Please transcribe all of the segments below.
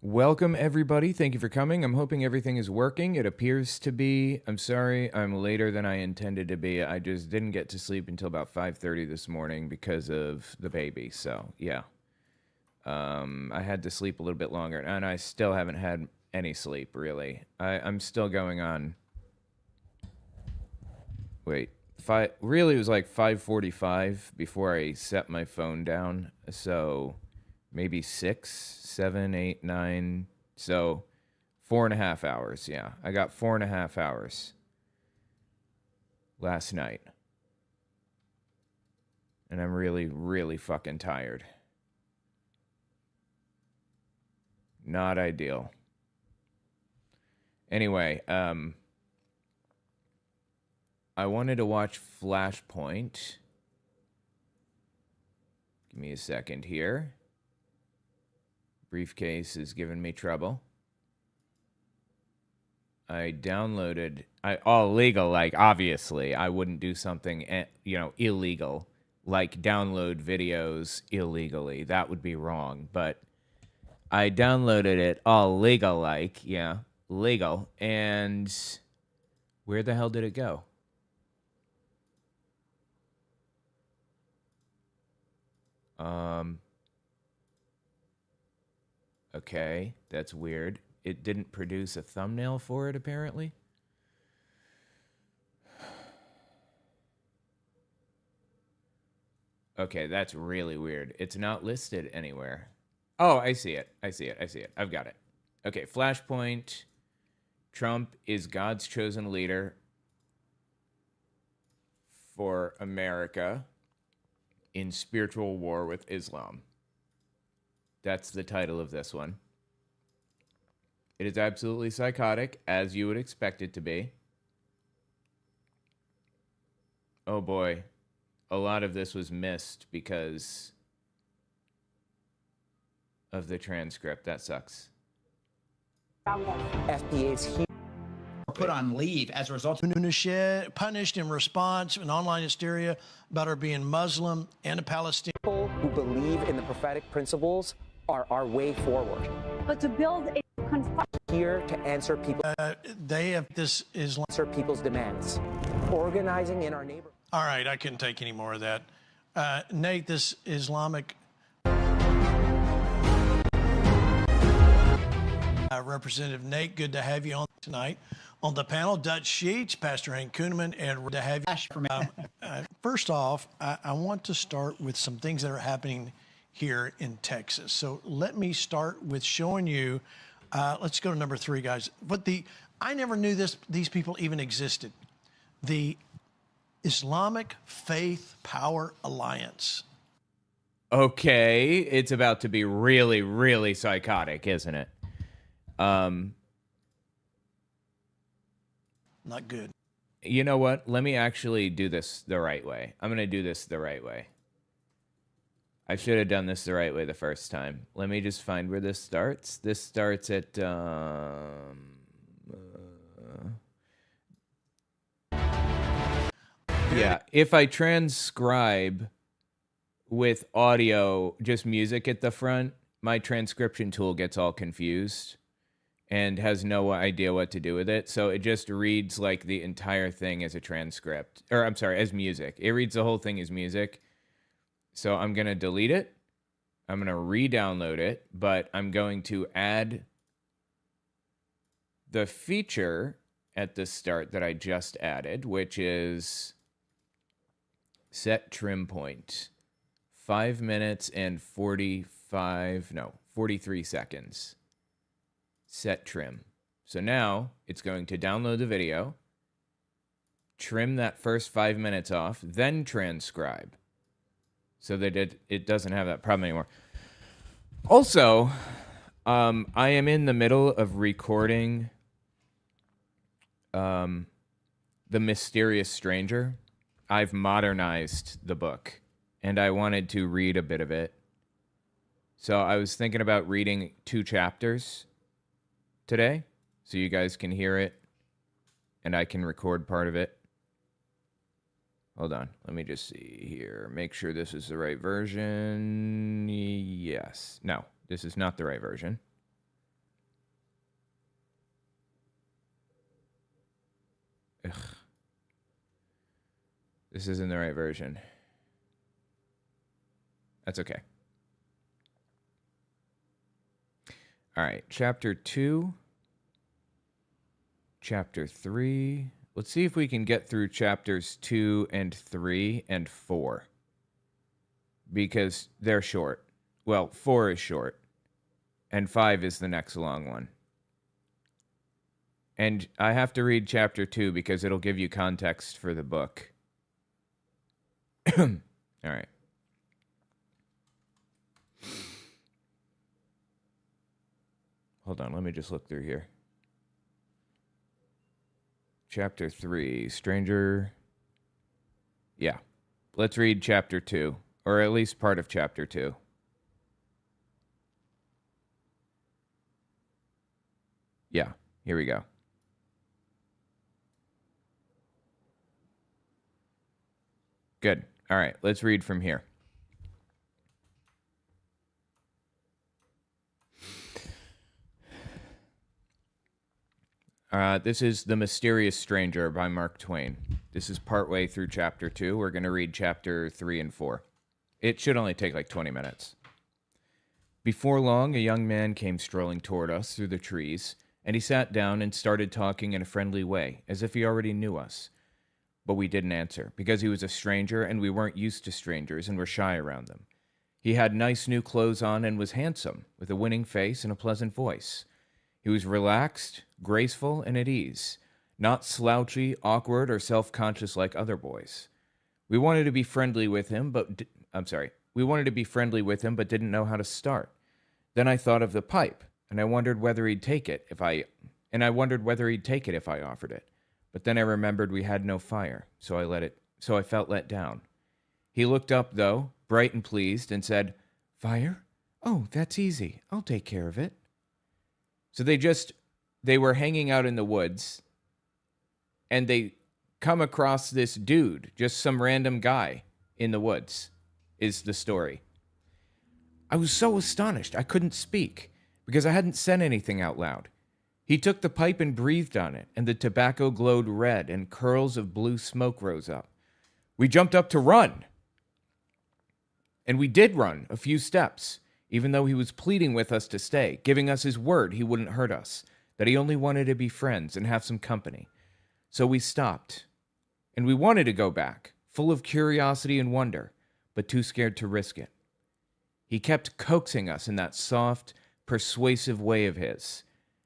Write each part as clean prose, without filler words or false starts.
Welcome, everybody. Thank you for coming. I'm hoping everything is working. It appears to be. I'm sorry I'm later than I intended to be. I just didn't get to sleep until about 5:30 this morning because of the baby. So, yeah. I had to sleep a little bit longer, and I still haven't had any sleep, really. I'm still going on... Wait. Really, it was like 5:45 before I set my phone down. So... maybe 6, 7, 8, 9. So 4.5 hours. Yeah, I got 4.5 hours last night. And I'm really, really fucking tired. Not ideal. Anyway, I wanted to watch Flashpoint. Give me a second here. Briefcase is giving me trouble. I downloaded... all legal, like, obviously. I wouldn't do something, illegal. Like, download videos illegally. That would be wrong. But I downloaded it all legal, like, yeah, legal. And where the hell did it go? Okay, that's weird. It didn't produce a thumbnail for it, apparently. Okay, that's really weird. It's not listed anywhere. Oh, I see it. I've got it. Okay, Flashpoint. Trump is God's chosen leader for America in spiritual war with Islam. That's the title of this one. It is absolutely psychotic, as you would expect it to be. Oh boy. A lot of this was missed because of the transcript. That sucks. FBA's here. Put on leave as a result. Punished in response to an online hysteria about her being Muslim and a Palestinian. People who believe in the prophetic principles are our way forward. But to build a here to answer people. They have this Islam. Answer people's demands. Organizing in our neighborhood. All right, I couldn't take any more of that. Nate, this Islamic Representative Nate, good to have you on tonight. On the panel, Dutch Sheets, Pastor Hank Kuhneman, and to have you. First off, I want to start with some things that are happening here in Texas. So let me start with showing you. Let's go to number 3, guys. I never knew these people even existed. The Islamic Faith Power Alliance. Okay, it's about to be really, really psychotic, isn't it? Not good. You know what? Let me actually do this the right way. I'm going to do this the right way. I should have done this the right way the first time. Let me just find where this starts. This starts at... yeah, if I transcribe with audio, just music at the front, my transcription tool gets all confused and has no idea what to do with it. So it just reads like the entire thing as a transcript. Or I'm sorry, as music. It reads the whole thing as music. So I'm going to delete it. I'm going to re-download it. But I'm going to add the feature at the start that I just added, which is set trim point. 5 minutes and 43 seconds. Set trim. So now it's going to download the video, trim that first 5 minutes off, then transcribe so that it doesn't have that problem anymore. Also, I am in the middle of recording The Mysterious Stranger. I've modernized the book, and I wanted to read a bit of it. So I was thinking about reading 2 chapters today, so you guys can hear it, and I can record part of it. Hold on, let me just see here. Make sure this is the right version. Yes. No, this is not the right version. This isn't the right version. That's okay. All right, chapter 2, chapter 3. Let's see if we can get through chapters 2 and 3 and 4. Because they're short. Well, 4 is short. And 5 is the next long one. And I have to read chapter 2 because it'll give you context for the book. All right. Hold on, let me just look through here. Chapter 3, Stranger. Yeah. Let's read chapter 2, or at least part of chapter 2. Yeah, here we go. Good. All right, let's read from here. This is The Mysterious Stranger by Mark Twain. This is partway through chapter 2. We're going to read chapter 3 and 4. It should only take like 20 minutes. Before long, a young man came strolling toward us through the trees, and he sat down and started talking in a friendly way, as if he already knew us. But we didn't answer, because he was a stranger and we weren't used to strangers and were shy around them. He had nice new clothes on and was handsome, with a winning face and a pleasant voice. He was relaxed, graceful, and at ease, not slouchy, awkward, or self-conscious like other boys. We wanted to be friendly with him, but didn't know how to start. Then I thought of the pipe, and I wondered whether he'd take it if I offered it. But then I remembered we had no fire, so I felt let down. He looked up, though, bright and pleased, and said, "Fire? Oh, that's easy. I'll take care of it." So they were hanging out in the woods, and they come across this dude, just some random guy in the woods, is the story. I was so astonished I couldn't speak, because I hadn't said anything out loud. He took the pipe and breathed on it, and the tobacco glowed red, and curls of blue smoke rose up. We jumped up to run. And we did run a few steps, even though he was pleading with us to stay, giving us his word he wouldn't hurt us, that he only wanted to be friends and have some company. So we stopped, and we wanted to go back, full of curiosity and wonder, but too scared to risk it. He kept coaxing us in that soft, persuasive way of his.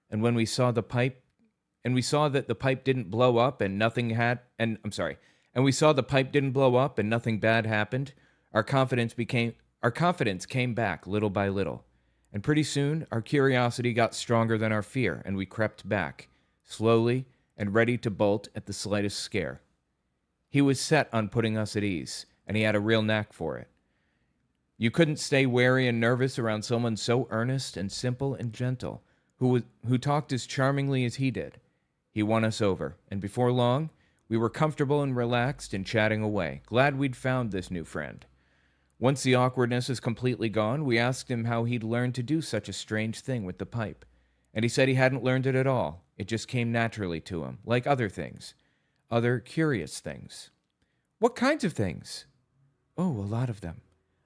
And when we saw that the pipe didn't blow up and nothing bad happened, our confidence came back little by little. And pretty soon, our curiosity got stronger than our fear, and we crept back, slowly and ready to bolt at the slightest scare. He was set on putting us at ease, and he had a real knack for it. You couldn't stay wary and nervous around someone so earnest and simple and gentle, who talked as charmingly as he did. He won us over, and before long, we were comfortable and relaxed and chatting away, glad we'd found this new friend. Once the awkwardness is completely gone, we asked him how he'd learned to do such a strange thing with the pipe, and he said he hadn't learned it at all. It just came naturally to him, like other things, other curious things. What kinds of things? Oh, a lot of them.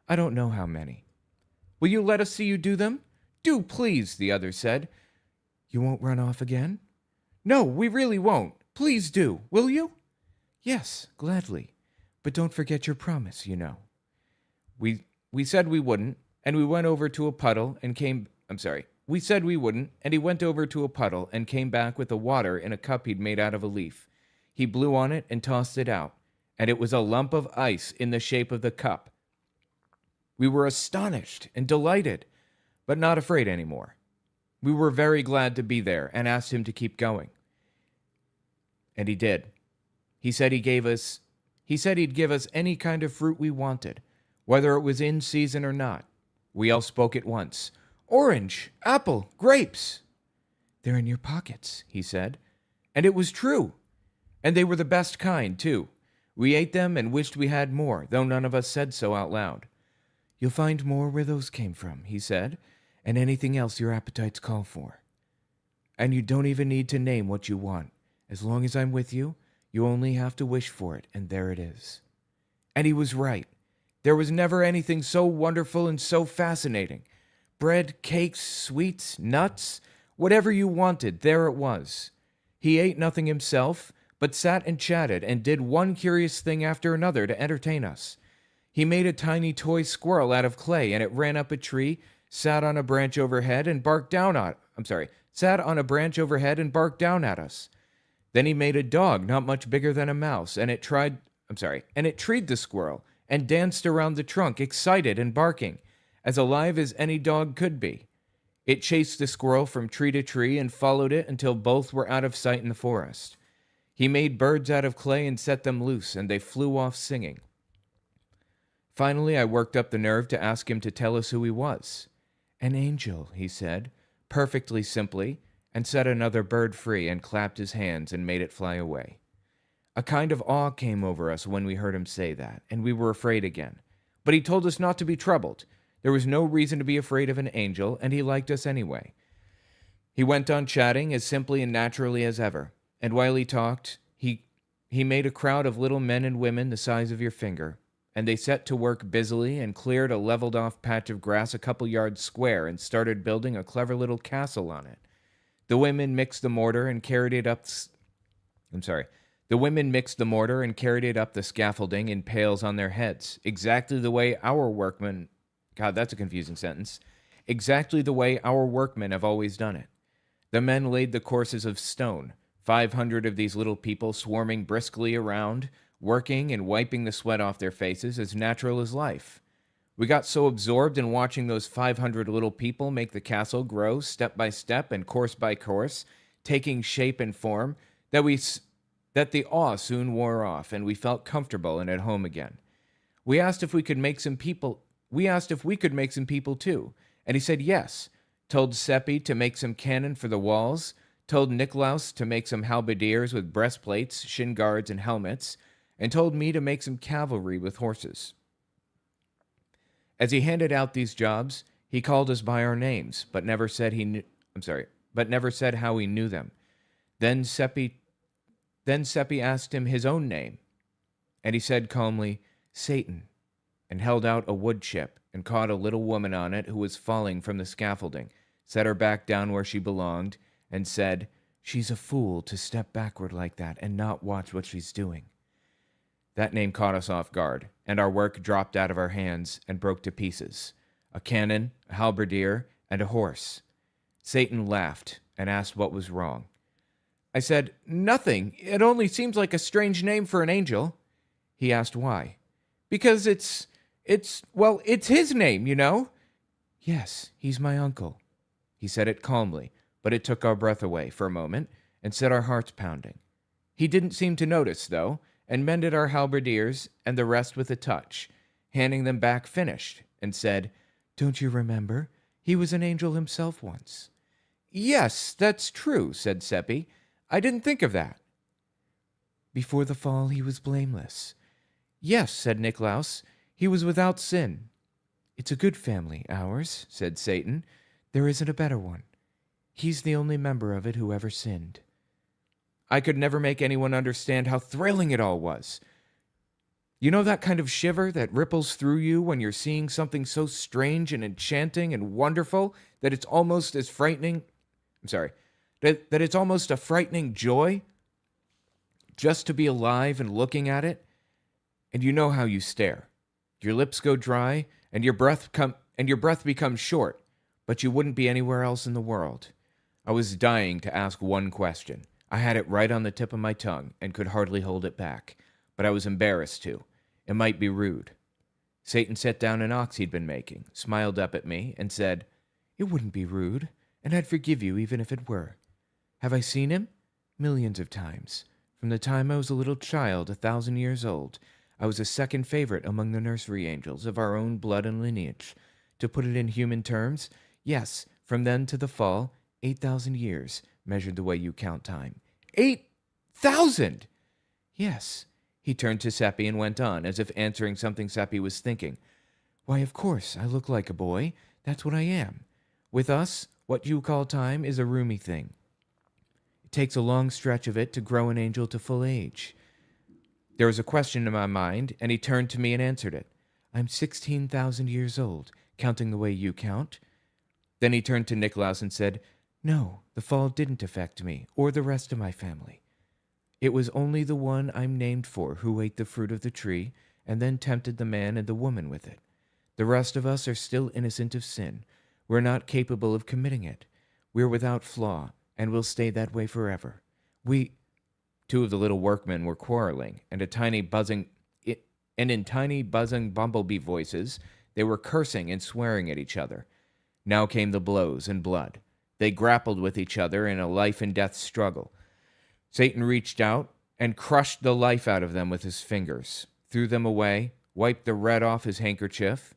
I don't know how many. Will you let us see you do them? Do, please, the other said. You won't run off again? No, we really won't. Please do, will you? Yes, gladly. But don't forget your promise, you know. We said we wouldn't, and we went over to a puddle and came... We said we wouldn't, and he went over to a puddle and came back with the water in a cup he'd made out of a leaf. He blew on it and tossed it out, and it was a lump of ice in the shape of the cup. We were astonished and delighted, but not afraid anymore. We were very glad to be there and asked him to keep going. And he did. He said he'd give us any kind of fruit we wanted, whether it was in season or not. We all spoke at once. Orange, apple, grapes. They're in your pockets, he said. And it was true. And they were the best kind, too. We ate them and wished we had more, though none of us said so out loud. You'll find more where those came from, he said, and anything else your appetites call for. And you don't even need to name what you want. As long as I'm with you, You only have to wish for it, and there it is. And he was right. There was never anything so wonderful and so fascinating. Bread, cakes, sweets, nuts, whatever you wanted, there it was. He ate nothing himself, but sat and chatted and did one curious thing after another to entertain us. He made a tiny toy squirrel out of clay, and it ran up a tree, sat on a branch overhead and barked down at us. Then he made a dog not much bigger than a mouse, and it treed the squirrel and danced around the trunk, excited and barking, as alive as any dog could be. It chased the squirrel from tree to tree and followed it until both were out of sight in the forest. He made birds out of clay and set them loose, and they flew off singing. Finally, I worked up the nerve to ask him to tell us who he was. An angel, he said, perfectly simply, and set another bird free and clapped his hands and made it fly away. A kind of awe came over us when we heard him say that, and we were afraid again. But he told us not to be troubled. There was no reason to be afraid of an angel, and he liked us anyway. He went on chatting as simply and naturally as ever, and while he talked, he made a crowd of little men and women the size of your finger, and they set to work busily and cleared a leveled-off patch of grass a couple yards square and started building a clever little castle on it. The women mixed the mortar and carried it up the scaffolding in pails on their heads, exactly the way our workmen... God, that's a confusing sentence. Exactly the way our workmen have always done it. The men laid the courses of stone, 500 of these little people swarming briskly around, working and wiping the sweat off their faces as natural as life. We got so absorbed in watching those 500 little people make the castle grow step by step and course by course, taking shape and form, that the awe soon wore off, and we felt comfortable and at home again. We asked if we could make some people too, and he said yes. Told Seppi to make some cannon for the walls, told Niklaus to make some halberdiers with breastplates, shin guards, and helmets, and told me to make some cavalry with horses. As he handed out these jobs, he called us by our names, but never said how he knew them. Then Seppi asked him his own name, and he said calmly, Satan, and held out a wood chip and caught a little woman on it who was falling from the scaffolding, set her back down where she belonged, and said, She's a fool to step backward like that and not watch what she's doing. That name caught us off guard, and our work dropped out of our hands and broke to pieces. A cannon, a halberdier, and a horse. Satan laughed and asked what was wrong. I said, Nothing. It only seems like a strange name for an angel. He asked why. Because it's his name, you know. Yes, he's my uncle. He said it calmly, but it took our breath away for a moment and set our hearts pounding. He didn't seem to notice, though, and mended our halberdiers and the rest with a touch, handing them back finished, and said, Don't you remember? He was an angel himself once. Yes, that's true, said Seppi. I didn't think of that. Before the fall he was blameless. Yes, said Niklaus, he was without sin. It's a good family, ours, said Satan. There isn't a better one. He's the only member of it who ever sinned. I could never make anyone understand how thrilling it all was. You know that kind of shiver that ripples through you when you're seeing something so strange and enchanting and wonderful that it's almost as frightening... that it's almost a frightening joy just to be alive and looking at it? And you know how you stare. Your lips go dry, and your breath becomes short, but you wouldn't be anywhere else in the world. I was dying to ask one question. I had it right on the tip of my tongue and could hardly hold it back, but I was embarrassed to. It might be rude. Satan set down an ox he'd been making, smiled up at me, and said, It wouldn't be rude, and I'd forgive you even if it were. Have I seen him? Millions of times. From the time I was a little child, 1,000 years old, I was a second favorite among the nursery angels of our own blood and lineage. To put it in human terms, yes, from then to the fall, 8,000 years, measured the way you count time. 8,000! Yes. He turned to Seppi and went on, as if answering something Seppi was thinking. Why, of course, I look like a boy. That's what I am. With us, what you call time is a roomy thing. It takes a long stretch of it to grow an angel to full age. There was a question in my mind, and he turned to me and answered it. I'm 16,000 years old, counting the way you count. Then he turned to Nicolaus and said, No, the fall didn't affect me, or the rest of my family. It was only the one I'm named for who ate the fruit of the tree, and then tempted the man and the woman with it. The rest of us are still innocent of sin. We're not capable of committing it. We're without flaw, and will stay that way forever. Two of the little workmen were quarreling, and in tiny buzzing bumblebee voices, they were cursing and swearing at each other. Now came the blows and blood. They grappled with each other in a life and death struggle. Satan reached out and crushed the life out of them with his fingers, threw them away, wiped the red off his handkerchief,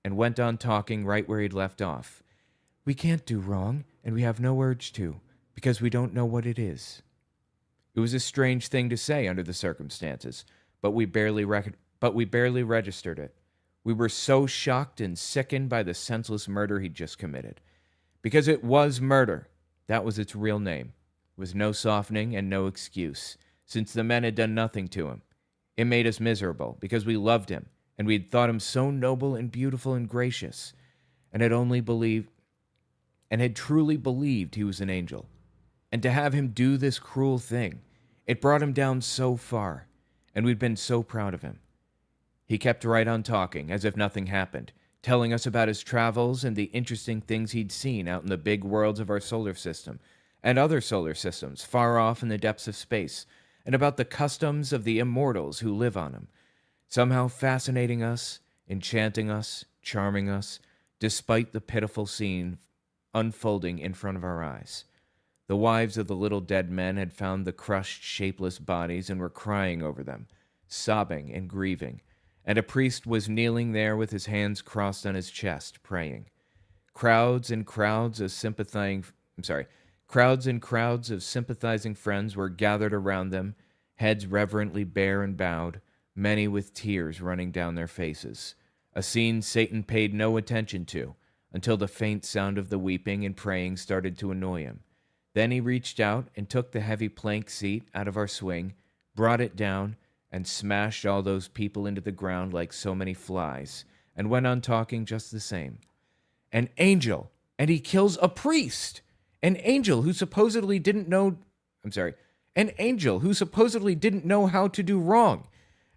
and went on talking right where he'd left off. We can't do wrong, and we have no urge to, because we don't know what it is. It was a strange thing to say under the circumstances, but we barely registered it. We were so shocked and sickened by the senseless murder he'd just committed. Because it was murder. That was its real name. It was no softening and no excuse, since the men had done nothing to him. It made us miserable, because we loved him, and we had thought him so noble and beautiful and gracious, and had truly believed he was an angel. And to have him do this cruel thing, it brought him down so far, and we'd been so proud of him. He kept right on talking, as if nothing happened, telling us about his travels and the interesting things he'd seen out in the big worlds of our solar system, and other solar systems far off in the depths of space, and about the customs of the immortals who live on them, somehow fascinating us, enchanting us, charming us, despite the pitiful scene unfolding in front of our eyes. The wives of the little dead men had found the crushed, shapeless bodies and were crying over them, sobbing and grieving, and a priest was kneeling there with his hands crossed on his chest, praying. Crowds and crowds of sympathizing friends were gathered around them, heads reverently bare and bowed, many with tears running down their faces, a scene Satan paid no attention to until the faint sound of the weeping and praying started to annoy him. Then he reached out and took the heavy plank seat out of our swing, brought it down, and smashed all those people into the ground like so many flies, and went on talking just the same. An angel, and he kills a priest! An angel who supposedly didn't know how to do wrong,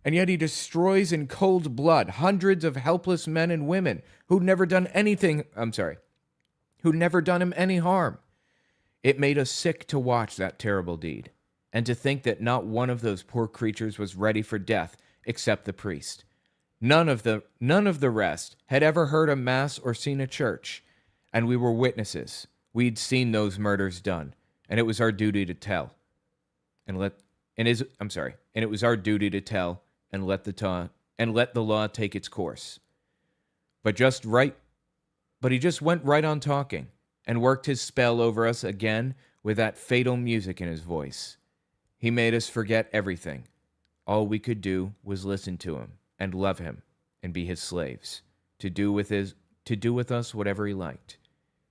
and yet he destroys in cold blood hundreds of helpless men and women who'd never done him any harm. It made us sick to watch that terrible deed, and to think that not one of those poor creatures was ready for death except the priest. None of the rest had ever heard a mass or seen a church, and we were witnesses. We'd seen those murders done, and it was our duty to tell. And let the law take its course. But he just went right on talking, and worked his spell over us again with that fatal music in his voice. He made us forget everything. All we could do was listen to him and love him and be his slaves, to do with us whatever he liked.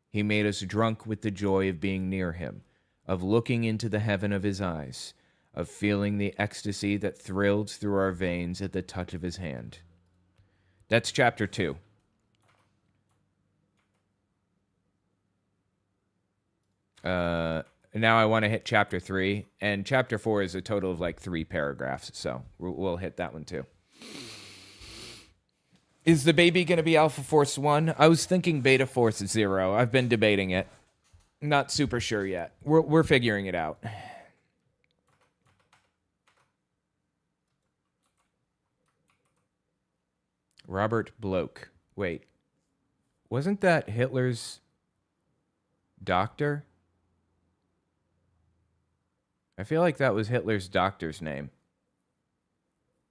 He made us drunk with the joy of being near him, of looking into the heaven of his eyes, of feeling the ecstasy that thrilled through our veins at the touch of his hand. That's chapter 2. Now I want to hit chapter 3, and chapter 4 is a total of like 3 paragraphs, so we'll hit that one too. Is the baby going to be Alpha Force 1? I was thinking Beta Force 0. I've been debating it. Not super sure yet. We're figuring it out. Robert Bloch. Wait. Wasn't that Hitler's doctor? I feel like that was Hitler's doctor's name.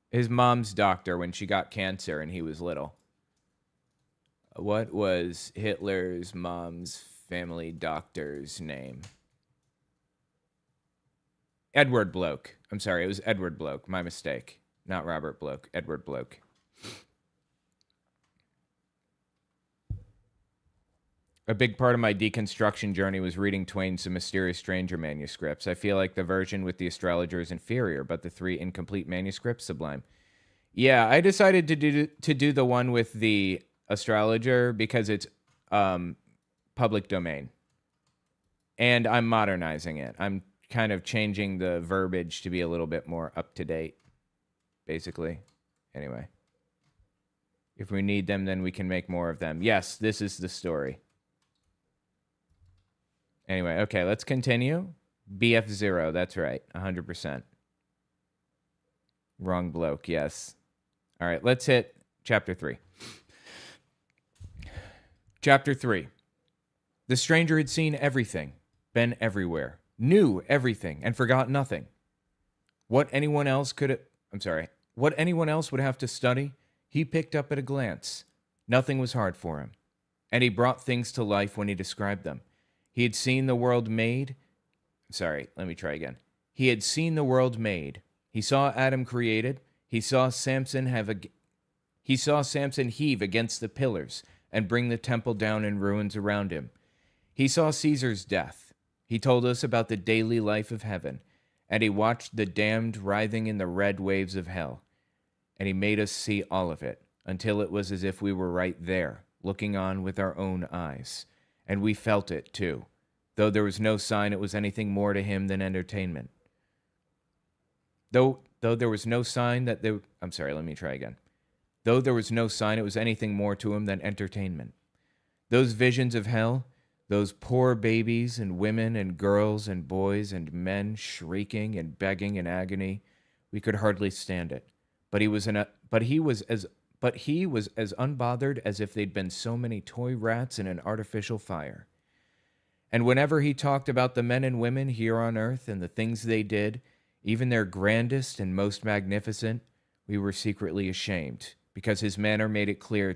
His mom's doctor when she got cancer and he was little. What was Hitler's mom's family doctor's name? Edward Bloch. I'm sorry, it was Edward Bloch. My mistake. Not Robert Bloch. Edward Bloch. A big part of my deconstruction journey was reading Twain's The Mysterious Stranger manuscripts. I feel like the version with the astrologer is inferior, but the 3 incomplete manuscripts sublime. Yeah, I decided to do the one with the astrologer because it's public domain. And I'm modernizing it. I'm kind of changing the verbiage to be a little bit more up to date, basically. Anyway. If we need them, then we can make more of them. Yes, this is the story. Anyway, okay, let's continue. BF0, that's right, 100%. Wrong bloke, yes. All right, let's hit chapter 3. Chapter 3. The stranger had seen everything, been everywhere, knew everything, and forgot nothing. What anyone else would have to study, he picked up at a glance. Nothing was hard for him. And he brought things to life when he described them. He had seen the world made. He had seen the world made. He saw Adam created. He saw Samson heave against the pillars and bring the temple down in ruins around him. He saw Caesar's death. He told us about the daily life of heaven, and he watched the damned writhing in the red waves of hell. And he made us see all of it, until it was as if we were right there, looking on with our own eyes. And we felt it, too, though there was no sign it was anything more to him than entertainment. Though there was no sign that there... Though there was no sign it was anything more to him than entertainment. Those visions of hell, those poor babies and women and girls and boys and men shrieking and begging in agony, we could hardly stand it. But he was as unbothered as if they'd been so many toy rats in an artificial fire. And whenever he talked about the men and women here on earth and the things they did, even their grandest and most magnificent, we were secretly ashamed, because his manner made it clear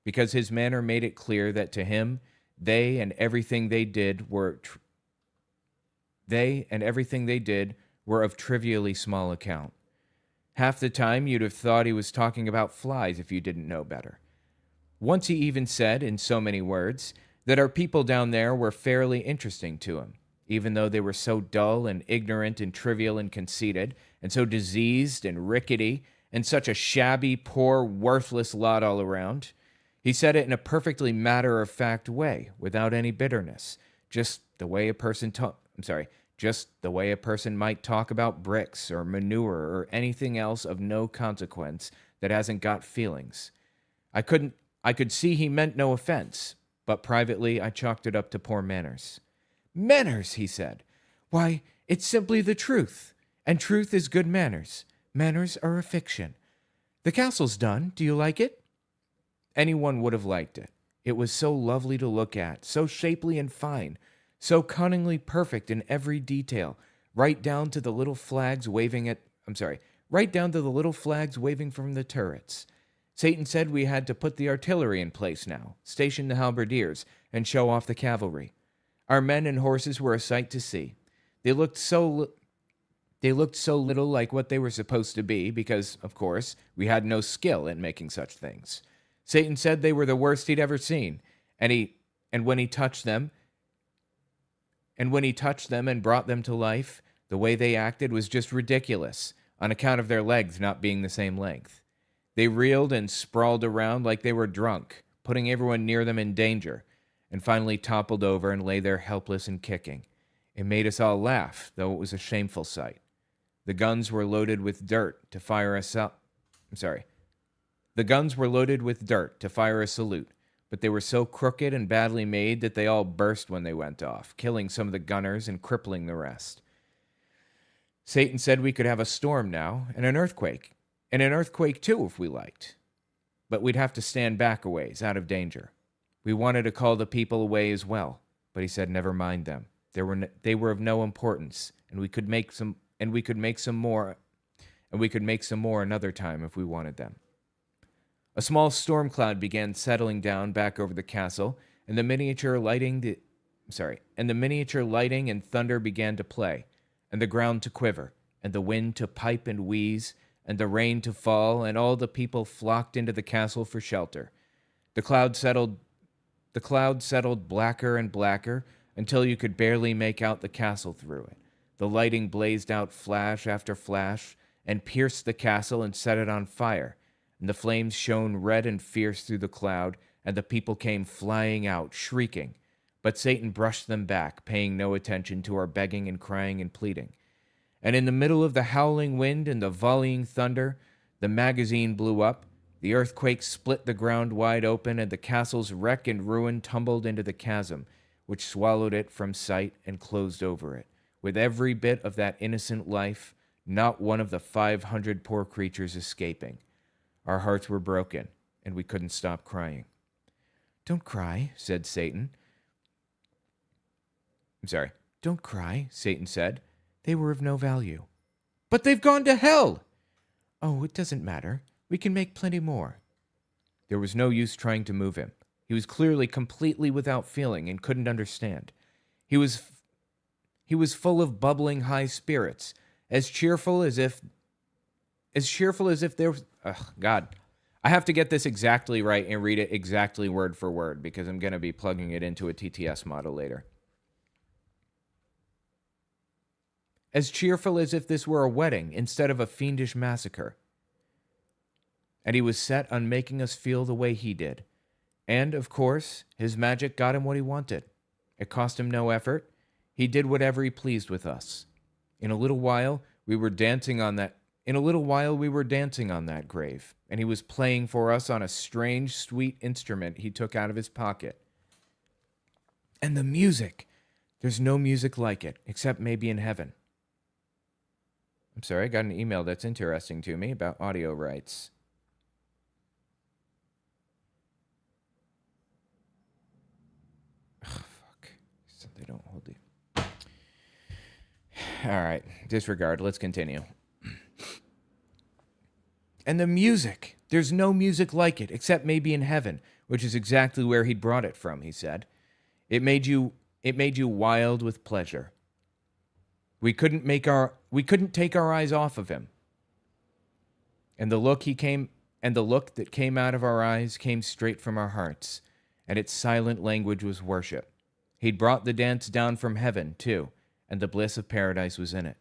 that to him, they and everything they did were of trivially small account. Half the time, you'd have thought he was talking about flies if you didn't know better. Once he even said, in so many words, that our people down there were fairly interesting to him, even though they were so dull and ignorant and trivial and conceited, and so diseased and rickety, and such a shabby, poor, worthless lot all around. He said it in a perfectly matter-of-fact way, without any bitterness, just the way a person might talk about bricks or manure or anything else of no consequence that hasn't got feelings. I could see he meant no offense, but privately I chalked it up to poor manners. Manners, he said. Why, it's simply the truth, and truth is good manners. Manners are a fiction. The castle's done. Do you like it? Anyone would have liked it. It was so lovely to look at, so shapely and fine, so cunningly perfect in every detail, right down to the little flags waving from the turrets. Satan said we had to put the artillery in place now, station the halberdiers, and show off the cavalry. Our men and horses were a sight to see. They looked so little like what they were supposed to be because, of course, we had no skill in making such things. Satan said they were the worst he'd ever seen, and when he touched them and brought them to life, the way they acted was just ridiculous, on account of their legs not being the same length. They reeled and sprawled around like they were drunk, putting everyone near them in danger, and finally toppled over and lay there helpless and kicking. It made us all laugh, though it was a shameful sight. The guns were loaded with dirt to fire a salute, but they were so crooked and badly made that they all burst when they went off, killing some of the gunners and crippling the rest. Satan said we could have a storm now, and an earthquake too if we liked. But we'd have to stand back a ways, out of danger. We wanted to call the people away as well, but he said never mind them. They were of no importance, and we could make some more another time if we wanted them. A small storm cloud began settling down back over the castle, and the miniature lighting and thunder began to play, and the ground to quiver, and the wind to pipe and wheeze, and the rain to fall, and all the people flocked into the castle for shelter. The cloud settled The cloud settled blacker and blacker until you could barely make out the castle through it. The lighting blazed out flash after flash and pierced the castle and set it on fire, and the flames shone red and fierce through the cloud, and the people came flying out, shrieking. But Satan brushed them back, paying no attention to our begging and crying and pleading. And in the middle of the howling wind and the volleying thunder, the magazine blew up, the earthquake split the ground wide open, and the castle's wreck and ruin tumbled into the chasm, which swallowed it from sight and closed over it. With every bit of that innocent life, not one of the 500 poor creatures escaping. Our hearts were broken, and we couldn't stop crying. "Don't cry," said Satan. "Don't cry," Satan said. "They were of no value." "But they've gone to hell!" "Oh, it doesn't matter. We can make plenty more." There was no use trying to move him. He was clearly completely without feeling and couldn't understand. He was full of bubbling high spirits, as cheerful as if there was... Ugh, God. I have to get this exactly right and read it exactly word for word because I'm going to be plugging it into a TTS model later. As cheerful as if this were a wedding instead of a fiendish massacre. And he was set on making us feel the way he did. And, of course, his magic got him what he wanted. It cost him no effort. He did whatever he pleased with us. In a little while, we were dancing on that grave, and he was playing for us on a strange, sweet instrument he took out of his pocket. And the music! There's no music like it, except maybe in heaven. I'm sorry, I got an email that's interesting to me about audio rights. Fuck. So they don't hold you. All right, disregard. Let's continue. And the music. There's no music like it, except maybe in heaven, which is exactly where he'd brought it from, he said. It made you wild with pleasure. We couldn't take our eyes off of him. And the look that came out of our eyes came straight from our hearts, and its silent language was worship. He'd brought the dance down from heaven, too, and the bliss of paradise was in it.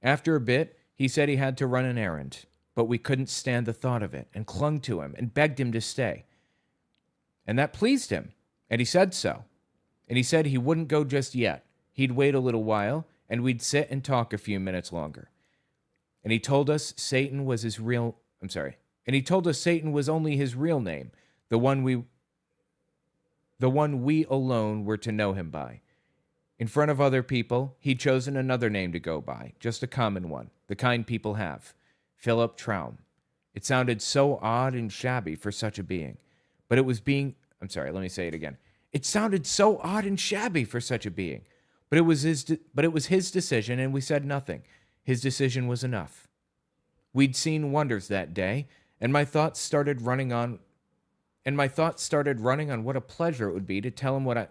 After a bit, he said he had to run an errand, but we couldn't stand the thought of it, and clung to him and begged him to stay. And that pleased him, and he said so. And he said he wouldn't go just yet. He'd wait a little while, and we'd sit and talk a few minutes longer. And he told us Satan was only his real name, the one we alone were to know him by. In front of other people, he'd chosen another name to go by, just a common one, the kind people have, Philip Traum. It sounded so odd and shabby for such a being, but it was It sounded so odd and shabby for such a being, but it was his decision, and we said nothing. His decision was enough. We'd seen wonders that day, and my thoughts started running on what a pleasure it would be to tell them when I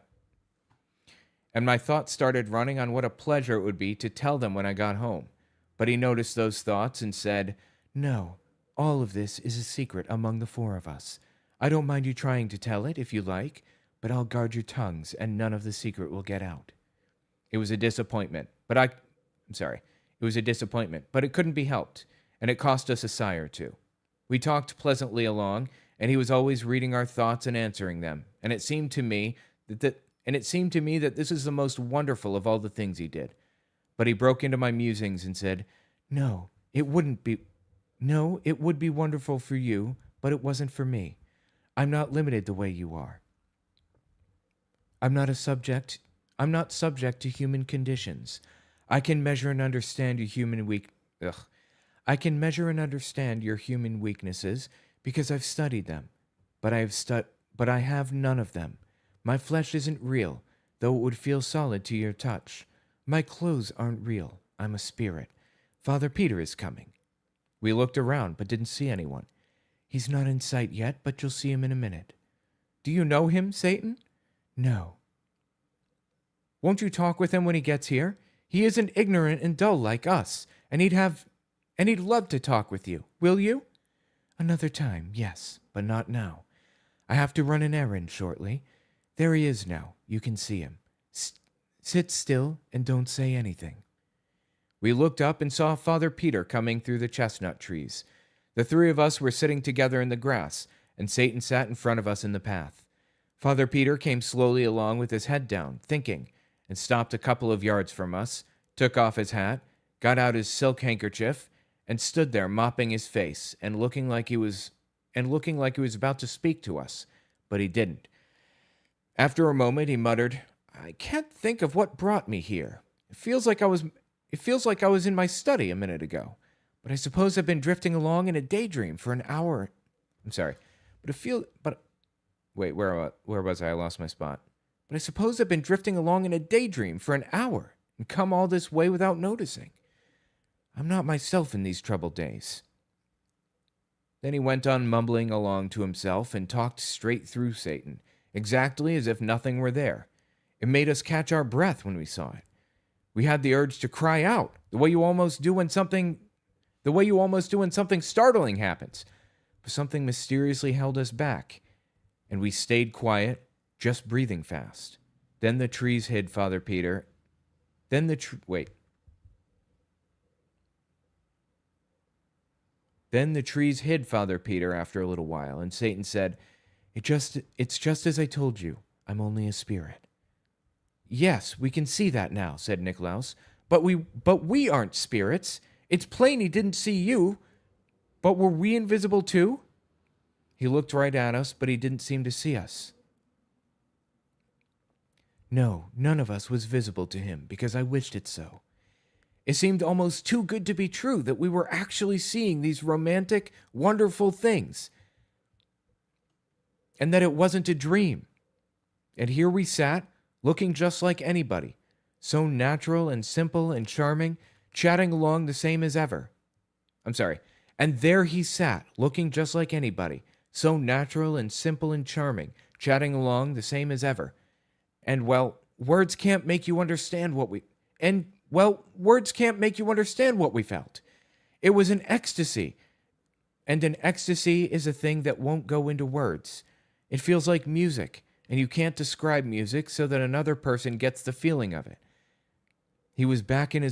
got home. But he noticed those thoughts and said, "No, all of this is a secret among the four of us. I don't mind you trying to tell it if you like, but I'll guard your tongues and none of the secret will get out." It was a disappointment, but it couldn't be helped, and it cost us a sigh or two. We talked pleasantly along, and he was always reading our thoughts and answering them, and it seemed to me that this is the most wonderful of all the things he did. But he broke into my musings and said, No, it would be wonderful for you, but it wasn't for me. I'm not limited the way you are. I'm not subject to human conditions. I can measure and understand your human weaknesses because I've studied them, but I have none of them. My flesh isn't real, though it would feel solid to your touch. My clothes aren't real. I'm a spirit. Father Peter is coming. We looked around, but didn't see anyone. He's not in sight yet, but you'll see him in a minute. Do you know him, Satan? No. Won't you talk with him when he gets here? He isn't ignorant and dull like us, and he'd love to talk with you. Will you? Another time, yes, but not now. I have to run an errand shortly. There he is now. You can see him. Sit still and don't say anything." We looked up and saw Father Peter coming through the chestnut trees. The three of us were sitting together in the grass, and Satan sat in front of us in the path. Father Peter came slowly along with his head down, thinking, and stopped a couple of yards from us, took off his hat, got out his silk handkerchief, and stood there mopping his face and looking like he was about to speak to us, but he didn't. After a moment, he muttered, "I can't think of what brought me here. It feels like I was in my study a minute ago, but I suppose I've been drifting along in a daydream for an hour. I'm sorry, wait, where was I? I lost my spot. But I suppose I've been drifting along in a daydream for an hour and come all this way without noticing. I'm not myself in these troubled days." Then he went on mumbling along to himself and talked straight through Satan, exactly as if nothing were there. It made us catch our breath when we saw it. We had the urge to cry out, the way you almost do when something startling happens. But something mysteriously held us back, and we stayed quiet, just breathing fast. Then the trees hid Father Peter. Then the trees hid Father Peter after a little while, and Satan said, It's just as I told you. I'm only a spirit." "Yes, we can see that now," said Nicolaus. But we aren't spirits. It's plain he didn't see you. But were we invisible too?" He looked right at us, but he didn't seem to see us. "No, none of us was visible to him, because I wished it so. It seemed almost too good to be true that we were actually seeing these romantic, wonderful things, and that it wasn't a dream. And here we sat, looking just like anybody, so natural and simple and charming, chatting along the same as ever. And there he sat, looking just like anybody, so natural and simple and charming, chatting along the same as ever. And, words can't make you understand what we felt. It was an ecstasy. And an ecstasy is a thing that won't go into words. It feels like music, and you can't describe music so that another person gets the feeling of it. He was back in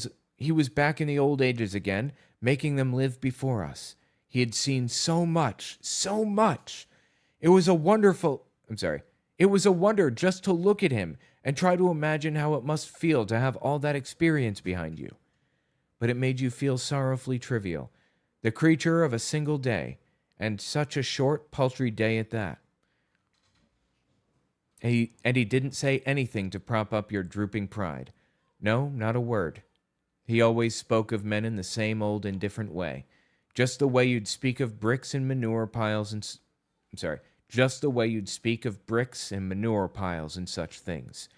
the old ages again, making them live before us. He had seen so much. It was a wonder just to look at him and try to imagine how it must feel to have all that experience behind you. But it made you feel sorrowfully trivial, the creature of a single day, and such a short, paltry day at that. And he didn't say anything to prop up your drooping pride. No, not a word. He always spoke of men in the same old indifferent way, just the way you'd speak of bricks and manure piles and such things.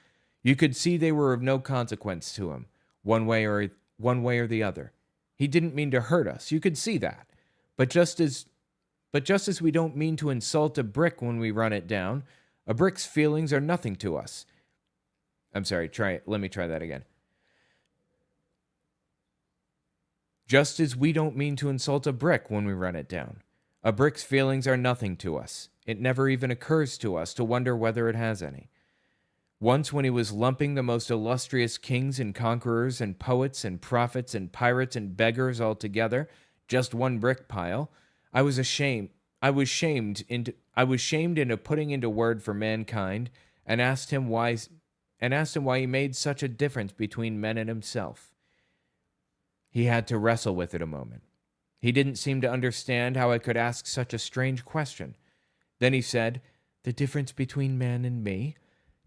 You could see they were of no consequence to him, one way or the other. He didn't mean to hurt us. You could see that. But just as we don't mean to insult a brick when we run it down, a brick's feelings are nothing to us. Let me try that again. Just as we don't mean to insult a brick when we run it down. A brick's feelings are nothing to us. It never even occurs to us to wonder whether it has any. Once when he was lumping the most illustrious kings and conquerors and poets and prophets and pirates and beggars all together, just one brick pile, I was shamed into putting into word for mankind, and asked him why he made such a difference between men and himself. He had to wrestle with it a moment. He didn't seem to understand how I could ask such a strange question. Then he said, "The difference between man and me,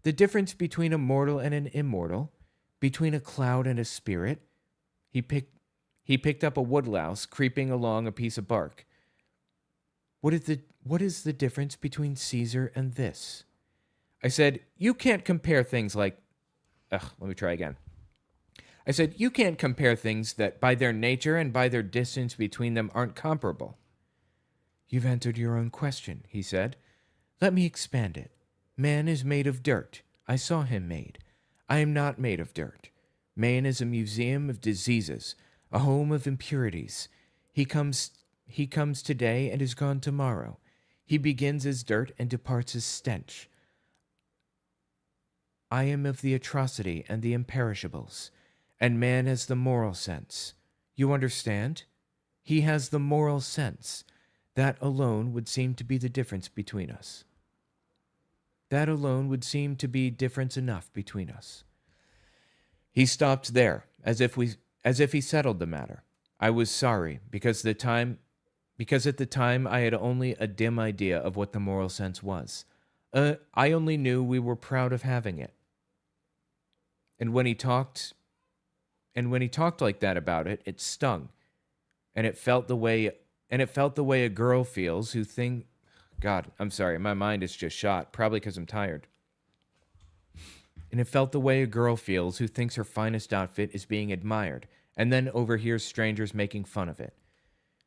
the difference between a mortal and an immortal, between a cloud and a spirit." He picked up a woodlouse creeping along a piece of bark. What is the difference between Caesar and this?" I said, "You can't compare things like..." Let me try again. I said, "You can't compare things that by their nature and by their distance between them aren't comparable." "You've answered your own question," he said. "Let me expand it. Man is made of dirt. I saw him made. I am not made of dirt. Man is a museum of diseases, a home of impurities. He comes today and is gone tomorrow. He begins as dirt and departs as stench. I am of the atrocity and the imperishables, and man has the moral sense. You understand? He has the moral sense. That alone would seem to be the difference between us. That alone would seem to be difference enough between us. He stopped there, as if he settled the matter. I was sorry, because at the time I had only a dim idea of what the moral sense was. I only knew we were proud of having it. And when he talked like that about it, it stung. And it felt the way a girl feels who think, God, I'm sorry, my mind is just shot, probably because I'm tired. And it felt the way a girl feels who thinks her finest outfit is being admired, and then overhears strangers making fun of it.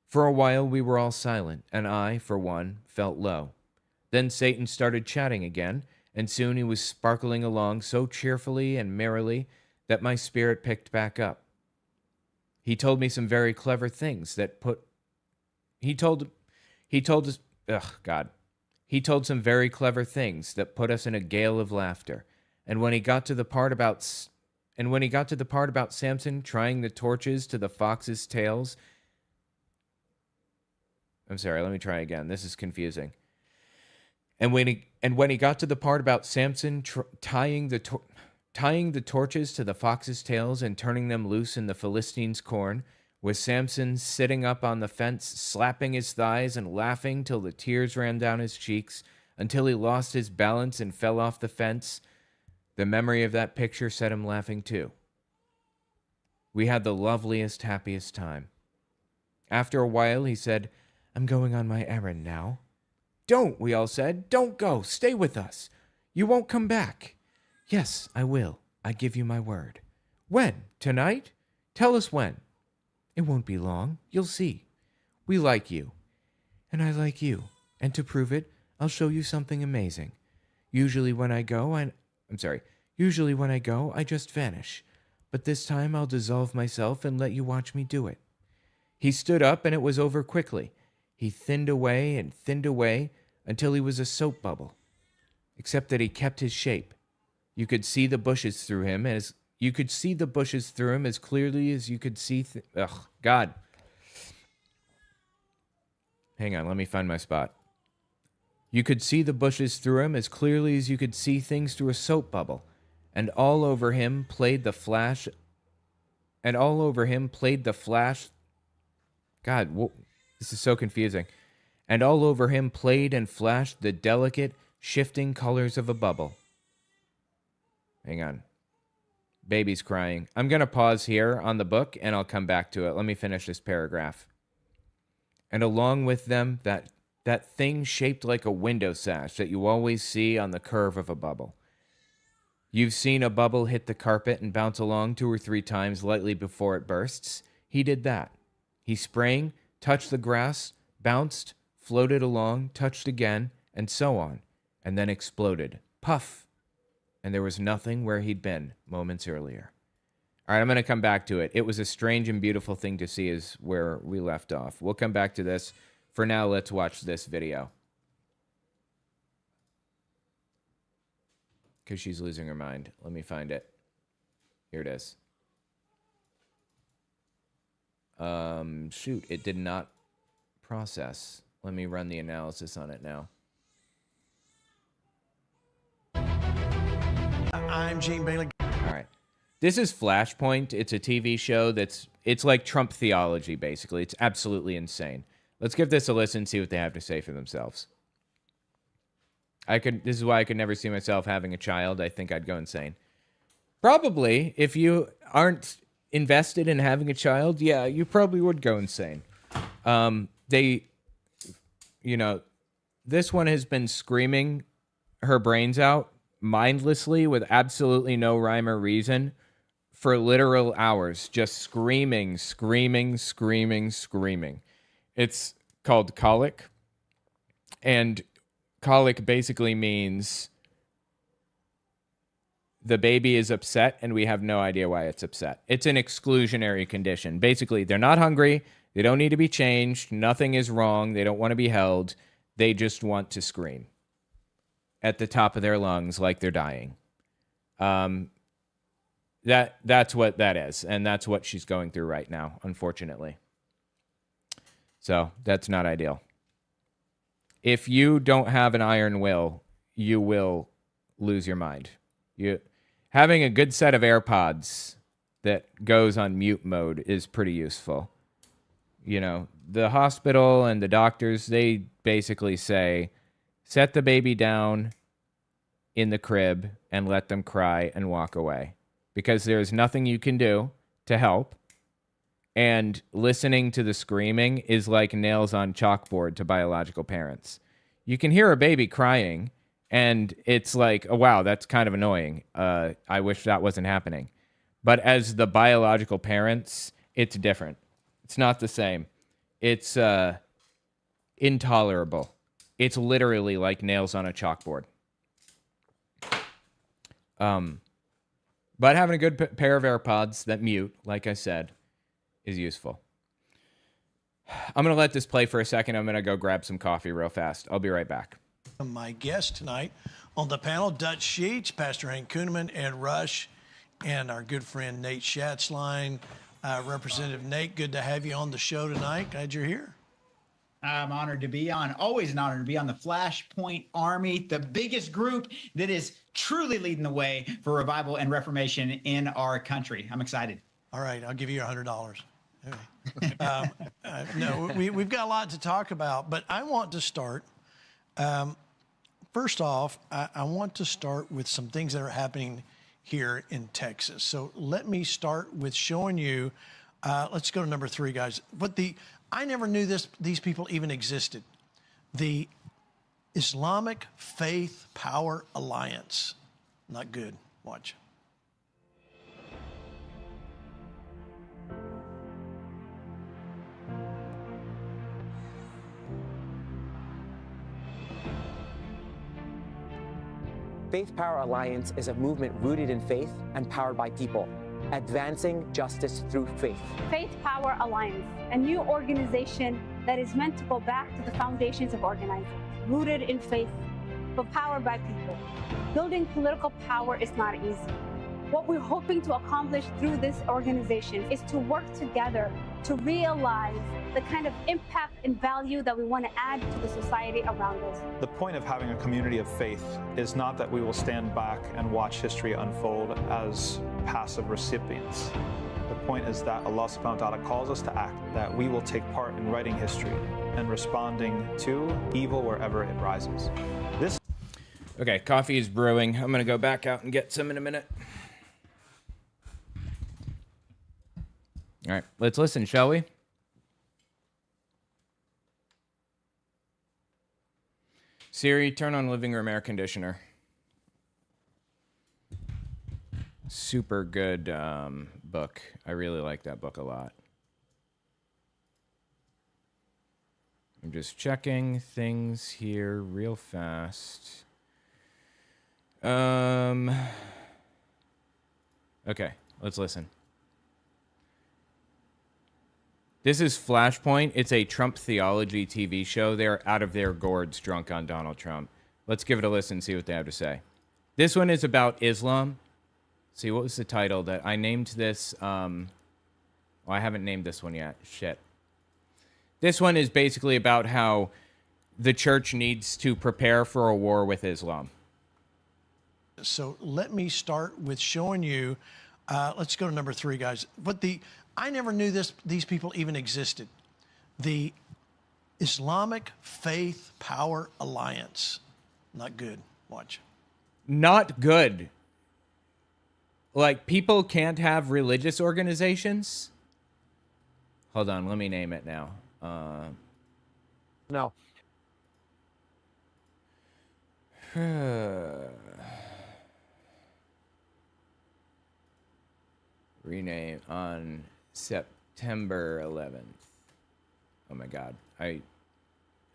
For a while we were all silent, and I, for one, felt low. Then Satan started chatting again, and soon he was sparkling along so cheerfully and merrily that my spirit picked back up. He told me some very clever things that He told some very clever things that put us in a gale of laughter. And when he got to the part about Samson trying the torches to the fox's tails, I'm sorry, let me try again. This is confusing. And when he got to the part about Samson tying the torches to the fox's tails and turning them loose in the Philistines' corn, with Samson sitting up on the fence, slapping his thighs and laughing till the tears ran down his cheeks, until he lost his balance and fell off the fence, the memory of that picture set him laughing too. We had the loveliest, happiest time. After a while, he said, I'm going on my errand now. Don't, we all said. Don't go. Stay with us. You won't come back. Yes, I will. I give you my word. When? Tonight? Tell us when. It won't be long. You'll see. We like you. And I like you. And to prove it, I'll show you something amazing. Usually when I go, I just vanish. But this time I'll dissolve myself and let you watch me do it. He stood up and it was over quickly. He thinned away and thinned away until he was a soap bubble. Except that he kept his shape. You could see the bushes through him as clearly as you could see. God. Hang on, let me find my spot. You could see the bushes through him as clearly as you could see things through a soap bubble, and all over him played the flash. God, this is so confusing. And all over him played and flashed the delicate, shifting colors of a bubble. Hang on. Baby's crying. I'm going to pause here on the book, and I'll come back to it. Let me finish this paragraph. And along with them, that thing shaped like a window sash that you always see on the curve of a bubble. You've seen a bubble hit the carpet and bounce along 2 or 3 times lightly before it bursts. He did that. He sprang, touched the grass, bounced, floated along, touched again, and so on, and then exploded. Puff! And there was nothing where he'd been moments earlier. All right, I'm going to come back to it. It was a strange and beautiful thing to see is where we left off. We'll come back to this. For now, let's watch this video. Because she's losing her mind. Let me find it. Here it is. Shoot, it did not process. Let me run the analysis on it now. I'm Gene Bailey. All right. This is Flashpoint. It's a TV show it's like Trump theology, basically. It's absolutely insane. Let's give this a listen and see what they have to say for themselves. This is why I could never see myself having a child. I think I'd go insane. Probably, if you aren't invested in having a child, yeah, you probably would go insane. This one has been screaming her brains out mindlessly with absolutely no rhyme or reason for literal hours, just screaming. It's called colic, and colic basically means the baby is upset and we have no idea why it's upset. It's an exclusionary condition. Basically, they're not hungry, they don't need to be changed, nothing is wrong, they don't want to be held. They just want to scream at the top of their lungs like they're dying. That's what that is, and that's what she's going through right now, unfortunately. So that's not ideal. If you don't have an iron will, you will lose your mind. Having a good set of AirPods that goes on mute mode is pretty useful. You know, the hospital and the doctors, they basically say, set the baby down in the crib and let them cry and walk away, because there's nothing you can do to help. And listening to the screaming is like nails on chalkboard to biological parents. You can hear a baby crying, and it's like, oh, wow, that's kind of annoying. I wish that wasn't happening. But as the biological parents, it's different. It's not the same. It's intolerable. It's literally like nails on a chalkboard. But having a good pair of AirPods that mute, like I said, is useful. I'm going to let this play for a second. I'm going to go grab some coffee real fast. I'll be right back. My guest tonight on the panel, Dutch Sheets, Pastor Hank Kuhneman, and Rush, and our good friend Nate Schatzline. Representative Nate, good to have you on the show tonight. Glad you're here. I'm honored to be on, always an honor to be on the Flashpoint Army, the biggest group that is truly leading the way for revival and reformation in our country. I'm excited. All right, I'll give you $100. Okay. No, we've got a lot to talk about, but I want to start. First off, I want to start with some things that are happening here in Texas. So let me start with showing you. Let's go to number 3, guys. I never knew these people even existed. The Islamic Faith Power Alliance. Not good. Watch. Faith Power Alliance is a movement rooted in faith and powered by people, advancing justice through faith. Faith Power Alliance, a new organization that is meant to go back to the foundations of organizing, rooted in faith, but powered by people. Building political power is not easy. What we're hoping to accomplish through this organization is to work together to realize the kind of impact and value that we want to add to the society around us. The point of having a community of faith is not that we will stand back and watch history unfold as passive recipients. The point is that Allah subhanahu wa ta'ala calls us to act, that we will take part in writing history and responding to evil wherever it rises. Okay, coffee is brewing. I'm going to go back out and get some in a minute. All right, let's listen, shall we? Siri, turn on living room air conditioner. Super good book. I really like that book a lot. I'm just checking things here real fast. Okay, let's listen. This is Flashpoint. It's a Trump theology TV show. They're out of their gourds drunk on Donald Trump. Let's give it a listen and see what they have to say. This one is about Islam. See, what was the title that I named this? Well, I haven't named this one yet. Shit. This one is basically about how the church needs to prepare for a war with Islam. So let me start with showing you. Let's go to number 3, guys. I never knew these people even existed. The Islamic Faith Power Alliance. Not good. Watch. Not good. Like, people can't have religious organizations? Hold on, let me name it now. No. Rename on September 11th. Oh my God.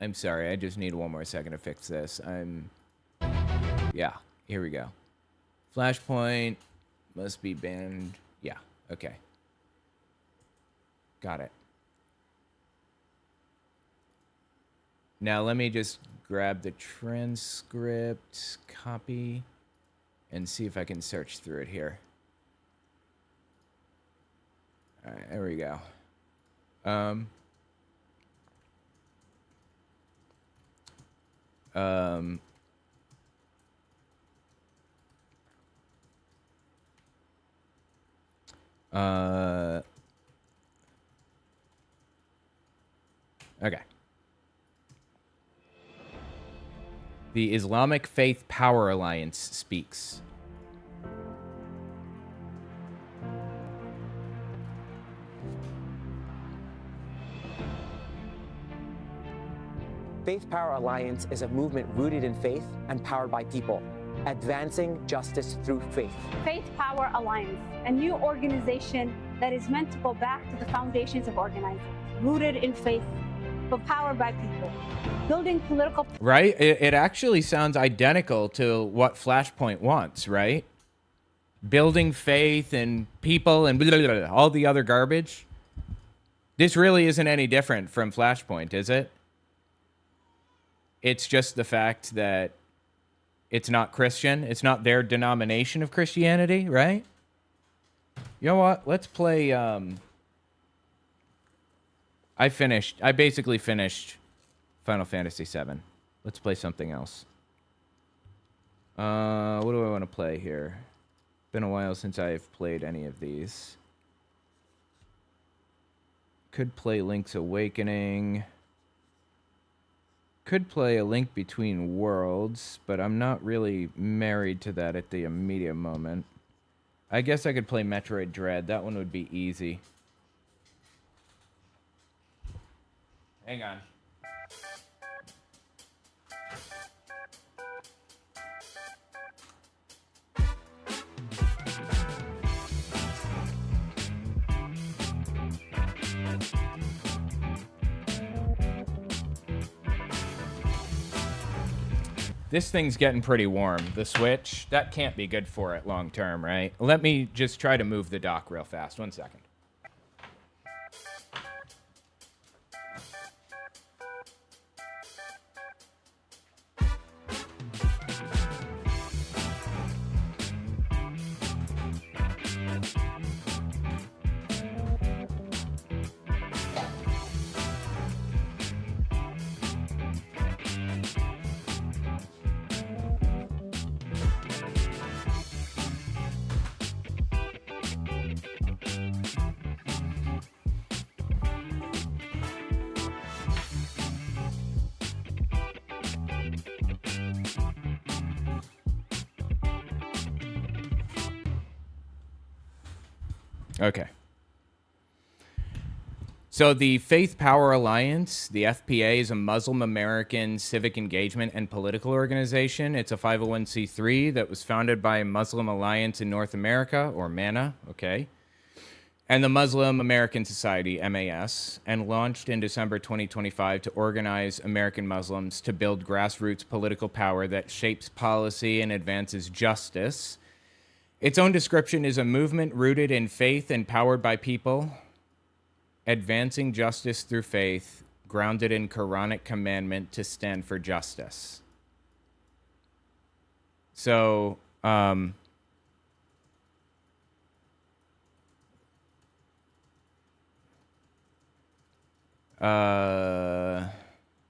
I'm sorry. I just need one more second to fix this. Yeah, here we go. Flashpoint must be banned. Yeah, okay. Got it. Now let me just grab the transcript, copy, and see if I can search through it here. All right, there we go. Okay. The Islamic Faith Power Alliance speaks. Faith Power Alliance is a movement rooted in faith and powered by people, advancing justice through faith. Faith Power Alliance, a new organization that is meant to go back to the foundations of organizing, rooted in faith, but powered by people, building political... Right? It actually sounds identical to what Flashpoint wants, right? Building faith and people and blah, blah, blah, all the other garbage. This really isn't any different from Flashpoint, is it? It's just the fact that it's not Christian. It's not their denomination of Christianity, right? You know what? Let's play... I basically finished Final Fantasy VII. Let's play something else. What do I want to play here? Been a while since I've played any of these. Could play Link's Awakening. Could play A Link Between Worlds, but I'm not really married to that at the immediate moment. I guess I could play Metroid Dread. That one would be easy. Hang on. This thing's getting pretty warm. The Switch, that can't be good for it long term, right? Let me just try to move the dock real fast. 1 second. Okay. So the Faith Power Alliance, the FPA, is a Muslim American civic engagement and political organization. It's a 501c3 that was founded by Muslim Alliance in North America, or MANA, okay, and the Muslim American Society, MAS, and launched in December 2025 to organize American Muslims to build grassroots political power that shapes policy and advances justice. Its own description is a movement rooted in faith and powered by people, advancing justice through faith, grounded in Quranic commandment to stand for justice. So, let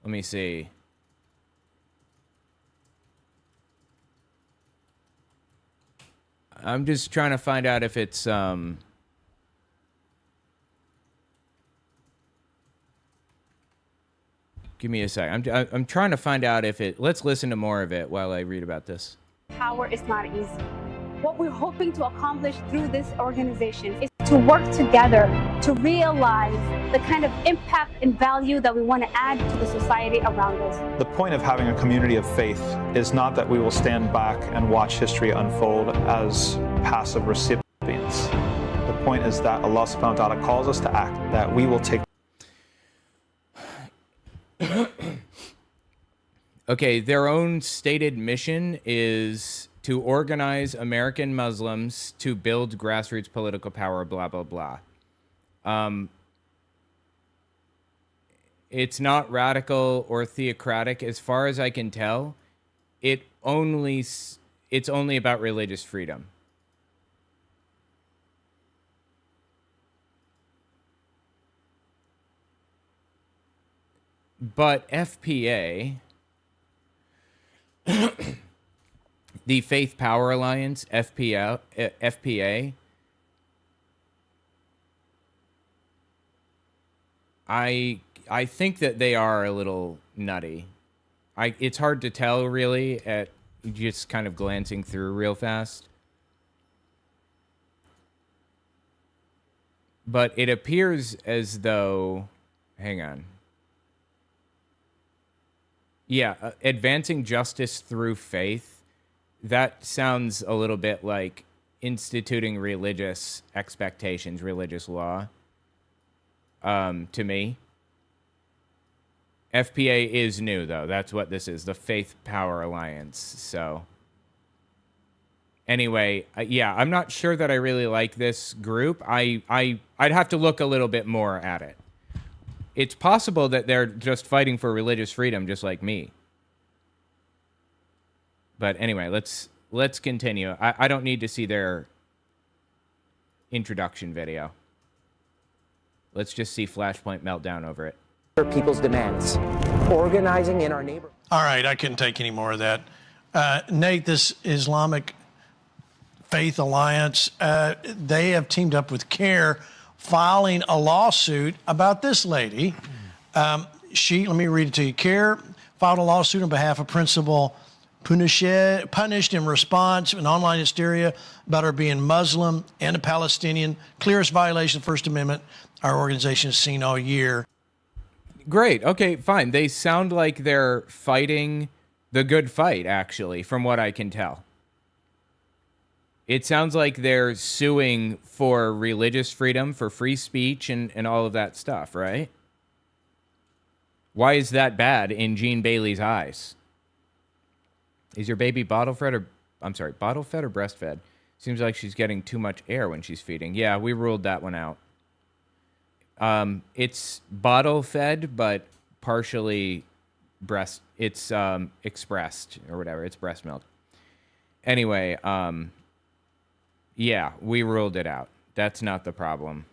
me see. I'm just trying to find out if it's give me a sec. I'm trying to find out if it. Let's listen to more of it while I read about this. Power is not easy. What we're hoping to accomplish through this organization is to work together to realize the kind of impact and value that we want to add to the society around us. The point of having a community of faith is not that we will stand back and watch history unfold as passive recipients. The point is that Allah subhanahu wa ta'ala calls us to act, that we will take. Okay, their own stated mission is to organize American Muslims to build grassroots political power, blah, blah, blah. It's not radical or theocratic, as far as I can tell. It's only about religious freedom. But FPA, the Faith Power Alliance, FPA, I think that they are a little nutty. It's hard to tell really at just kind of glancing through real fast. But it appears as though, hang on. Yeah, advancing justice through faith. That sounds a little bit like instituting religious expectations, religious law. To me. FPA is new, though. That's what this is, the Faith Power Alliance. So, anyway, yeah, I'm not sure that I really like this group. I'd have to look a little bit more at it. It's possible that they're just fighting for religious freedom, just like me. But anyway, let's continue. I don't need to see their introduction video. Let's just see Flashpoint meltdown over it. People's demands, organizing in our neighborhood. All right, I couldn't take any more of that. Nate, this Islamic Faith Alliance, they have teamed up with CARE, filing a lawsuit about this lady. Let me read it to you. CARE filed a lawsuit on behalf of Principal punished in response to an online hysteria about her being Muslim and a Palestinian. Clearest violation of the First Amendment our organization has seen all year. Great. Okay, fine. They sound like they're fighting the good fight, actually, from what I can tell. It sounds like they're suing for religious freedom, for free speech, and all of that stuff, right? Why is that bad in Jean Bailey's eyes? Is your baby bottle-fed or breastfed? Seems like she's getting too much air when she's feeding. Yeah, we ruled that one out. It's bottle-fed, but partially breast. It's expressed or whatever. It's breast milk. Anyway, yeah, we ruled it out. That's not the problem.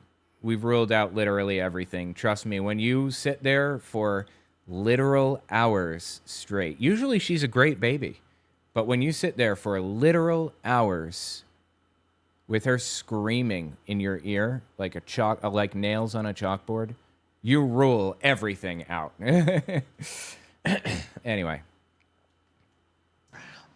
We've ruled out literally everything. Trust me, when you sit there for literal hours straight, usually she's a great baby, but when you sit there for literal hours with her screaming in your ear like like nails on a chalkboard, you rule everything out. Anyway.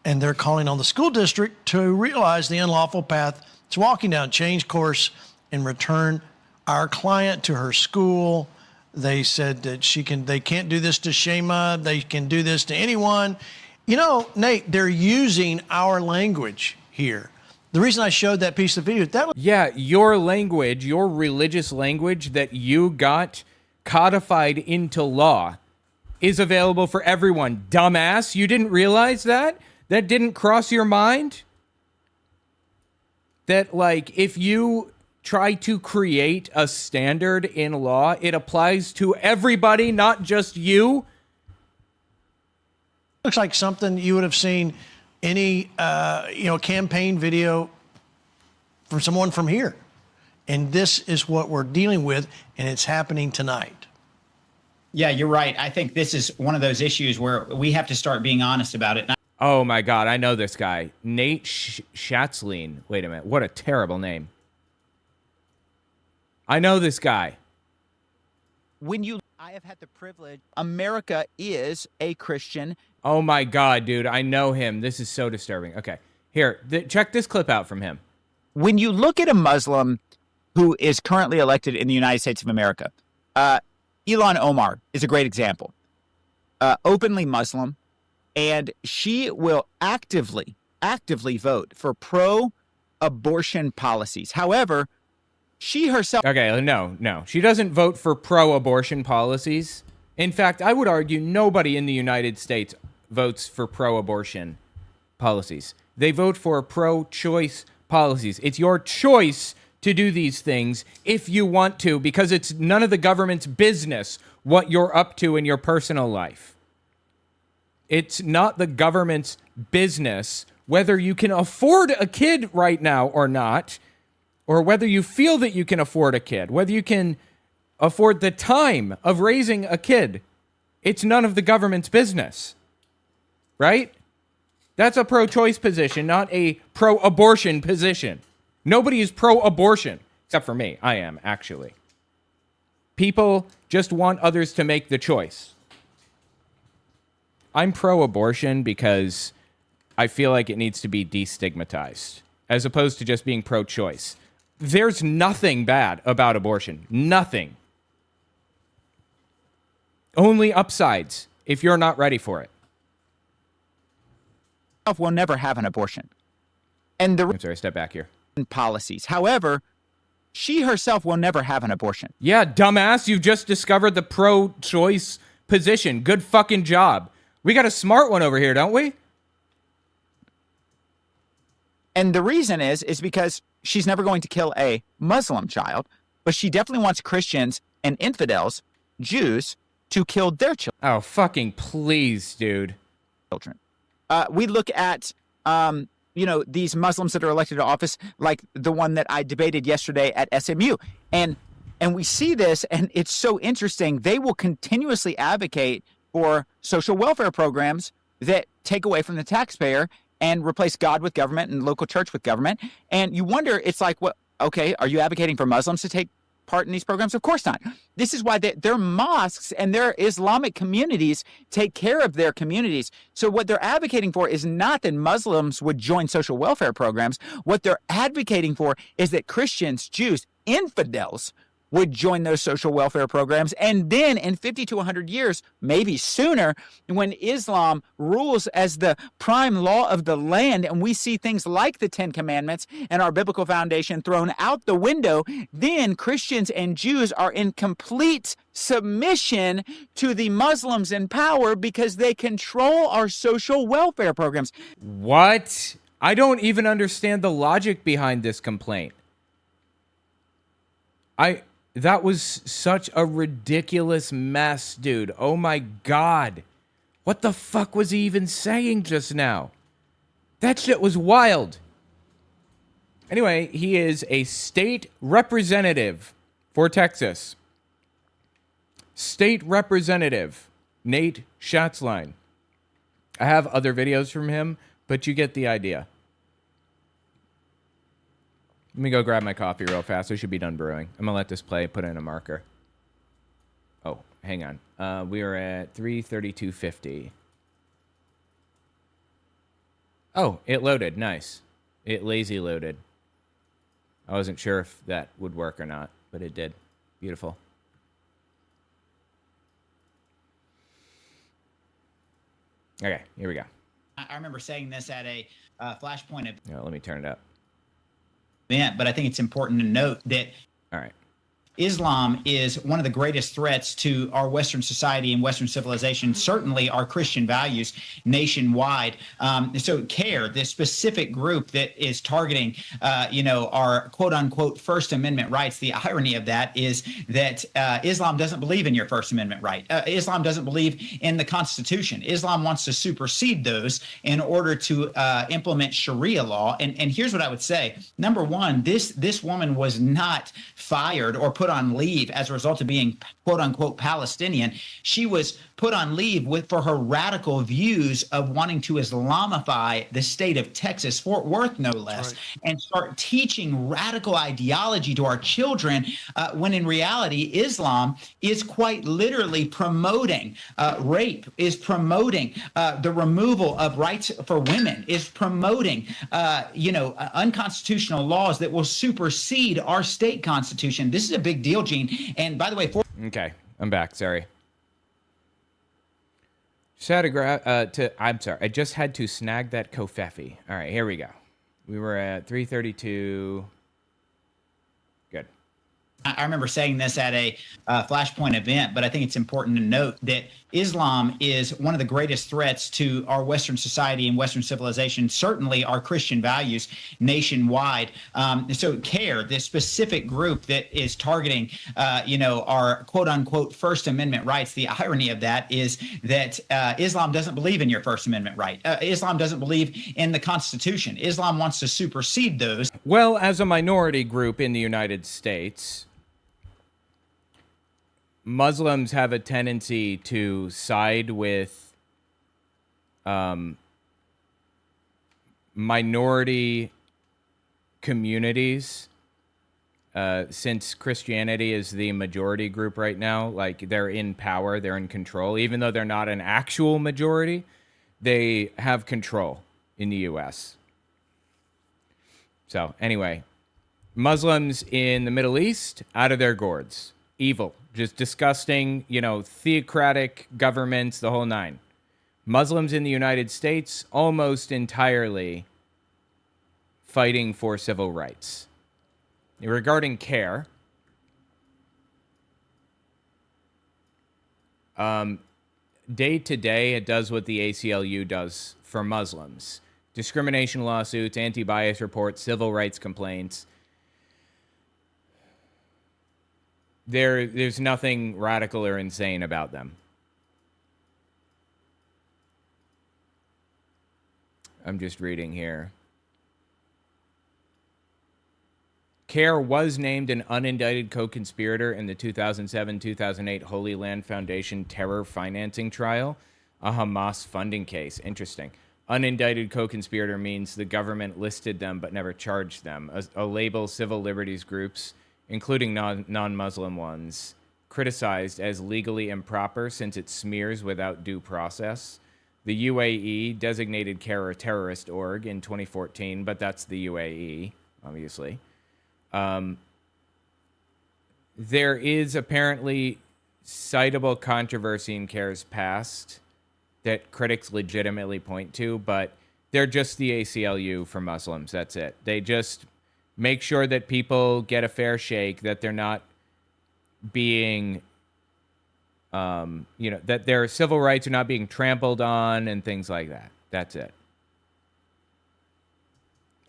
And they're calling on the school district to realize the unlawful path it's walking down, change course, and return our client to her school. They said that they can't do this to Shema. They can do this to anyone. You know, Nate, they're using our language here. The reason I showed that piece of video, that was... Yeah, your language, your religious language that you got codified into law is available for everyone. Dumbass, you didn't realize that? That didn't cross your mind? That, like, if you try to create a standard in law, it applies to everybody, not just you? Looks like something you would have seen any, campaign video from someone from here. And this is what we're dealing with, and it's happening tonight. Yeah, you're right. I think this is one of those issues where we have to start being honest about it. Oh, my God. I know this guy. Nate Schatzline. Wait a minute. What a terrible name. I know this guy. I have had the privilege. America is a Christian. Oh, my God, dude. I know him. This is so disturbing. Okay. Here, check this clip out from him. When you look at a Muslim who is currently elected in the United States of America, Ilhan Omar is a great example. Openly Muslim. And she will actively vote for pro-abortion policies. However, she herself... Okay, no. She doesn't vote for pro-abortion policies. In fact, I would argue nobody in the United States votes for pro-abortion policies. They vote for pro-choice policies. It's your choice to do these things if you want to, because it's none of the government's business what you're up to in your personal life. It's not the government's business whether you can afford a kid right now or not, or whether you feel that you can afford a kid, whether you can afford the time of raising a kid. It's none of the government's business, right? That's a pro-choice position, not a pro-abortion position. Nobody is pro-abortion, except for me. I am, actually. People just want others to make the choice. I'm pro-abortion because I feel like it needs to be destigmatized, as opposed to just being pro-choice. There's nothing bad about abortion. Nothing. Only upsides if you're not ready for it. Will never have an abortion. And the I'm sorry, step back here. policies. However, she herself will never have an abortion. Yeah, dumbass, you've just discovered the pro-choice position. Good fucking job. We got a smart one over here, don't we? And the reason is because she's never going to kill a Muslim child, but she definitely wants Christians and infidels, Jews, to kill their Oh, fucking please, dude. children. We look at, these Muslims that are elected to office, like the one that I debated yesterday at SMU. And we see this, and it's so interesting. They will continuously advocate for social welfare programs that take away from the taxpayer and replace God with government and local church with government. And you wonder, it's like, what? Okay, are you advocating for Muslims to take part in these programs? Of course not. This is why their mosques and their Islamic communities take care of their communities. So what they're advocating for is not that Muslims would join social welfare programs. What they're advocating for is that Christians, Jews, infidels would join those social welfare programs. And then in 50 to 100 years, maybe sooner, when Islam rules as the prime law of the land, and we see things like the Ten Commandments and our biblical foundation thrown out the window, then Christians and Jews are in complete submission to the Muslims in power because they control our social welfare programs. What? I don't even understand the logic behind this complaint. That was such a ridiculous mess, dude. Oh my God. What the fuck was he even saying just now? That shit was wild. Anyway, he is a state representative for Texas. State representative, Nate Schatzline. I have other videos from him, but you get the idea. Let me go grab my coffee real fast. I should be done brewing. I'm going to let this play, put in a marker. Oh, hang on. We are at 3:32:50. Oh, it loaded. Nice. It lazy loaded. I wasn't sure if that would work or not, but it did. Beautiful. Okay, here we go. I remember saying this at a Flashpoint Let me turn it up. event, but I think it's important to note that All right. Islam is one of the greatest threats to our Western society and Western civilization, certainly our Christian values nationwide. So CARE, this specific group that is targeting, our quote unquote First Amendment rights. The irony of that is that Islam doesn't believe in your First Amendment right. Islam doesn't believe in the Constitution. Islam wants to supersede those in order to implement Sharia law. And here's what I would say. Number one, this woman was not fired or put on leave as a result of being quote unquote Palestinian. She was put on leave for her radical views of wanting to Islamify the state of Texas, Fort Worth, no less, right, and start teaching radical ideology to our children, when in reality, Islam is quite literally promoting rape, is promoting the removal of rights for women, is promoting, unconstitutional laws that will supersede our state constitution. This is a big deal, Gene. And by the way, okay, I'm back. Sorry. I'm sorry. I just had to snag that kofefi. All right, here we go. We were at 3:32. Good. I remember saying this at a Flashpoint event, but I think it's important to note that Islam is one of the greatest threats to our Western society and Western civilization, certainly our Christian values nationwide. So CARE, this specific group that is targeting, our quote unquote First Amendment rights. The irony of that is that Islam doesn't believe in your First Amendment right. Islam doesn't believe in the Constitution. Islam wants to supersede those. Well, as a minority group in the United States, Muslims have a tendency to side with minority communities since Christianity is the majority group right now. Like, they're in power, they're in control. Even though they're not an actual majority, they have control in the U.S. So, anyway, Muslims in the Middle East, out of their gourds. Evil, just disgusting, theocratic governments, the whole nine. Muslims in the United States, almost entirely fighting for civil rights. Regarding CARE, day to day, it does what the ACLU does for Muslims. Discrimination lawsuits, anti-bias reports, civil rights complaints. There's nothing radical or insane about them. I'm just reading here. CARE was named an unindicted co-conspirator in the 2007-2008 Holy Land Foundation terror financing trial, a Hamas funding case. Interesting. Unindicted co-conspirator means the government listed them but never charged them. A label civil liberties groups, including non-Muslim ones, criticized as legally improper since it smears without due process. The UAE designated CARE a terrorist org in 2014, but that's the UAE, obviously. There is apparently citable controversy in CARE's past that critics legitimately point to, but they're just the ACLU for Muslims. That's it. They just make sure that people get a fair shake, that they're not being, that their civil rights are not being trampled on and things like that. That's it.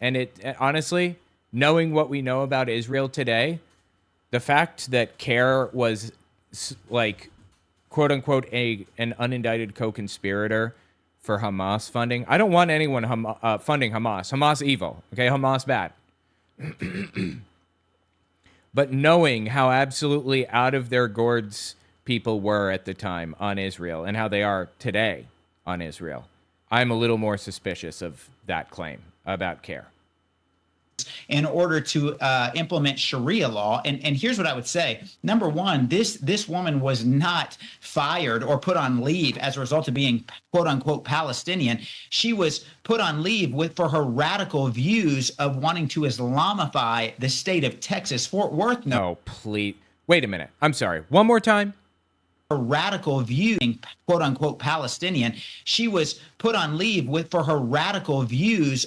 And honestly, knowing what we know about Israel today, the fact that CARE was like, quote unquote, an unindicted co-conspirator for Hamas funding. I don't want anyone funding Hamas. Hamas evil. Okay, Hamas bad. But knowing how absolutely out of their gourds people were at the time on Israel and how they are today on Israel, I'm a little more suspicious of that claim about CARE. In order to implement Sharia law. And here's what I would say. Number one, this woman was not fired or put on leave as a result of being, quote unquote, Palestinian. She was put on leave for her radical views of wanting to Islamify the state of Texas. Fort Worth. No, please. Wait a minute. I'm sorry. One more time. Her radical view, quote unquote, Palestinian. She was put on leave for her radical views.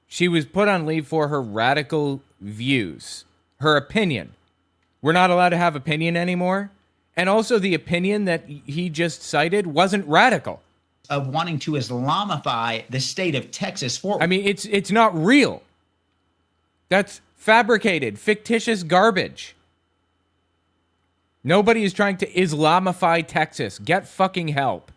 She was put on leave for her radical views, her opinion. We're not allowed to have opinion anymore. And also the opinion that he just cited wasn't radical. Of wanting to Islamify the state of Texas. I mean, it's not real. That's fabricated, fictitious garbage. Nobody is trying to Islamify Texas. Get fucking help.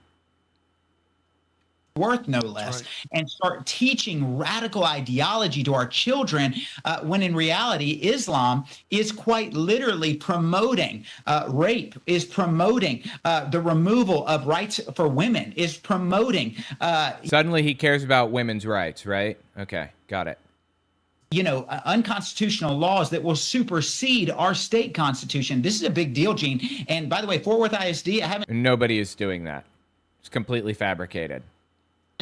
Worth, no less, right. And start teaching radical ideology to our children when in reality Islam is quite literally promoting rape, is promoting the removal of rights for women, is promoting suddenly he cares about women's rights, right? Okay, got it. Unconstitutional laws that will supersede our state constitution. This is a big deal, Gene. And by the way, Fort Worth ISD, nobody is doing that. It's completely fabricated.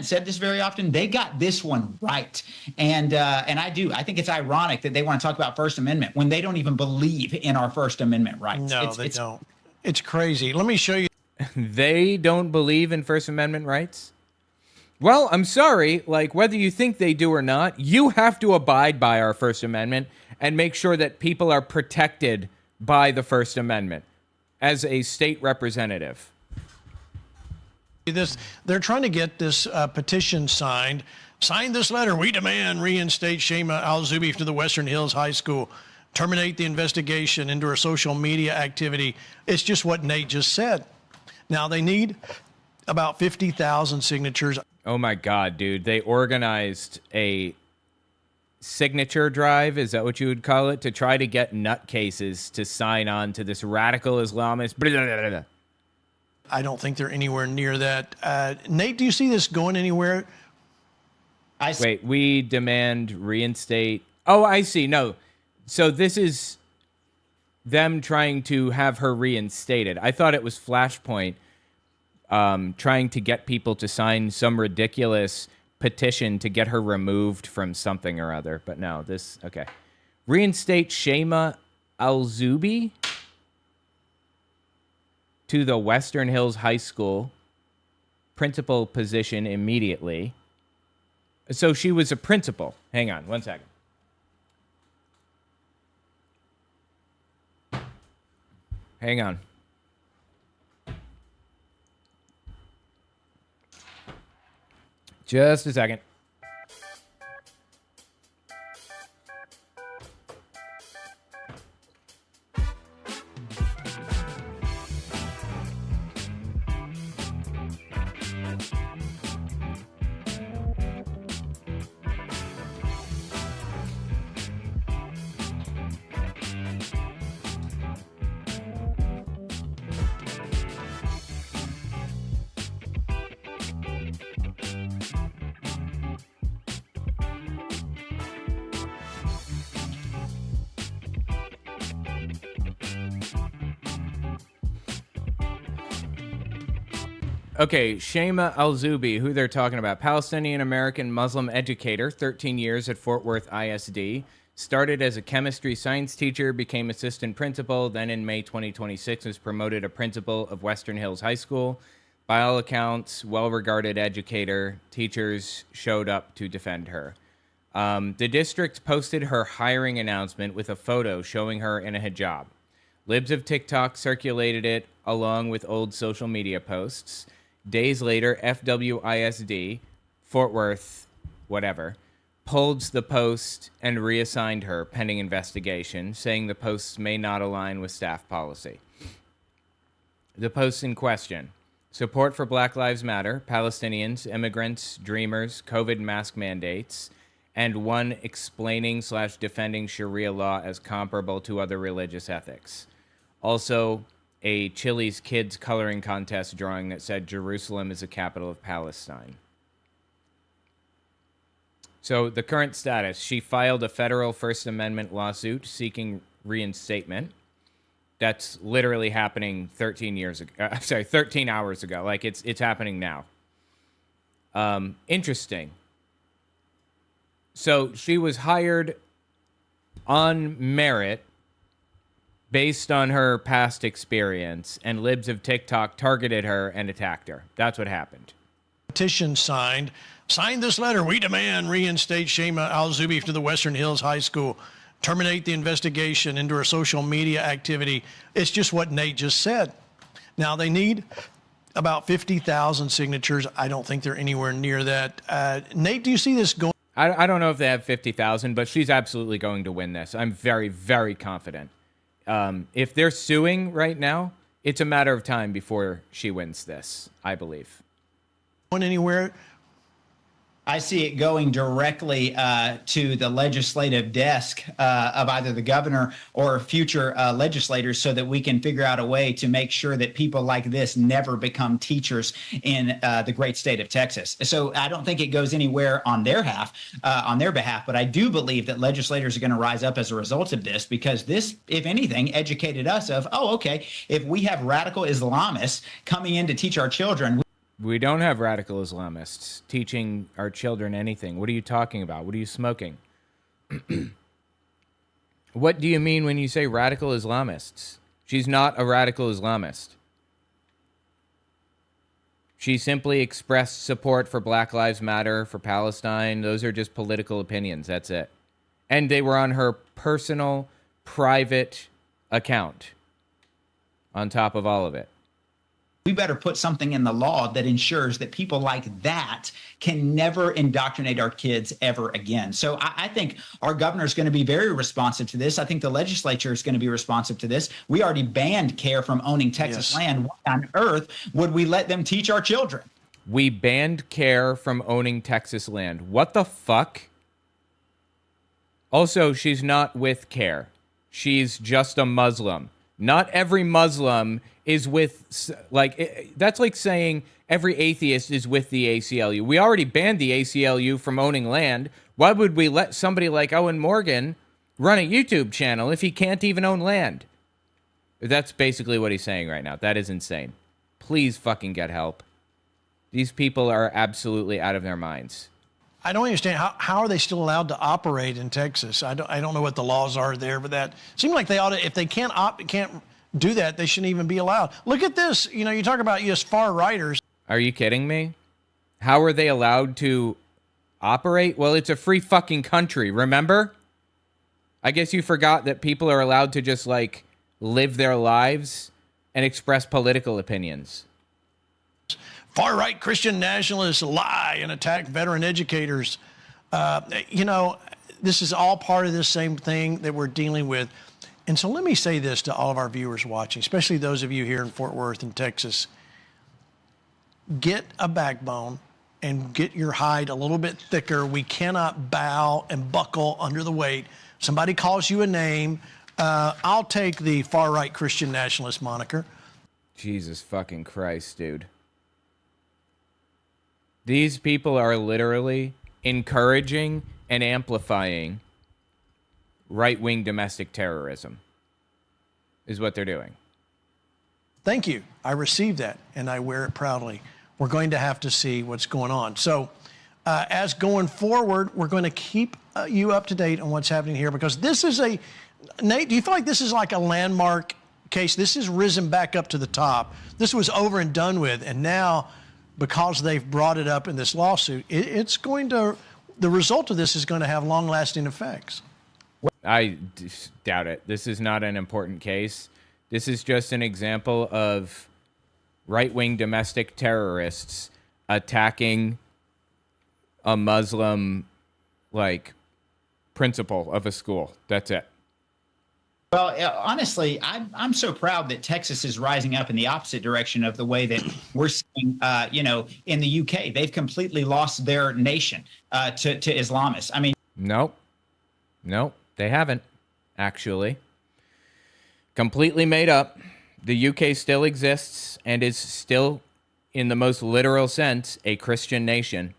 Said this very often. They got this one right, and I think it's ironic that they want to talk about First Amendment when they don't even believe in our First Amendment rights. No, they don't. It's crazy. Let me show you. They don't believe in First Amendment rights? Well, I'm sorry. Like, whether you think they do or not, you have to abide by our First Amendment and make sure that people are protected by the First Amendment as a state representative. They're trying to get this petition signed. Sign this letter. We demand reinstate Shema Al-Zubi to the Western Hills High School. Terminate the investigation into her social media activity. It's just what Nate just said. Now they need about 50,000 signatures. Oh my God, dude. They organized a signature drive, is that what you would call it, to try to get nutcases to sign on to this radical Islamist. Blah, blah, blah, blah. I don't think they're anywhere near that. Nate, do you see this going anywhere? Wait, we demand reinstate. Oh, I see. No. So this is them trying to have her reinstated. I thought it was Flashpoint trying to get people to sign some ridiculous petition to get her removed from something or other. But no, this, okay. Reinstate Shema Al-Zubi to the Western Hills High School principal position immediately. So she was a principal. Hang on 1 second. Hang on. Just a second. Okay, Shema Al-Zubi, who they're talking about, Palestinian-American Muslim educator, 13 years at Fort Worth ISD, started as a chemistry science teacher, became assistant principal, then in May 2026 was promoted a principal of Western Hills High School. By all accounts, well-regarded educator, teachers showed up to defend her. The district posted her hiring announcement with a photo showing her in a hijab. Libs of TikTok circulated it along with old social media posts. Days later, FWISD, Fort Worth, whatever, pulled the post and reassigned her pending investigation, saying the posts may not align with staff policy. The posts in question: support for Black Lives Matter, Palestinians, immigrants, dreamers, COVID mask mandates, and one explaining/defending Sharia law as comparable to other religious ethics. Also, a Chili's kids coloring contest drawing that said Jerusalem is the capital of Palestine. So the current status: she filed a federal First Amendment lawsuit seeking reinstatement. That's literally happening 13 hours ago. Like it's happening now. Interesting. So she was hired on merit based on her past experience, and Libs of TikTok targeted her and attacked her. That's what happened. Petition signed. Sign this letter. We demand reinstate Shema Al-Zubi to the Western Hills High School. Terminate the investigation into her social media activity. It's just what Nate just said. Now they need about 50,000 signatures. I don't think they're anywhere near that. Nate, do you see this going? I don't know if they have 50,000, but she's absolutely going to win this. I'm very, very confident. If they're suing right now, it's a matter of time before she wins this, I believe. Going anywhere? I see it going directly to the legislative desk of either the governor or future legislators, so that we can figure out a way to make sure that people like this never become teachers in the great state of Texas. So I don't think it goes anywhere on their behalf, but I do believe that legislators are going to rise up as a result of this, because this, if anything, educated us of, oh, okay, if we have radical Islamists coming in to teach our children. We don't have radical Islamists teaching our children anything. What are you talking about? What are you smoking? What do you mean when you say radical Islamists? She's not a radical Islamist. She simply expressed support for Black Lives Matter, for Palestine. Those are just political opinions. That's it. And they were on her personal, private account on top of all of it. We better put something in the law that ensures that people like that can never indoctrinate our kids ever again. So I think our governor is going to be very responsive to this. I think the legislature is going to be responsive to this. We already banned CARE from owning Texas land. Why on earth would we let them teach our children? We banned CARE from owning Texas land. What the fuck? Also, she's not with CARE. She's just a Muslim. Not every Muslim is with, like, that's like saying every atheist is with the ACLU. We already banned the ACLU from owning land. Why would we let somebody like Owen Morgan run a YouTube channel if he can't even own land? That's basically what he's saying right now. That is insane. Please fucking get help. These people are absolutely out of their minds. I don't understand how are they still allowed to operate in Texas? I don't know what the laws are there, but that seems like they ought to. If they can't do that, they shouldn't even be allowed. Look at this. You know, you talk about just far righters. Are you kidding me? How are they allowed to operate? Well, it's a free fucking country. Remember? I guess you forgot that people are allowed to just like live their lives and express political opinions. Far-right Christian nationalists lie and attack veteran educators. You know, this is all part of this same thing that we're dealing with. And so let me say this to all of our viewers watching, especially those of you here in Fort Worth and Texas. Get a backbone and get your hide a little bit thicker. We cannot bow and buckle under the weight. Somebody calls you a name. I'll take the far-right Christian nationalist moniker. Jesus fucking Christ, dude. These people are literally encouraging and amplifying right-wing domestic terrorism, is what they're doing. Thank you. I received that, and I wear it proudly. We're going to have to see what's going on. So as going forward, we're going to keep you up to date on what's happening here, because this is a, Nate, do you feel like this is like a landmark case? This has risen back up to the top. This was over and done with, and now, because they've brought it up in this lawsuit, it's going to, the result of this is going to have long-lasting effects. I doubt it. This is not an important case. This is just an example of right-wing domestic terrorists attacking a Muslim, like, principal of a school. That's it. Well, honestly, I'm so proud that Texas is rising up in the opposite direction of the way that we're seeing, you know, in the UK. They've completely lost their nation to Islamists. I mean, Nope, they haven't, actually. Completely made up. The UK still exists and is still, in the most literal sense, a Christian nation.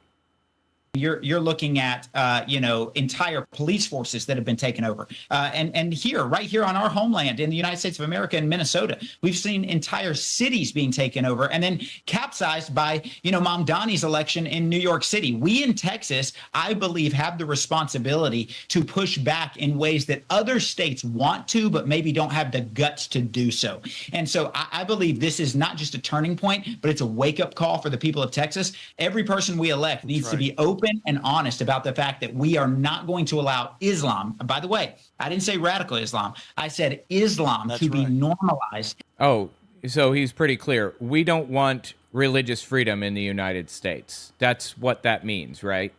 You're looking at, you know, entire police forces that have been taken over. And here, right here on our homeland in the United States of America in Minnesota, we've seen entire cities being taken over and then capsized by, you know, Mom Donnie's election in New York City. We in Texas, I believe, have the responsibility to push back in ways that other states want to, but maybe don't have the guts to do so. And so I believe this is not just a turning point, but it's a wake-up call for the people of Texas. Every person we elect needs to be open and honest about the fact that we are not going to allow Islam. By the way, I didn't say radical Islam. I said Islam to be normalized. Oh, so he's pretty clear. We don't want religious freedom in the United States. That's what that means, right?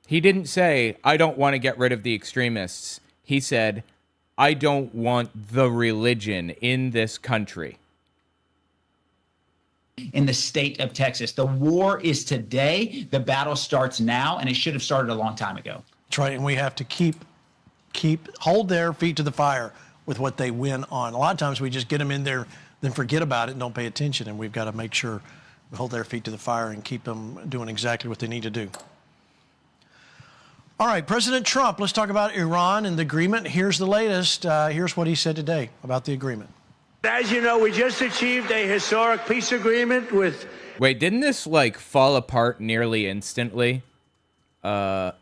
He didn't say, I don't want to get rid of the extremists. He said, I don't want the religion in this country. In the state of Texas. The war is today. The battle starts now, and it should have started a long time ago. That's right, and we have to hold their feet to the fire with what they win on. A lot of times we just get them in there, then forget about it and don't pay attention, and we've got to make sure we hold their feet to the fire and keep them doing exactly what they need to do. All right, President Trump, let's talk about Iran and the agreement. Here's the latest. Here's what he said today about the agreement. As you know, we just achieved a historic peace agreement with... Wait, didn't this, like, fall apart nearly instantly? Let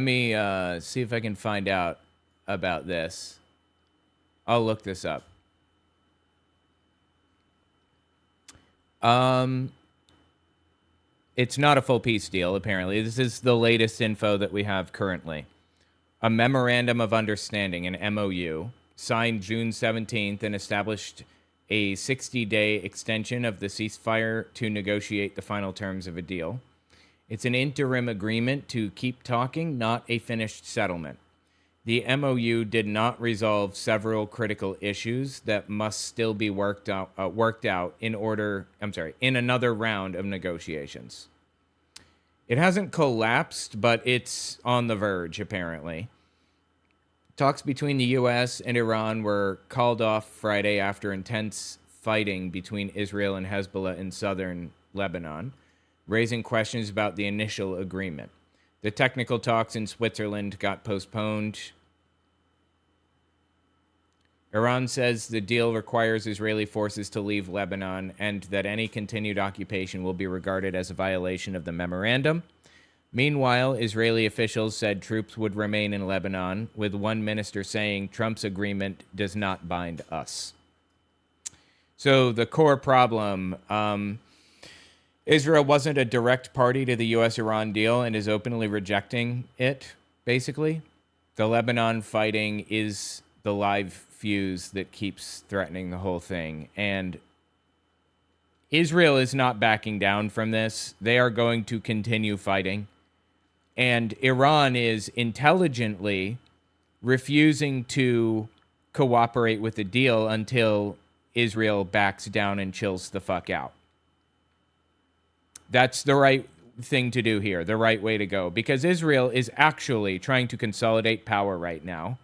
me see if I can find out about this. I'll look this up. It's not a full peace deal, apparently. This is the latest info that we have currently. A Memorandum of Understanding, an MOU, signed June 17th and established a 60-day extension of the ceasefire to negotiate the final terms of a deal. It's an interim agreement to keep talking, not a finished settlement. The MOU did not resolve several critical issues that must still be worked out in another round of negotiations. It hasn't collapsed, but it's on the verge, apparently. Talks between the U.S. and Iran were called off Friday after intense fighting between Israel and Hezbollah in southern Lebanon, raising questions about the initial agreement. The technical talks in Switzerland got postponed. Iran says the deal requires Israeli forces to leave Lebanon and that any continued occupation will be regarded as a violation of the memorandum. Meanwhile, Israeli officials said troops would remain in Lebanon, with one minister saying Trump's agreement does not bind us. So the core problem, Israel wasn't a direct party to the U.S.-Iran deal and is openly rejecting it, basically. The Lebanon fighting is the live fuse that keeps threatening the whole thing. And Israel is not backing down from this. They are going to continue fighting. And Iran is intelligently refusing to cooperate with the deal until Israel backs down and chills the fuck out. That's the right thing to do here, the right way to go, because Israel is actually trying to consolidate power right now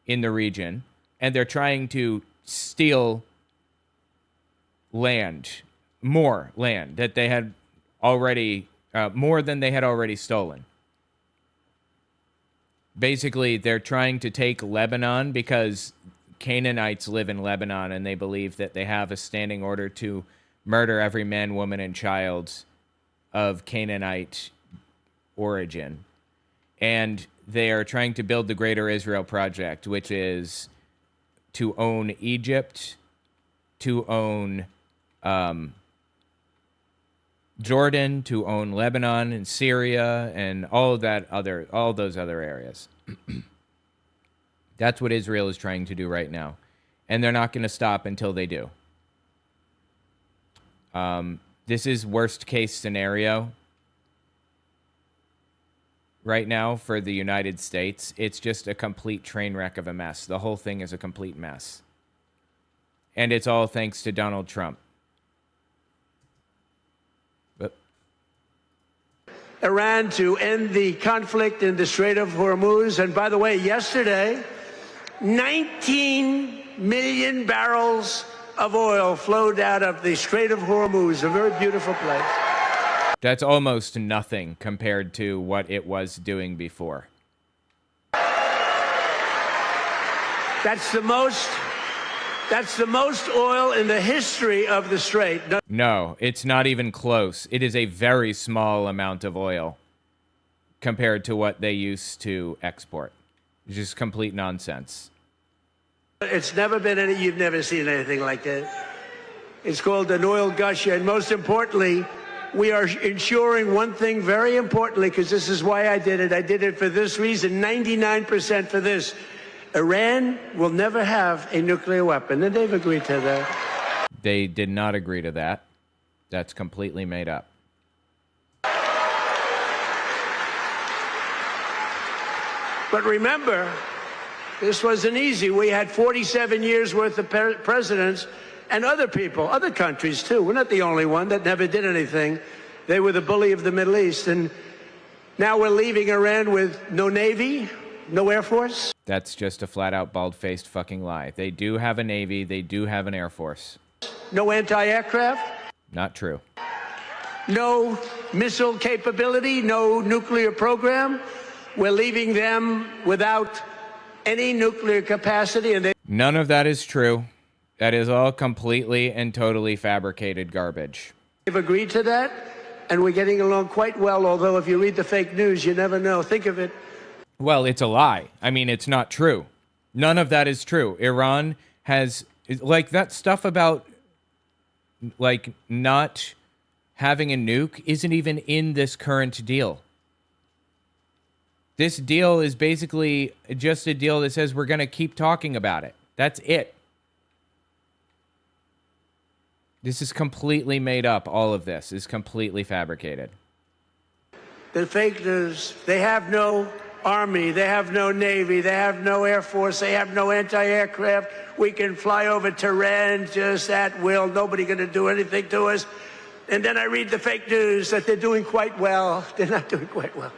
in the region, and they're trying to steal land, more land that they had already, more than they had already stolen. Basically, they're trying to take Lebanon because Canaanites live in Lebanon, and they believe that they have a standing order to murder every man, woman, and child of Canaanite origin. And they are trying to build the Greater Israel Project, which is to own Egypt, to own Jordan, to own Lebanon and Syria and all those other areas. That's what Israel is trying to do right now. And they're not going to stop until they do. This is worst case scenario right now for the United States. It's just a complete train wreck of a mess. The whole thing is a complete mess. And it's all thanks to Donald Trump. Iran to end the conflict in the Strait of Hormuz. And by the way, yesterday, 19 million barrels of oil flowed out of the Strait of Hormuz, a very beautiful place. That's almost nothing compared to what it was doing before. That's the most oil in the history of the Strait. No, it's not even close. It is a very small amount of oil compared to what they used to export. It's just complete nonsense. It's never been you've never seen anything like that. It's called an oil gush. And most importantly, we are ensuring one thing very importantly, because this is why I did it. I did it for this reason, 99% for this. Iran will never have a nuclear weapon, and they've agreed to that. They did not agree to that. That's completely made up. But remember, this wasn't easy. We had 47 years worth of presidents and other people, other countries too. We're not the only one that never did anything. They were the bully of the Middle East. And now we're leaving Iran with no Navy, no Air Force. That's just a flat-out, bald-faced fucking lie. They do have a Navy. They do have an Air Force. No anti-aircraft. Not true. No missile capability, no nuclear program. We're leaving them without any nuclear capacity. And none of that is true. That is all completely and totally fabricated garbage. They've agreed to that, and we're getting along quite well, although if you read the fake news, you never know. Think of it. Well, it's a lie. I mean, it's not true. None of that is true. Iran has, like, that stuff about, like, not having a nuke isn't even in this current deal. This deal is basically just a deal that says we're going to keep talking about it. That's it. This is completely made up. All of this is completely fabricated. The fake news, they have no army, they have no navy, they have no air force, they have no anti-aircraft. We can fly over Tehran just at will. Nobody going to do anything to us. And then I read the fake news that they're doing quite well. They're not doing quite well.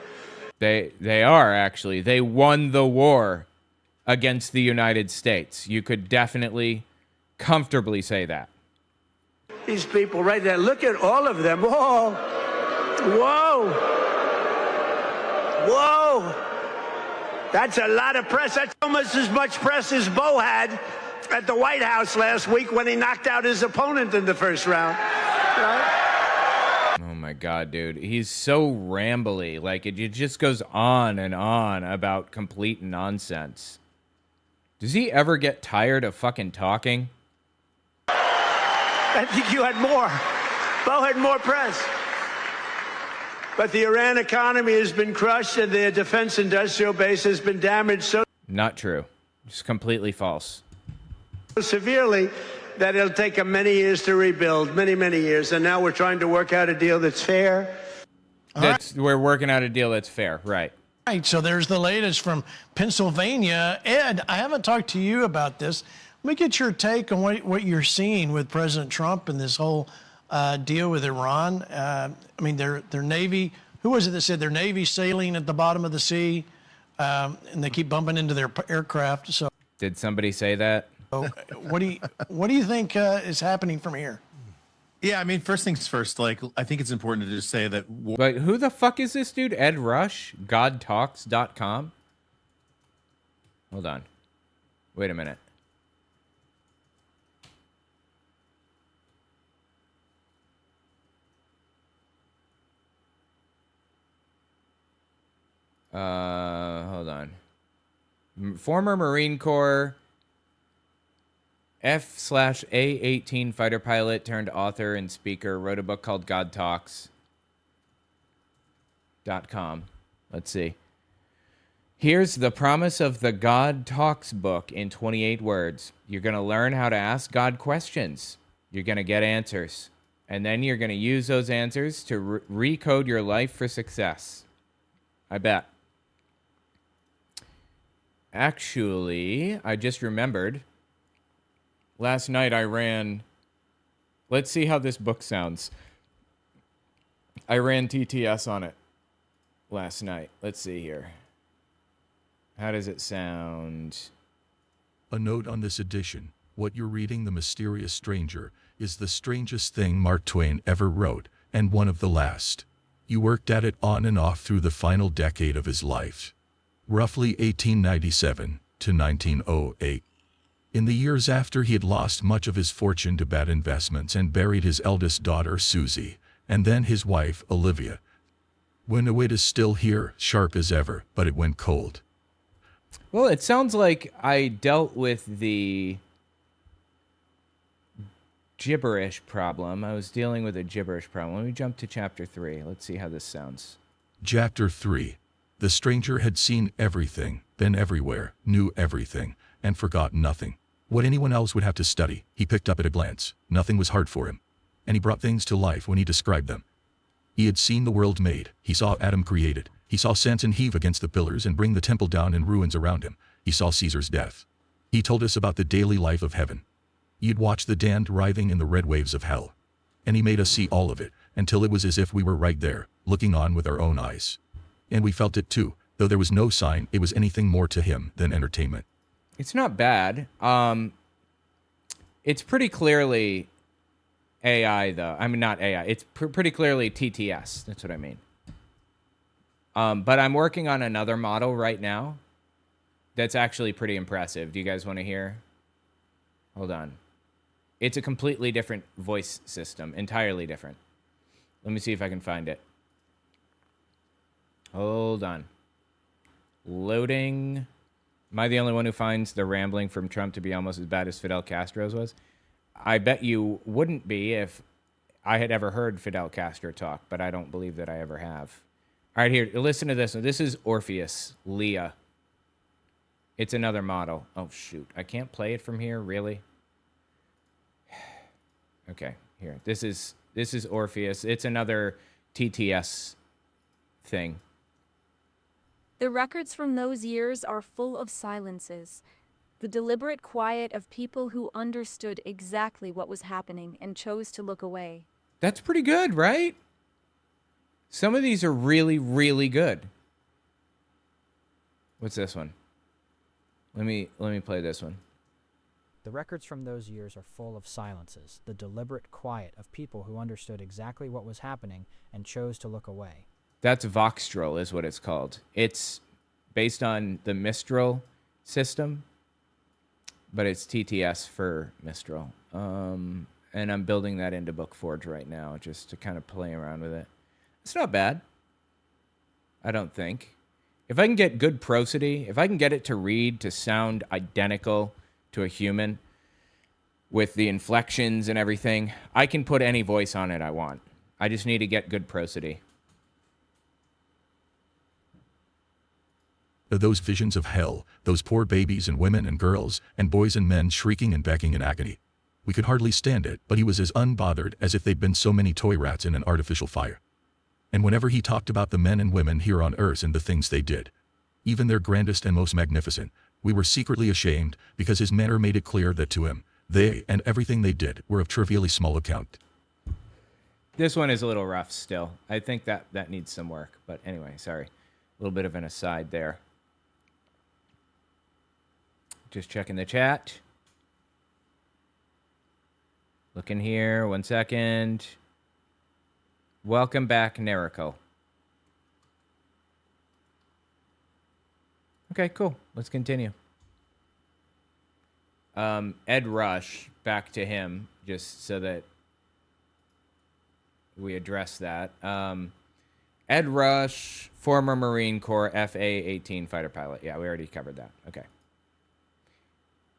They are, actually. They won the war against the United States. You could definitely, comfortably say that. These people right there, look at all of them. Whoa. Whoa. Whoa. That's a lot of press. That's almost as much press as Bo had at the White House last week when he knocked out his opponent in the first round. Right? Oh my God, dude. He's so rambly. Like, it just goes on and on about complete nonsense. Does he ever get tired of fucking talking? I think you had more. Bo had more press. But the Iran economy has been crushed and their defense industrial base has been damaged so Not true. Just completely false. severely that it'll take them many years to rebuild, many, many years. And now we're trying to work out a deal that's fair. We're working out a deal that's fair, right? Right, so there's the latest from Pennsylvania. Ed, I haven't talked to you about this. Let me get your take on what you're seeing with President Trump and this whole deal with Iran. I mean, their Navy, who was it that said their Navy sailing at the bottom of the sea, and they keep bumping into their aircraft. So, did somebody say that? What do you think is happening from here? Yeah, I mean, first things first, like, I think it's important to just say that... But who the fuck is this dude? Ed Rush? GodTalks.com? Hold on. Wait a minute. Hold on. Former Marine Corps F/A-18 fighter pilot turned author and speaker, wrote a book called GodTalks.com. Let's see. Here's the promise of the God Talks book in 28 words. You're going to learn how to ask God questions. You're going to get answers. And then you're going to use those answers to recode your life for success. I bet. Actually, I just remembered. Last night I ran... Let's see how this book sounds. I ran TTS on it last night. Let's see here. How does it sound? A note on this edition. What you're reading, The Mysterious Stranger, is the strangest thing Mark Twain ever wrote, and one of the last. You worked at it on and off through the final decade of his life. Roughly 1897 to 1908. In the years after he had lost much of his fortune to bad investments and buried his eldest daughter, Susie, and then his wife, Olivia. When the wit is still here, sharp as ever, but it went cold. Well, it sounds like I dealt with the gibberish problem. I was dealing with a gibberish problem. Let me jump to chapter 3. Let's see how this sounds. Chapter 3. The stranger had seen everything, been everywhere, knew everything, and forgot nothing. What anyone else would have to study, he picked up at a glance. Nothing was hard for him. And he brought things to life when he described them. He had seen the world made. He saw Adam created. He saw Samson heave against the pillars and bring the temple down in ruins around him. He saw Caesar's death. He told us about the daily life of heaven. You'd watch the damned writhing in the red waves of hell. And he made us see all of it, until it was as if we were right there, looking on with our own eyes. And we felt it too, though there was no sign it was anything more to him than entertainment. It's not bad. It's pretty clearly AI, though. I mean, not AI. It's pretty clearly TTS. That's what I mean. But I'm working on another model right now that's actually pretty impressive. Do you guys want to hear? Hold on. It's a completely different voice system. Entirely different. Let me see if I can find it. Hold on. Loading. Am I the only one who finds the rambling from Trump to be almost as bad as Fidel Castro's was? I bet you wouldn't be if I had ever heard Fidel Castro talk, but I don't believe that I ever have. All right, here, listen to this one. This is Orpheus, Leah. It's another model. Oh, shoot. I can't play it from here, really? Okay, here. This is Orpheus. It's another TTS thing. The records from those years are full of silences. The deliberate quiet of people who understood exactly what was happening and chose to look away. That's pretty good, right? Some of these are really, really good. What's this one? Let me play this one. The records from those years are full of silences, the deliberate quiet of people who understood exactly what was happening and chose to look away. That's Voxtral is what it's called. It's based on the Mistral system, but it's TTS for Mistral. And I'm building that into Bookforge right now just to kind of play around with it. It's not bad, I don't think. If I can get good prosody, if I can get it to read to sound identical to a human with the inflections and everything, I can put any voice on it I want. I just need to get good prosody. Those visions of hell, those poor babies and women and girls and boys and men shrieking and begging in agony. We could hardly stand it, but he was as unbothered as if they'd been so many toy rats in an artificial fire. And whenever he talked about the men and women here on earth and the things they did, even their grandest and most magnificent, we were secretly ashamed because his manner made it clear that to him, they and everything they did were of trivially small account. This one is a little rough still. I think that needs some work. But anyway, sorry. A little bit of an aside there. Just checking the chat. Looking here, 1 second. Welcome back, Nerico. Okay, cool. Let's continue. Ed Rush, back to him, just so that we address that. Ed Rush, former Marine Corps FA-18 fighter pilot. Yeah, we already covered that. Okay.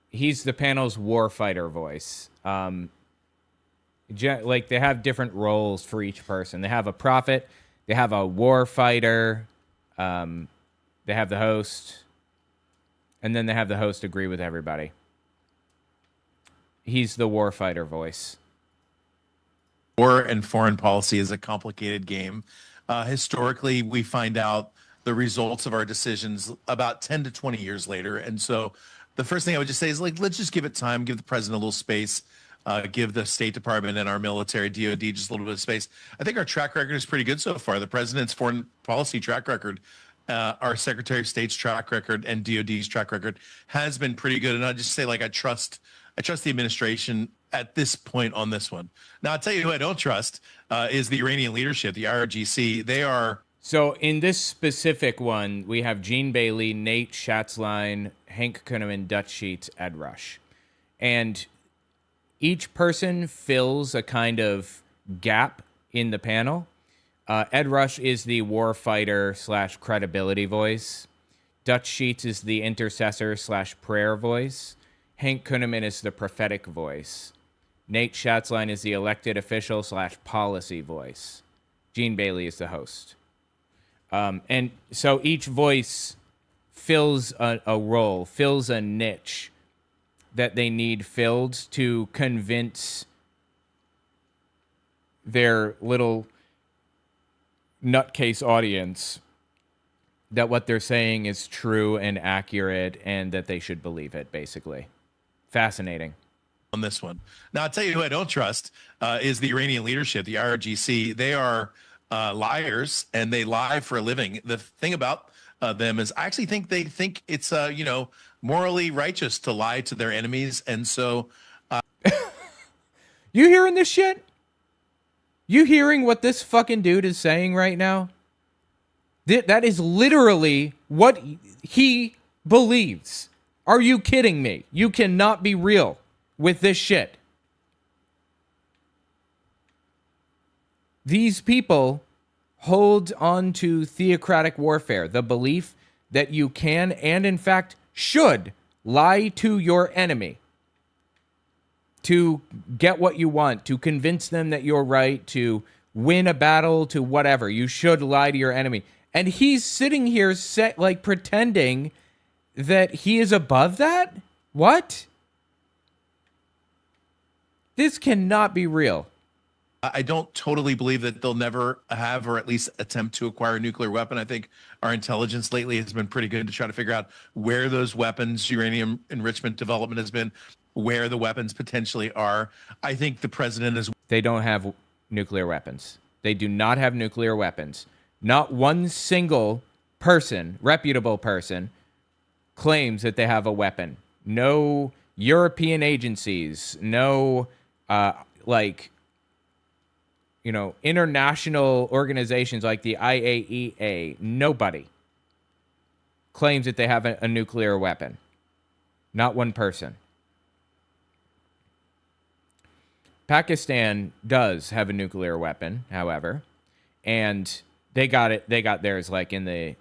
He's the panel's warfighter voice. Like, they have different roles for each person. They have a prophet, they have a warfighter, they have the host, and then they have the host agree with everybody. He's the warfighter voice. War and foreign policy is a complicated game. Historically, we find out the results of our decisions about 10 to 20 years later. And so the first thing I would just say is, like, let's just give it time, give the president a little space, give the State Department and our military, DOD, just a little bit of space. I think our track record is pretty good so far. The president's foreign policy track record, our Secretary of State's track record, and DOD's track record has been pretty good. And I'll just say, like, I trust the administration at this point on this one. Now, I'll tell you who I don't trust is the Iranian leadership, the IRGC. They are... So in this specific one, we have Gene Bailey, Nate Schatzline, Hank Kunneman, Dutch Sheets, Ed Rush. And each person fills a kind of gap in the panel. Ed Rush is the warfighter / credibility voice. Dutch Sheets is the intercessor / prayer voice. Hank Kunneman is the prophetic voice. Nate Schatzline is the elected official / policy voice. Gene Bailey is the host. And so each voice fills a role, fills a niche that they need filled to convince their little nutcase audience that what they're saying is true and accurate and that they should believe it, basically. Fascinating. On this one. Now, I'll tell you who I don't trust is the Iranian leadership, the IRGC. They are liars, and they lie for a living. The thing about them is I actually think they think it's, morally righteous to lie to their enemies. And so... You hearing this shit? You hearing what this fucking dude is saying right now? That is literally what he believes. Are you kidding me? You cannot be real with this shit. These people hold on to theocratic warfare, the belief that you can and in fact should lie to your enemy. to get what you want, to convince them that you're right, to win a battle, to whatever. You should lie to your enemy. And he's sitting here pretending that he is above that? What? This cannot be real. I don't totally believe that they'll never have or at least attempt to acquire a nuclear weapon. I think our intelligence lately has been pretty good to try to figure out where those weapons, uranium enrichment development has been, where the weapons potentially are. I think the president is... They don't have nuclear weapons. They do not have nuclear weapons. Not one single person, reputable person, claims that they have a weapon. No European agencies, no, international organizations like the IAEA, nobody claims that they have a nuclear weapon. Not one person. Pakistan does have a nuclear weapon, however, and they got theirs like in the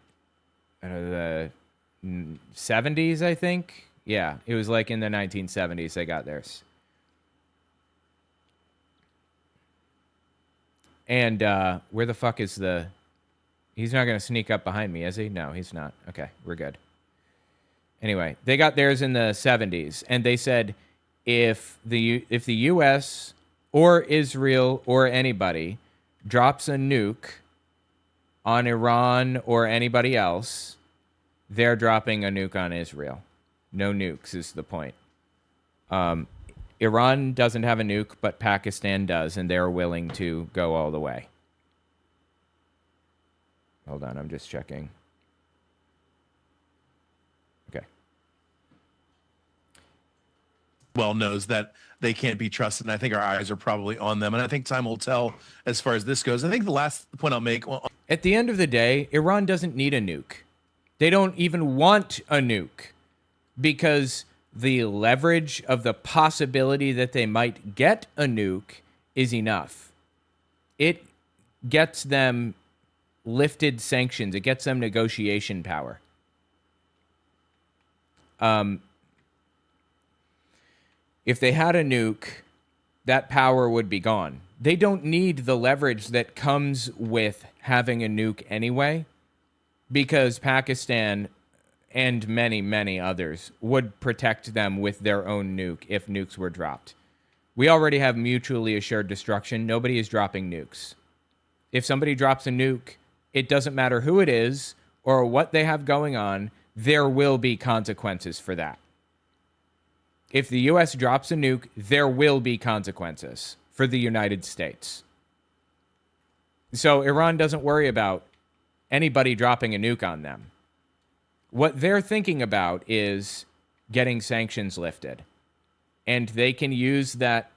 70s, I think. Yeah, it was like in the 1970s they got theirs. And where the fuck is the... He's not going to sneak up behind me, is he? No, he's not. Okay, we're good. Anyway, they got theirs in the 70s, and they said if the U.S. or Israel or anybody drops a nuke on Iran or anybody else, they're dropping a nuke on Israel. No nukes is the point. Iran doesn't have a nuke, but Pakistan does, and they're willing to go all the way. Hold on, I'm just checking. Okay. Well knows that they can't be trusted, and I think our eyes are probably on them, and I think time will tell as far as this goes. I think the last point I'll make... At the end of the day, Iran doesn't need a nuke. They don't even want a nuke because the leverage of the possibility that they might get a nuke is enough. It gets them lifted sanctions. It gets them negotiation power. If they had a nuke, that power would be gone. They don't need the leverage that comes with having a nuke anyway, because Pakistan and many, many others would protect them with their own nuke if nukes were dropped. We already have mutually assured destruction. Nobody is dropping nukes. If somebody drops a nuke, it doesn't matter who it is or what they have going on, there will be consequences for that. If the U.S. drops a nuke, there will be consequences for the United States. So Iran doesn't worry about anybody dropping a nuke on them. What they're thinking about is getting sanctions lifted. And they can use that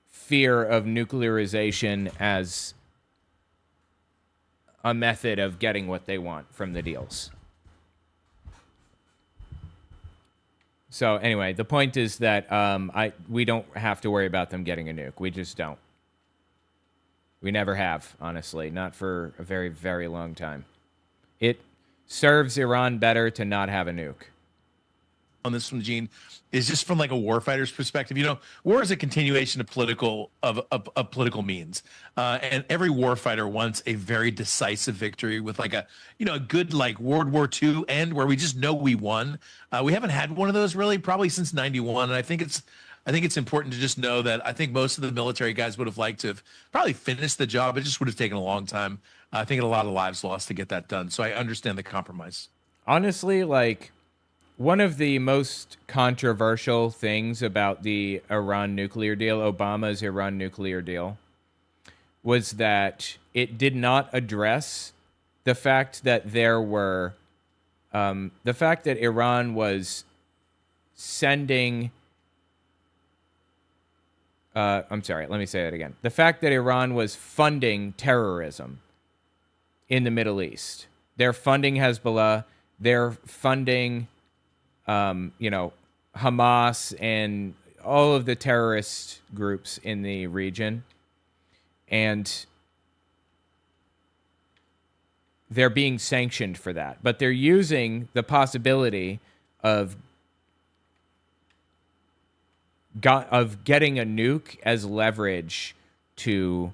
fear of nuclearization as a method of getting what they want from the deals. So anyway, the point is that we don't have to worry about them getting a nuke. We just don't. We never have, honestly. Not for a very, very long time. It serves Iran better to not have a nuke. On this one, Gene, is just from like a warfighter's perspective. You know, war is a continuation of political means, and every warfighter wants a very decisive victory with like a good like World War II end where we just know we won. We haven't had one of those really probably since '91, and I think it's important to just know that I think most of the military guys would have liked to have probably finished the job. It just would have taken a long time. I think a lot of lives lost to get that done. So I understand the compromise. Honestly, like, one of the most controversial things about the Iran nuclear deal, Obama's Iran nuclear deal, was that it did not address the fact that there were, the fact that Iran was sending, I'm sorry, let me say that again. The fact that Iran was funding terrorism in the Middle East. They're funding Hezbollah. They're funding, Hamas and all of the terrorist groups in the region. And they're being sanctioned for that. But they're using the possibility of getting a nuke as leverage to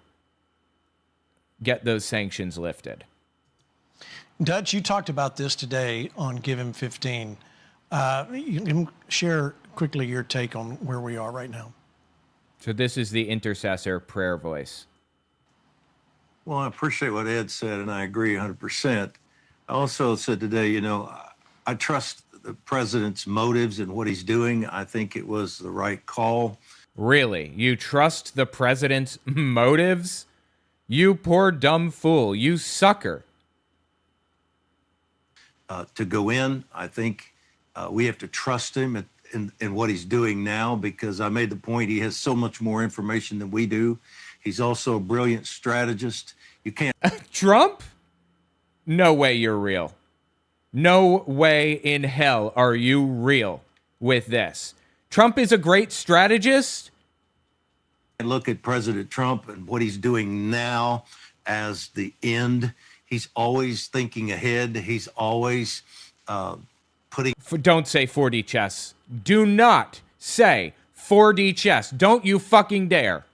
get those sanctions lifted. Dutch, you talked about this today on Give Him 15. You can share quickly your take on where we are right now. So this is the intercessor prayer voice. Well, I appreciate what Ed said, and I agree 100%. I also said today, you know, I trust the president's motives and what he's doing. I think it was the right call. Really? You trust the president's motives? You poor dumb fool. You sucker. To go in, I think we have to trust him in what he's doing now, because I made the point he has so much more information than we do. He's also a brilliant strategist. You can't... Trump? No way you're real. No way in hell are you real with this. Trump is a great strategist. Look at President Trump and what he's doing now as the end. He's always thinking ahead. He's always putting... Don't say 4D chess. Do not say 4D chess. Don't you fucking dare.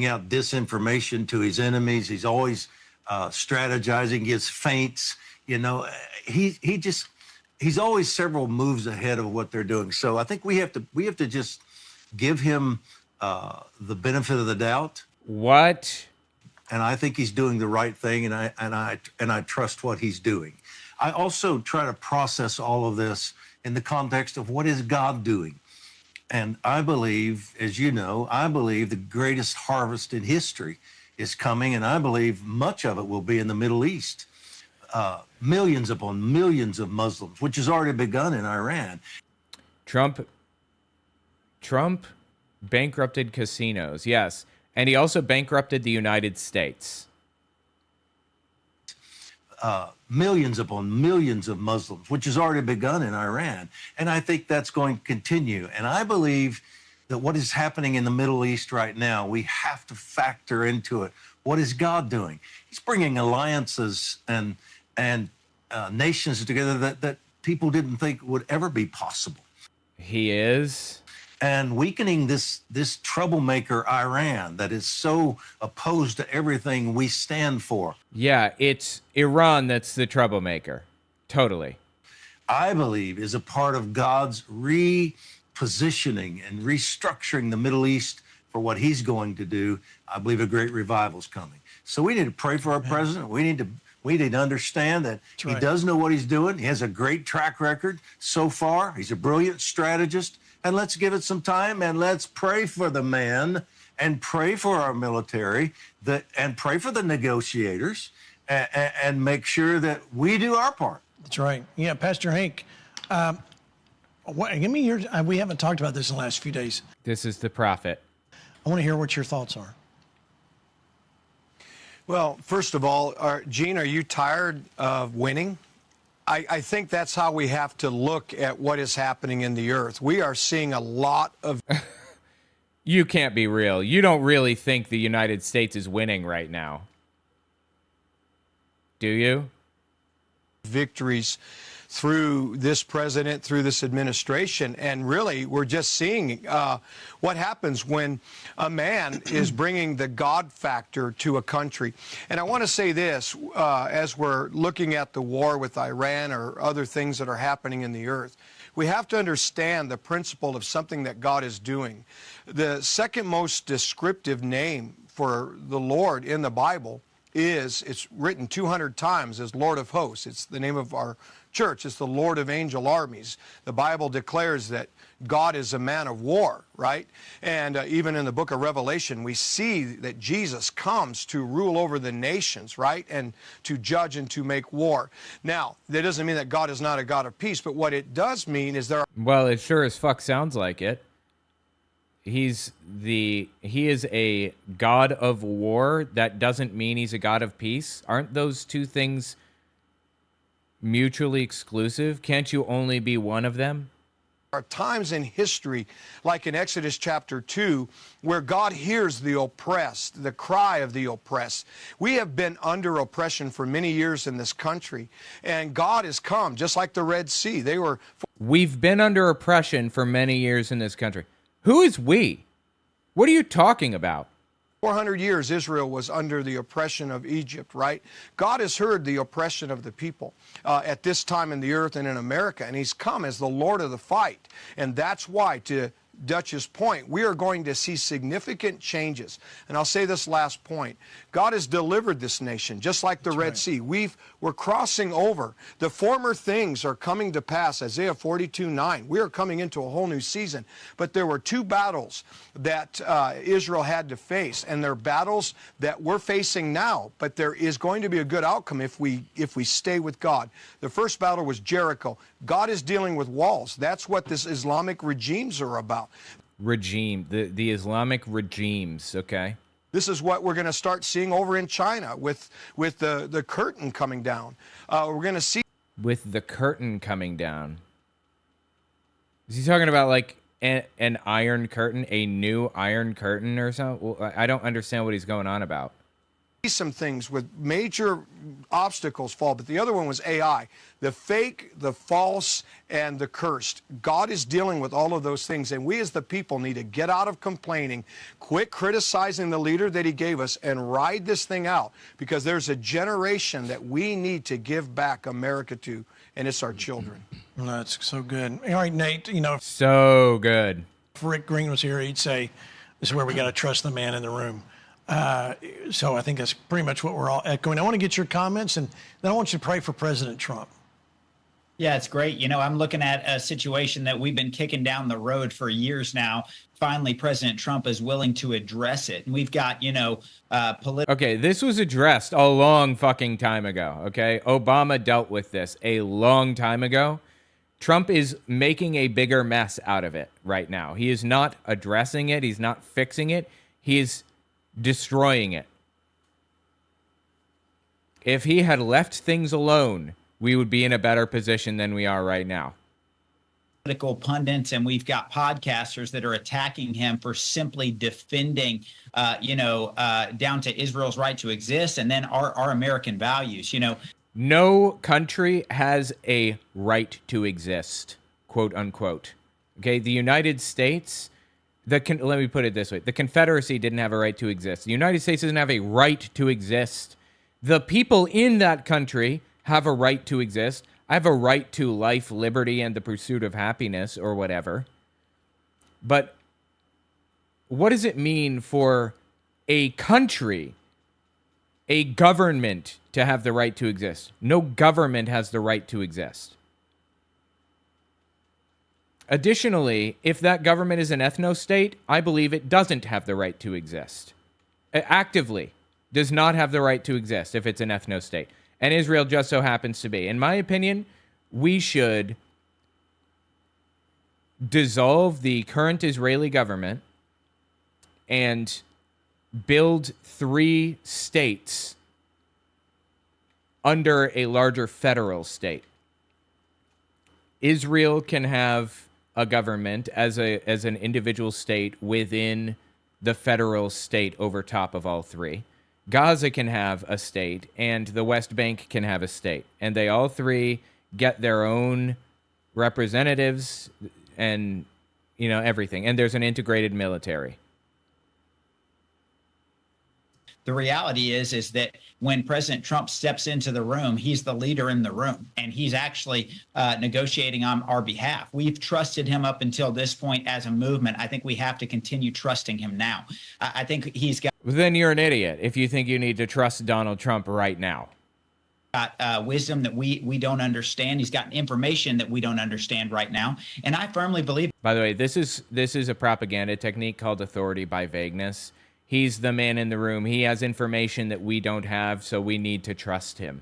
Out disinformation to his enemies. He's always strategizing, gives feints. You know, he's always several moves ahead of what they're doing. So I think we have to just give him the benefit of the doubt. What? And I think he's doing the right thing, and I trust what he's doing. I also try to process all of this in the context of what is God doing. And I believe, as you know, I believe the greatest harvest in history is coming, and I believe much of it will be in the Middle East. Millions upon millions of Muslims, which has already begun in Iran. Trump bankrupted casinos, yes. And he also bankrupted the United States. Millions upon millions of Muslims, which has already begun in Iran. And I think that's going to continue. And I believe that what is happening in the Middle East right now, we have to factor into it. What is God doing? He's bringing alliances and nations together that people didn't think would ever be possible. He is. And weakening this troublemaker Iran that is so opposed to everything we stand for. Yeah, it's Iran that's the troublemaker. Totally. I believe is a part of God's repositioning and restructuring the Middle East for what he's going to do. I believe a great revival is coming. So we need to pray for our president. We need to understand that he does know what he's doing. He has a great track record so far. He's a brilliant strategist. And let's give it some time, and let's pray for the man, and pray for our military, and pray for the negotiators, and make sure that we do our part. That's right. Yeah, Pastor Hank, give me your... we haven't talked about this in the last few days. This is the prophet. I want to hear what your thoughts are. Well, first of all, Gene, are you tired of winning? I think that's how we have to look at what is happening in the earth. We are seeing a lot of... You can't be real. You don't really think the United States is winning right now. Do you? Victories through this president, through this administration. And really, we're just seeing what happens when a man is bringing the God factor to a country. And I want to say this, as we're looking at the war with Iran or other things that are happening in the earth, we have to understand the principle of something that God is doing. The second most descriptive name for the Lord in the Bible it's written 200 times as Lord of Hosts. It's the name of our church. It's the Lord of Angel Armies. The Bible declares that God is a man of war, right? And even in the book of Revelation, we see that Jesus comes to rule over the nations, right? And to judge and to make war. Now, that doesn't mean that God is not a God of peace, but what it does mean is there are... Well, it sure as fuck sounds like it. He is a God of war. That doesn't mean he's a God of peace. Aren't those two things mutually exclusive? Can't you only be one of them? There are times in history, like in Exodus chapter 2, where God hears the oppressed, the cry of the oppressed. We have been under oppression for many years in this country, and God has come, just like the Red Sea. We've been under oppression for many years in this country. Who is we? What are you talking about? 400 years Israel was under the oppression of Egypt, right? God has heard the oppression of the people at this time in the earth and in America, and he's come as the Lord of the fight. And that's why, to Dutch's point, we are going to see significant changes. And I'll say this last point. God has delivered this nation, just like the Red Sea. We're crossing over. The former things are coming to pass, Isaiah 42:9. We are coming into a whole new season. But there were two battles that Israel had to face, and they're battles that we're facing now. But there is going to be a good outcome if we stay with God. The first battle was Jericho. God is dealing with walls. That's what this Islamic regimes are about. The Islamic regimes, okay? This is what we're going to start seeing over in China with the curtain coming down. We're going to see... With the curtain coming down. Is he talking about like an iron curtain, a new iron curtain or something? Well, I don't understand what he's going on about. Some things with major obstacles fall, but the other one was AI. The fake, the false, and the cursed. God is dealing with all of those things, and we as the people need to get out of complaining, quit criticizing the leader that he gave us, and ride this thing out, because there's a generation that we need to give back America to, and it's our children. That's so good. All right, Nate, So good. If Rick Green was here, he'd say, this is where we got to trust the man in the room. So I think that's pretty much what we're all echoing. I want to get your comments, and then I want you to pray for President Trump. Yeah, it's great. I'm looking at a situation that we've been kicking down the road for years now. Finally, President Trump is willing to address it. And we've got, political... Okay, this was addressed a long fucking time ago, okay? Obama dealt with this a long time ago. Trump is making a bigger mess out of it right now. He is not addressing it. He's not fixing it. He is destroying it. If he had left things alone, we would be in a better position than we are right now. Political pundits, and we've got podcasters that are attacking him for simply defending, down to Israel's right to exist, and then our American values. No country has a right to exist, quote unquote. Okay, the United States. Let me put it this way. The Confederacy didn't have a right to exist. The United States doesn't have a right to exist. The people in that country have a right to exist. I have a right to life, liberty, and the pursuit of happiness, or whatever. But what does it mean for a country, a government, to have the right to exist? No government has the right to exist. Additionally, if that government is an ethno-state, I believe it doesn't have the right to exist. Actively does not have the right to exist if it's an ethno-state. And Israel just so happens to be. In my opinion, we should dissolve the current Israeli government and build 3 states under a larger federal state. Israel can have a government as an individual state within the federal state over top of all 3. Gaza can have a state, and the West Bank can have a state. And they all 3 get their own representatives and, everything. And there's an integrated military. The reality is that when President Trump steps into the room, he's the leader in the room, and he's actually negotiating on our behalf. We've trusted him up until this point as a movement. I think we have to continue trusting him now. I think he's got... Then you're an idiot if you think you need to trust Donald Trump right now. Got wisdom that we don't understand. He's got information that we don't understand right now. And I firmly believe... By the way, this is a propaganda technique called authority by vagueness. He's the man in the room. He has information that we don't have, so we need to trust him.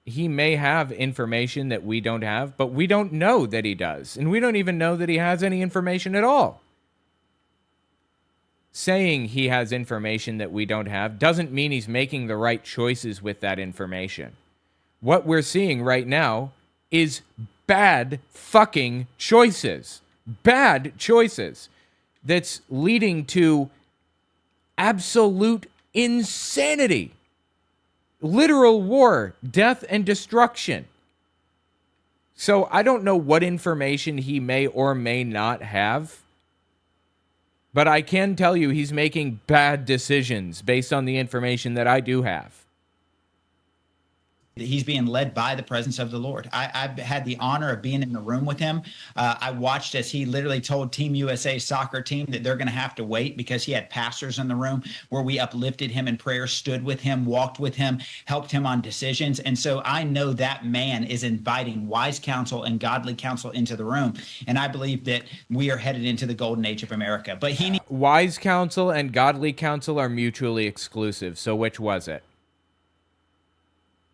He may have information that we don't have, but we don't know that he does. And we don't even know that he has any information at all. Saying he has information that we don't have doesn't mean he's making the right choices with that information. What we're seeing right now is bad fucking choices. Bad choices. That's leading to absolute insanity. Literal war, death, and destruction. So I don't know what information he may or may not have, but I can tell you he's making bad decisions based on the information that I do have. He's being led by the presence of the Lord. I've had the honor of being in the room with him. I watched as he literally told Team USA soccer team that they're going to have to wait because he had pastors in the room where we uplifted him in prayer, stood with him, walked with him, helped him on decisions. And so I know that man is inviting wise counsel and godly counsel into the room. And I believe that we are headed into the golden age of America. But he wise counsel and godly counsel are mutually exclusive. So which was it?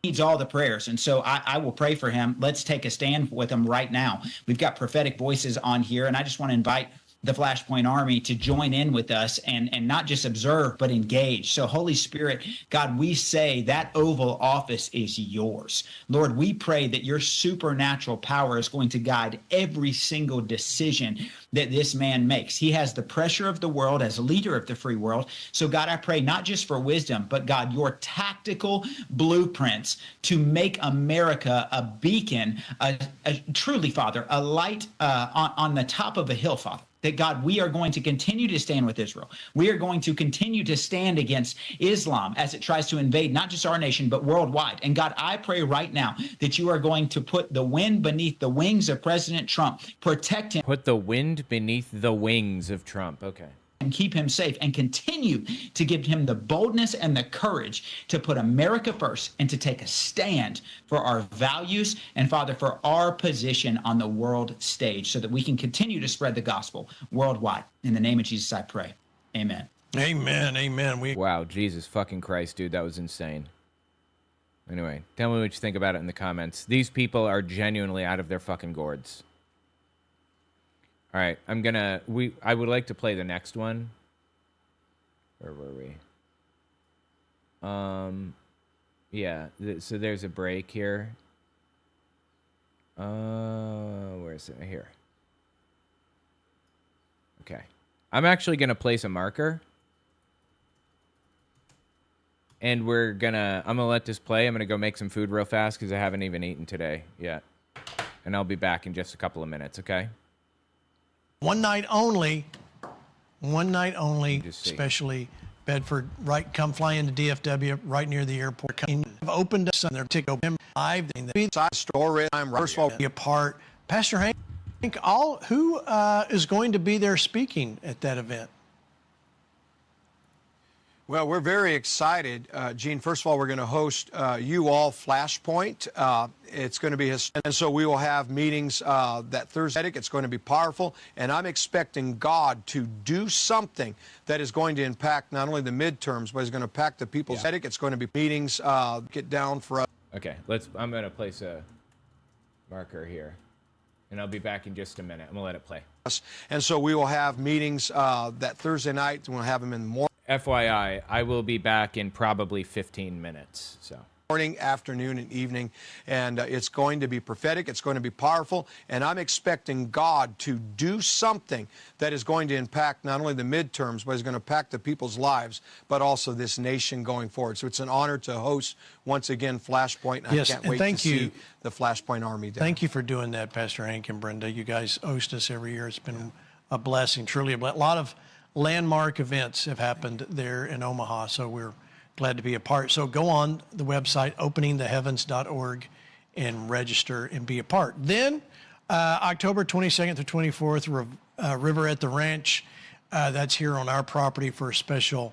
Needs all the prayers. And so I will pray for him. Let's take a stand with him right now. We've got prophetic voices on here, and I just want to invite the Flashpoint Army to join in with us and not just observe, but engage. So Holy Spirit, God, we say that Oval Office is yours. Lord, we pray that your supernatural power is going to guide every single decision that this man makes. He has the pressure of the world as a leader of the free world. So God, I pray not just for wisdom, but God, your tactical blueprints to make America a beacon, truly, Father, a light on the top of a hill, Father. That God, we are going to continue to stand with Israel. We are going to continue to stand against Islam as it tries to invade not just our nation, but worldwide. And God, I pray right now that you are going to put the wind beneath the wings of President Trump, protect him. Put the wind beneath the wings of Trump. Okay. And keep him safe and continue to give him the boldness and the courage to put America first and to take a stand for our values and, Father, for our position on the world stage so that we can continue to spread the gospel worldwide. In the name of Jesus, I pray. Amen. Amen. Amen. Wow, Jesus fucking Christ, dude. That was insane. Anyway, tell me what you think about it in the comments. These people are genuinely out of their fucking gourds. All right, I would like to play the next one. Where were we? Yeah, so there's a break here. Where is it? Here. Okay. I'm actually going to place a marker. And I'm going to let this play. I'm going to go make some food real fast because I haven't even eaten today yet. And I'll be back in just a couple of minutes, okay? One night only, especially Bedford, right, come fly into DFW, right near the airport. I've opened up some, they're tick open live, the story, I'm first of all be a part. Pastor Hank, who is going to be there speaking at that event? Well, we're very excited, Gene. First of all, we're going to host you all Flashpoint. It's going to be and so we will have meetings that Thursday. It's going to be powerful, and I'm expecting God to do something that is going to impact not only the midterms, but is going to impact the people's. Yeah. It's going to be meetings. Get down for us. Okay, I'm going to place a marker here, and I'll be back in just a minute. I'm going to let it play. And so we will have meetings that Thursday night. We'll have them in the morning. FYI, I will be back in probably 15 minutes. So morning, afternoon, and evening, and it's going to be prophetic. It's going to be powerful, and I'm expecting God to do something that is going to impact not only the midterms, but is going to impact the people's lives, but also this nation going forward. So it's an honor to host once again Flashpoint. And yes, I can't wait to see the Flashpoint Army. Thank you for doing that, Pastor Hank and Brenda. You guys host us every year. It's been a blessing, truly a blessing. A lot of landmark events have happened there in Omaha, so we're glad to be a part. So go on the website, openingtheheavens.org, and register and be a part. Then October 22nd through 24th, River at the Ranch. That's here on our property for a special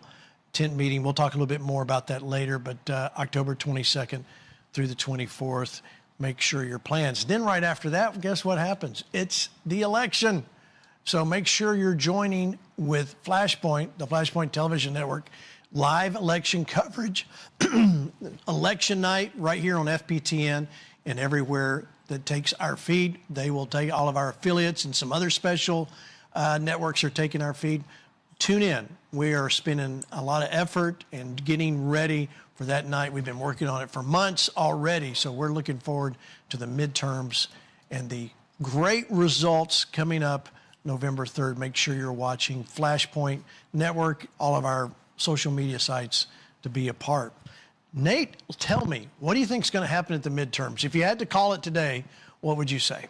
tent meeting. We'll talk a little bit more about that later, but October 22nd through the 24th, make sure your plans. Then right after that, guess what happens? It's the election. So make sure you're joining with Flashpoint, the Flashpoint Television Network, live election coverage, election night right here on FPTN and everywhere that takes our feed. They will take all of our affiliates, and some other special networks are taking our feed. Tune in. We are spending a lot of effort and getting ready for that night. We've been working on it for months already, so we're looking forward to the midterms and the great results coming up November 3rd. Make sure you're watching Flashpoint Network, all of our social media sites to be a part. Nate, tell me, what do you think is going to happen at the midterms? If you had to call it today, what would you say?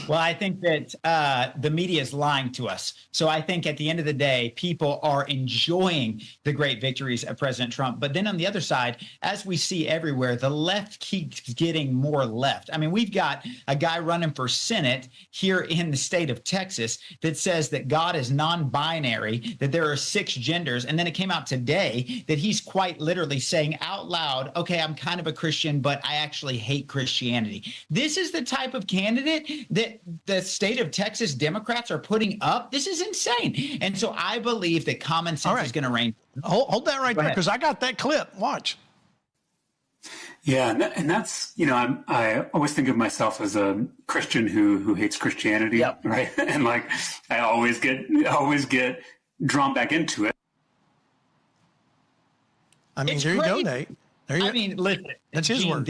Well, I think that the media is lying to us. So I think at the end of the day, people are enjoying the great victories of President Trump. But then on the other side, as we see everywhere, the left keeps getting more left. I mean, we've got a guy running for Senate here in the state of Texas that says that God is non-binary, that there are 6 genders. And then it came out today that he's quite literally saying out loud, okay, I'm kind of a Christian, but I actually hate Christianity. This is the type of candidate that the state of Texas Democrats are putting up. This is insane. And so I believe that common sense is going to reign. Hold that right there, because I got that clip. Watch. Yeah, and that's, you know, I always think of myself as a Christian who hates Christianity, right? And like I always get drawn back into it. I mean, there you go, Nate. I mean, listen, that's his word.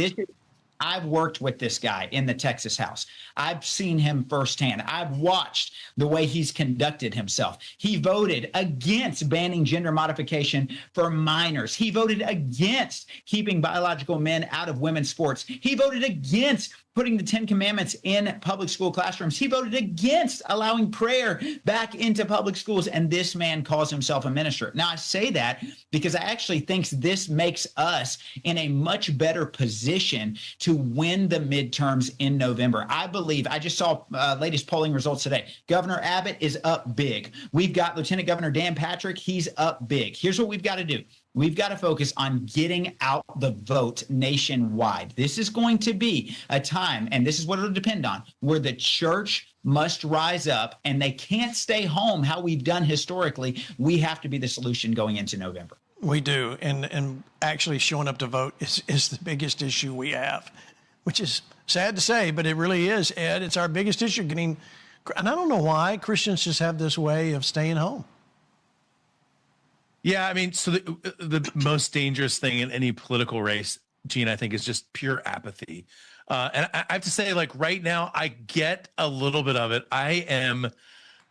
I've worked with this guy in the Texas House. I've seen him firsthand. I've watched the way he's conducted himself. He voted against banning gender modification for minors. He voted against keeping biological men out of women's sports. He voted against putting the 10 Commandments in public school classrooms. He voted against allowing prayer back into public schools. And this man calls himself a minister. Now, I say that because I actually think this makes us in a much better position to win the midterms in November. I believe, I just saw latest polling results today. Governor Abbott is up big. We've got Lieutenant Governor Dan Patrick. He's up big. Here's what we've got to do. We've got to focus on getting out the vote nationwide. This is going to be a time, and this is what it'll depend on, where the church must rise up, and they can't stay home how we've done historically. We have to be the solution going into November. We do, and actually showing up to vote is the biggest issue we have, which is sad to say, but it really is, Ed. It's our biggest issue, and I don't know why Christians just have this way of staying home. Yeah, I mean, so the most dangerous thing in any political race, Gene, I think, is just pure apathy. And I have to say, like, right now, I get a little bit of it. I am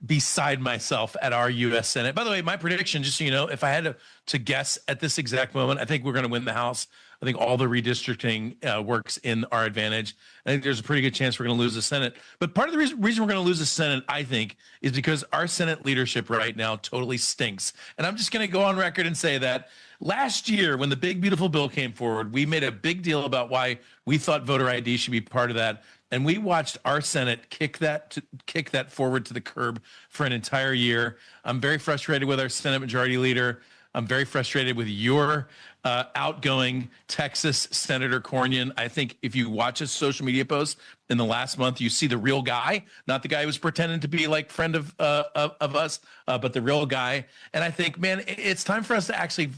beside myself at our U.S. Senate. By the way, my prediction, just so you know, if I had to guess at this exact moment, I think we're going to win the House. I think all the redistricting works in our advantage. I think there's a pretty good chance we're going to lose the Senate. But part of the reason we're going to lose the Senate, I think, is because our Senate leadership right now totally stinks. And I'm just going to go on record and say that last year, when the big, beautiful bill came forward, we made a big deal about why we thought voter ID should be part of that. And we watched our Senate kick that forward to the curb for an entire year. I'm very frustrated with our Senate Majority Leader. I'm very frustrated with your outgoing Texas Senator Cornyn. I think if you watch his social media posts in the last month, you see the real guy, not the guy who was pretending to be like friend of us, but the real guy. And I think, man, it's time for us to actually.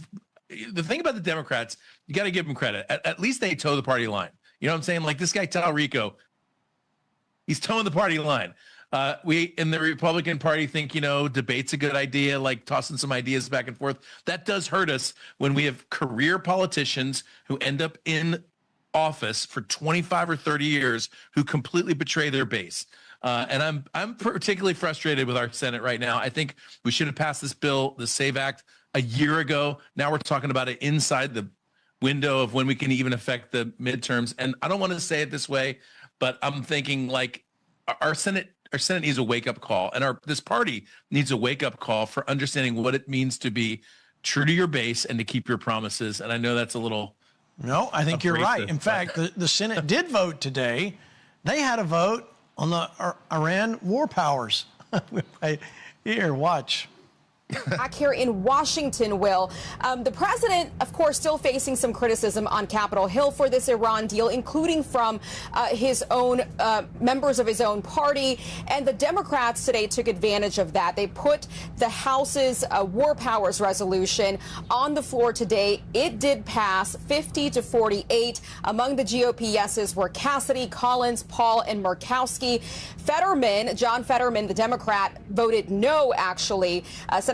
The thing about the Democrats, you got to give them credit. At least they toe the party line. You know what I'm saying? Like this guy Talrico, he's towing the party line. We in the Republican Party think, you know, debate's a good idea, like tossing some ideas back and forth. That does hurt us when we have career politicians who end up in office for 25 or 30 years who completely betray their base. And I'm particularly frustrated with our Senate right now. I think we should have passed this bill, the SAVE Act, a year ago. Now we're talking about it inside the window of when we can even affect the midterms. And I don't want to say it this way, but I'm thinking like our Senate needs a wake-up call, and this party needs a wake-up call for understanding what it means to be true to your base and to keep your promises. And I know that's a little... No, I think you're right. In fact, the Senate did vote today. They had a vote on the Iran war powers. Here, watch. Back here in Washington, Will. The president, of course, still facing some criticism on Capitol Hill for this Iran deal, including from his own members of his own party. And the Democrats today took advantage of that. They put the House's war powers resolution on the floor today. It did pass 50-48. Among the GOP yeses were Cassidy, Collins, Paul, and Murkowski. John Fetterman, the Democrat, voted no, actually.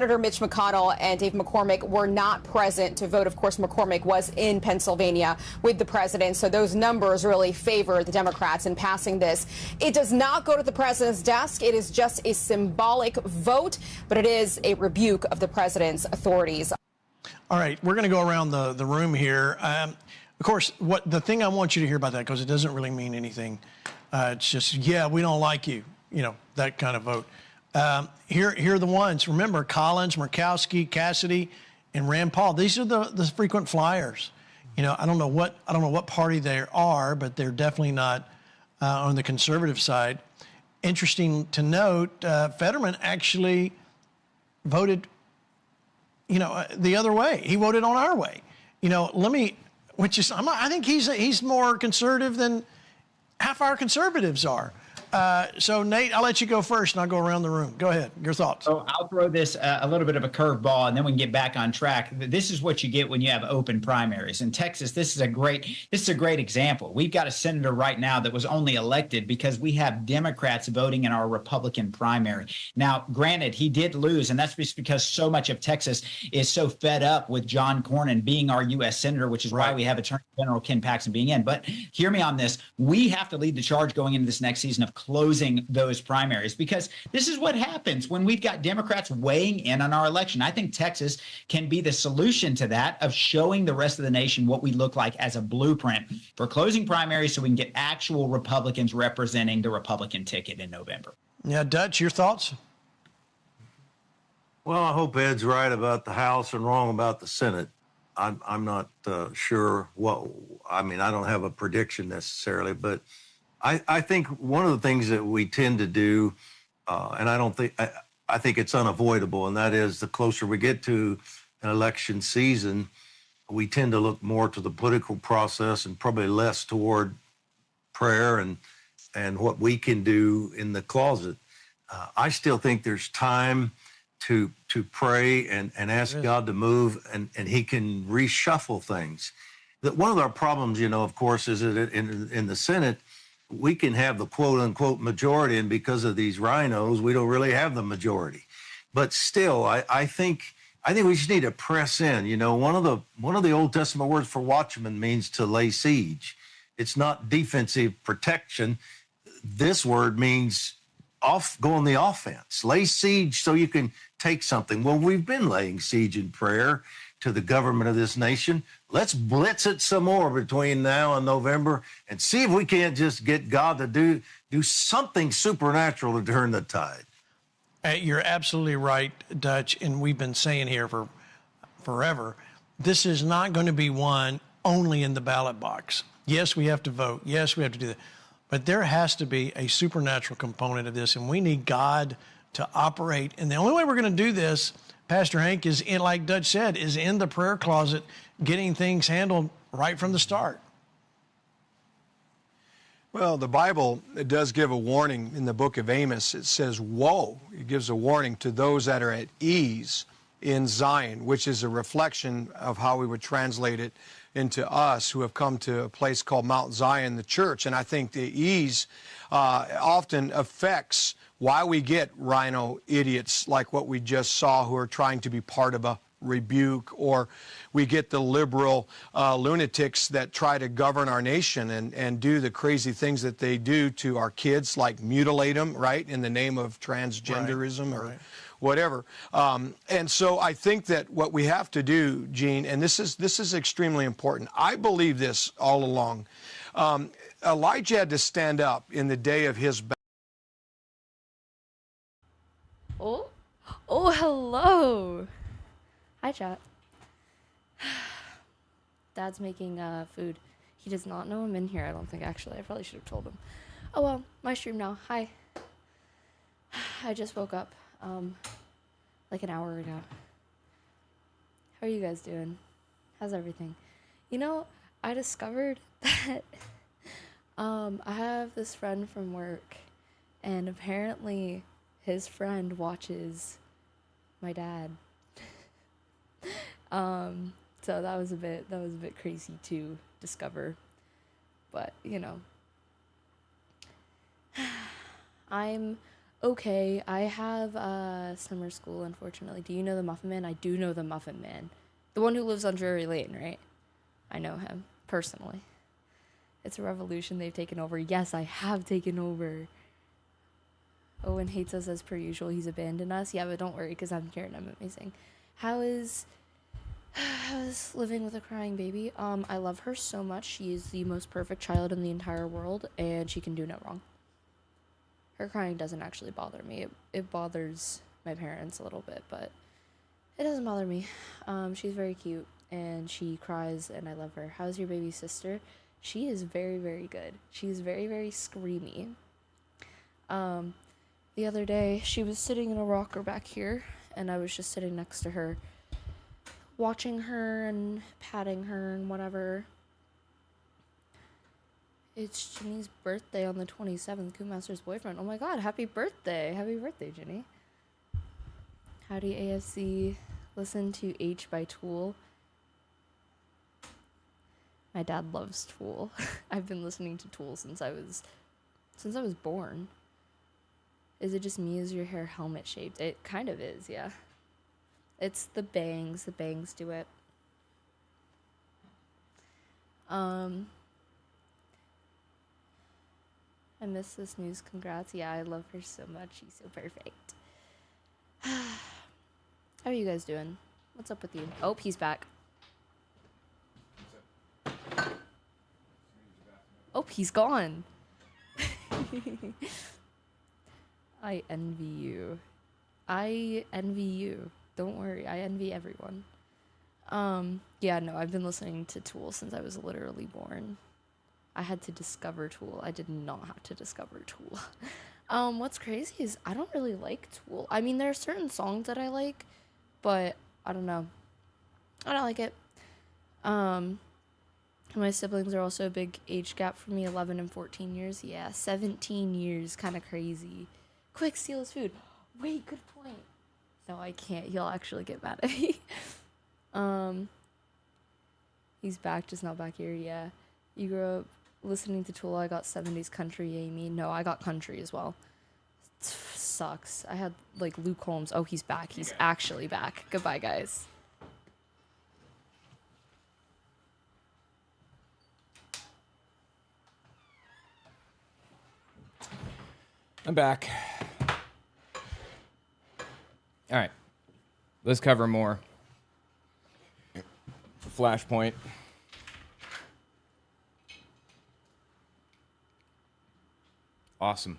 Senator Mitch McConnell and Dave McCormick were not present to vote. Of course, McCormick was in Pennsylvania with the president, so those numbers really favor the Democrats in passing this. It does not go to the president's desk. It is just a symbolic vote, but it is a rebuke of the president's authorities. All right, we're going to go around the room here. Of course, the thing I want you to hear about that, because it doesn't really mean anything. It's just, yeah, we don't like you, that kind of vote. Here are the ones. Remember, Collins, Murkowski, Cassidy, and Rand Paul. These are the frequent flyers. I don't know what party they are, but they're definitely not on the conservative side. Interesting to note, Fetterman actually voted, the other way. He voted on our way. I think he's more conservative than half our conservatives are. So, Nate, I'll let you go first, and I'll go around the room. Go ahead. Your thoughts. So I'll throw this a little bit of a curveball, and then we can get back on track. This is what you get when you have open primaries. In Texas, this is a great example. We've got a senator right now that was only elected because we have Democrats voting in our Republican primary. Now, granted, he did lose, and that's just because so much of Texas is so fed up with John Cornyn being our U.S. senator, which is why we have Attorney General Ken Paxton being in. But hear me on this. We have to lead the charge going into this next season of closing those primaries, because this is what happens when we've got Democrats weighing in on our election. I think Texas can be the solution to that, of showing the rest of the nation what we look like as a blueprint for closing primaries so we can get actual Republicans representing the Republican ticket in November. Yeah, Dutch, your thoughts? Well, I hope Ed's right about the House and wrong about the Senate. I'm not sure I don't have a prediction necessarily, but I think one of the things that we tend to do, and I think it's unavoidable, and that is the closer we get to an election season, we tend to look more to the political process and probably less toward prayer and what we can do in the closet. I still think there's time to pray and ask God to move, and he can reshuffle things. That one of our problems, of course, is that in the Senate, we can have the quote unquote majority, and because of these rhinos, we don't really have the majority. But still, I think we just need to press in. One of the Old Testament words for watchman means to lay siege. It's not defensive protection. This word means go on the offense. Lay siege so you can take something. Well, we've been laying siege in prayer to the government of this nation. Let's blitz it some more between now and November and see if we can't just get God to do something supernatural to turn the tide. You're absolutely right, Dutch, and we've been saying here for forever, this is not going to be won only in the ballot box. Yes, we have to vote. Yes, we have to do that. But there has to be a supernatural component of this, and we need God to operate. And the only way we're going to do this, Pastor Hank, is like Dutch said, is in the prayer closet, getting things handled right from the start. Well, the Bible does give a warning in the book of Amos. It says, woe. It gives a warning to those that are at ease in Zion, which is a reflection of how we would translate it into us who have come to a place called Mount Zion, the church. And I think the ease often affects why we get rhino idiots like what we just saw, who are trying to be part of a rebuke, or we get the liberal lunatics that try to govern our nation and do the crazy things that they do to our kids, like mutilate them, right, in the name of transgenderism or whatever. And so I think that what we have to do, Gene, and this is extremely important. I believe this all along. Elijah had to stand up in the day of his battle. Oh, hello. Hi, chat. Dad's making food. He does not know I'm in here, I don't think, actually. I probably should have told him. Oh, well, my stream now. Hi. I just woke up, like an hour ago. How are you guys doing? How's everything? I discovered that I have this friend from work, and apparently his friend watches my dad. So that was a bit crazy to discover, but I'm okay. I have summer school, unfortunately. Do you know the Muffin Man? I do know the Muffin Man, the one who lives on Drury Lane, right? I know him personally. It's a revolution. They've taken over. Yes, I have taken over. Owen hates us as per usual. He's abandoned us. Yeah, but don't worry, because I'm here and I'm amazing. How is I was living with a crying baby. I love her so much. She is the most perfect child in the entire world, and she can do no wrong. Her crying doesn't actually bother me. It bothers my parents a little bit, but it doesn't bother me. She's very cute, and she cries, and I love her. How's your baby sister? She is very, very good. She's very, very screamy. The other day, she was sitting in a rocker back here, and I was just sitting next to her, watching her and patting her and whatever. It's Ginny's birthday on the 27th, Coopmaster's boyfriend. Oh my god, happy birthday! Happy birthday, Ginny. Howdy, AFC. Listen to H by Tool. My dad loves Tool. I've been listening to Tool since I was born. Is it just me? Is your hair helmet shaped? It kind of is, yeah. It's the bangs. The bangs do it. I miss this news. Congrats. Yeah, I love her so much. She's so perfect. How are you guys doing? What's up with you? Oh, he's back. Oh, he's gone. I envy you. I envy you. Don't worry, I envy everyone. Yeah, no, I've been listening to Tool since I was literally born. I had to discover Tool. I did not have to discover Tool. What's crazy is I don't really like Tool. I mean, there are certain songs that I like, but I don't know. I don't like it. My siblings are also a big age gap for me, 11 and 14 years. Yeah, 17 years, kind of crazy. Quick, steal his food. Wait, good point. No, I can't. He'll actually get mad at me. He's back, just not back here. Yeah. You grew up listening to Tool. I got 70s country, Amy. No, I got country as well. It sucks. I had, like, Luke Holmes. Oh, he's back. He's actually back. Goodbye, guys. I'm back. All right. Let's cover more. Flashpoint. Awesome.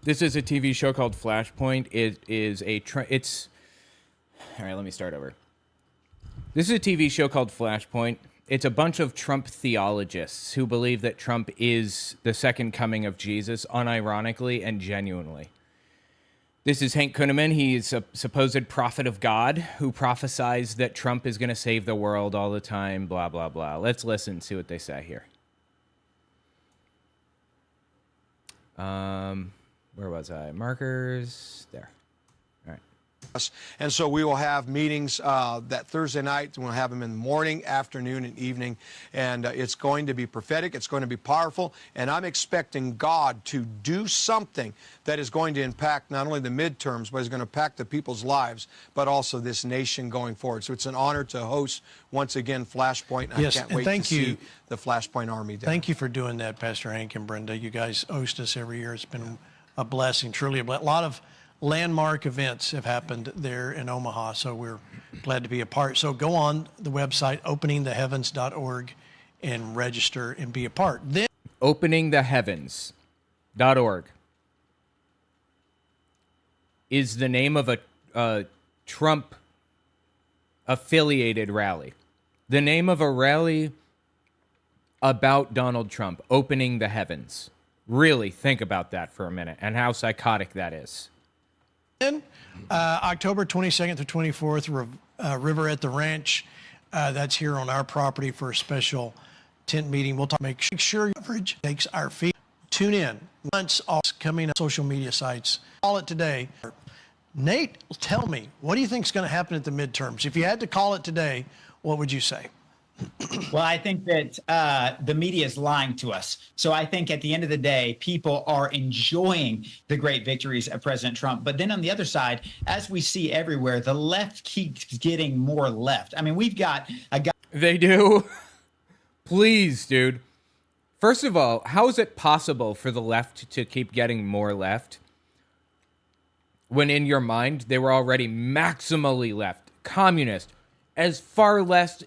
This is a TV show called Flashpoint. It is it's all right, let me start over. This is a TV show called Flashpoint. It's a bunch of Trump theologists who believe that Trump is the second coming of Jesus, unironically and genuinely. This is Hank Kunneman. He's a supposed prophet of God who prophesies that Trump is going to save the world all the time, blah, blah, blah. Let's listen, see what they say here. Where was I? Markers. There. All right. And so we will have meetings that Thursday night. We'll have them in the morning, afternoon, and evening. And it's going to be prophetic. It's going to be powerful. And I'm expecting God to do something that is going to impact not only the midterms, but is going to impact the people's lives, but also this nation going forward. So it's an honor to host, once again, Flashpoint. And Yes, I can't and wait thank to you. see the Flashpoint Army down. Thank you for doing that, Pastor Hank and Brenda. You guys host us every year. It's been a blessing, truly a blessing. A lot of landmark events have happened there in Omaha, so we're glad to be a part. So go on the website, openingtheheavens.org, and register and be a part. Then openingtheheavens.org is the name of a Trump affiliated rally. The name of a rally about Donald Trump, Opening the Heavens. Really think about that for a minute and how psychotic that is. October 22nd to 24th, River at the Ranch. That's here on our property for a special tent meeting. We'll talk. Make sure your coverage takes our feet. Tune in. Once all coming on social media sites. Call it today. Nate, tell me, what do you think is going to happen at the midterms? If you had to call it today, what would you say? Well, I think that the media is lying to us. So I think at the end of the day, people are enjoying the great victories of President Trump. But then on the other side, as we see everywhere, the left keeps getting more left. I mean, we've got a guy. They do. Please, dude. First of all, how is it possible for the left to keep getting more left when in your mind they were already maximally left, communist, as far left.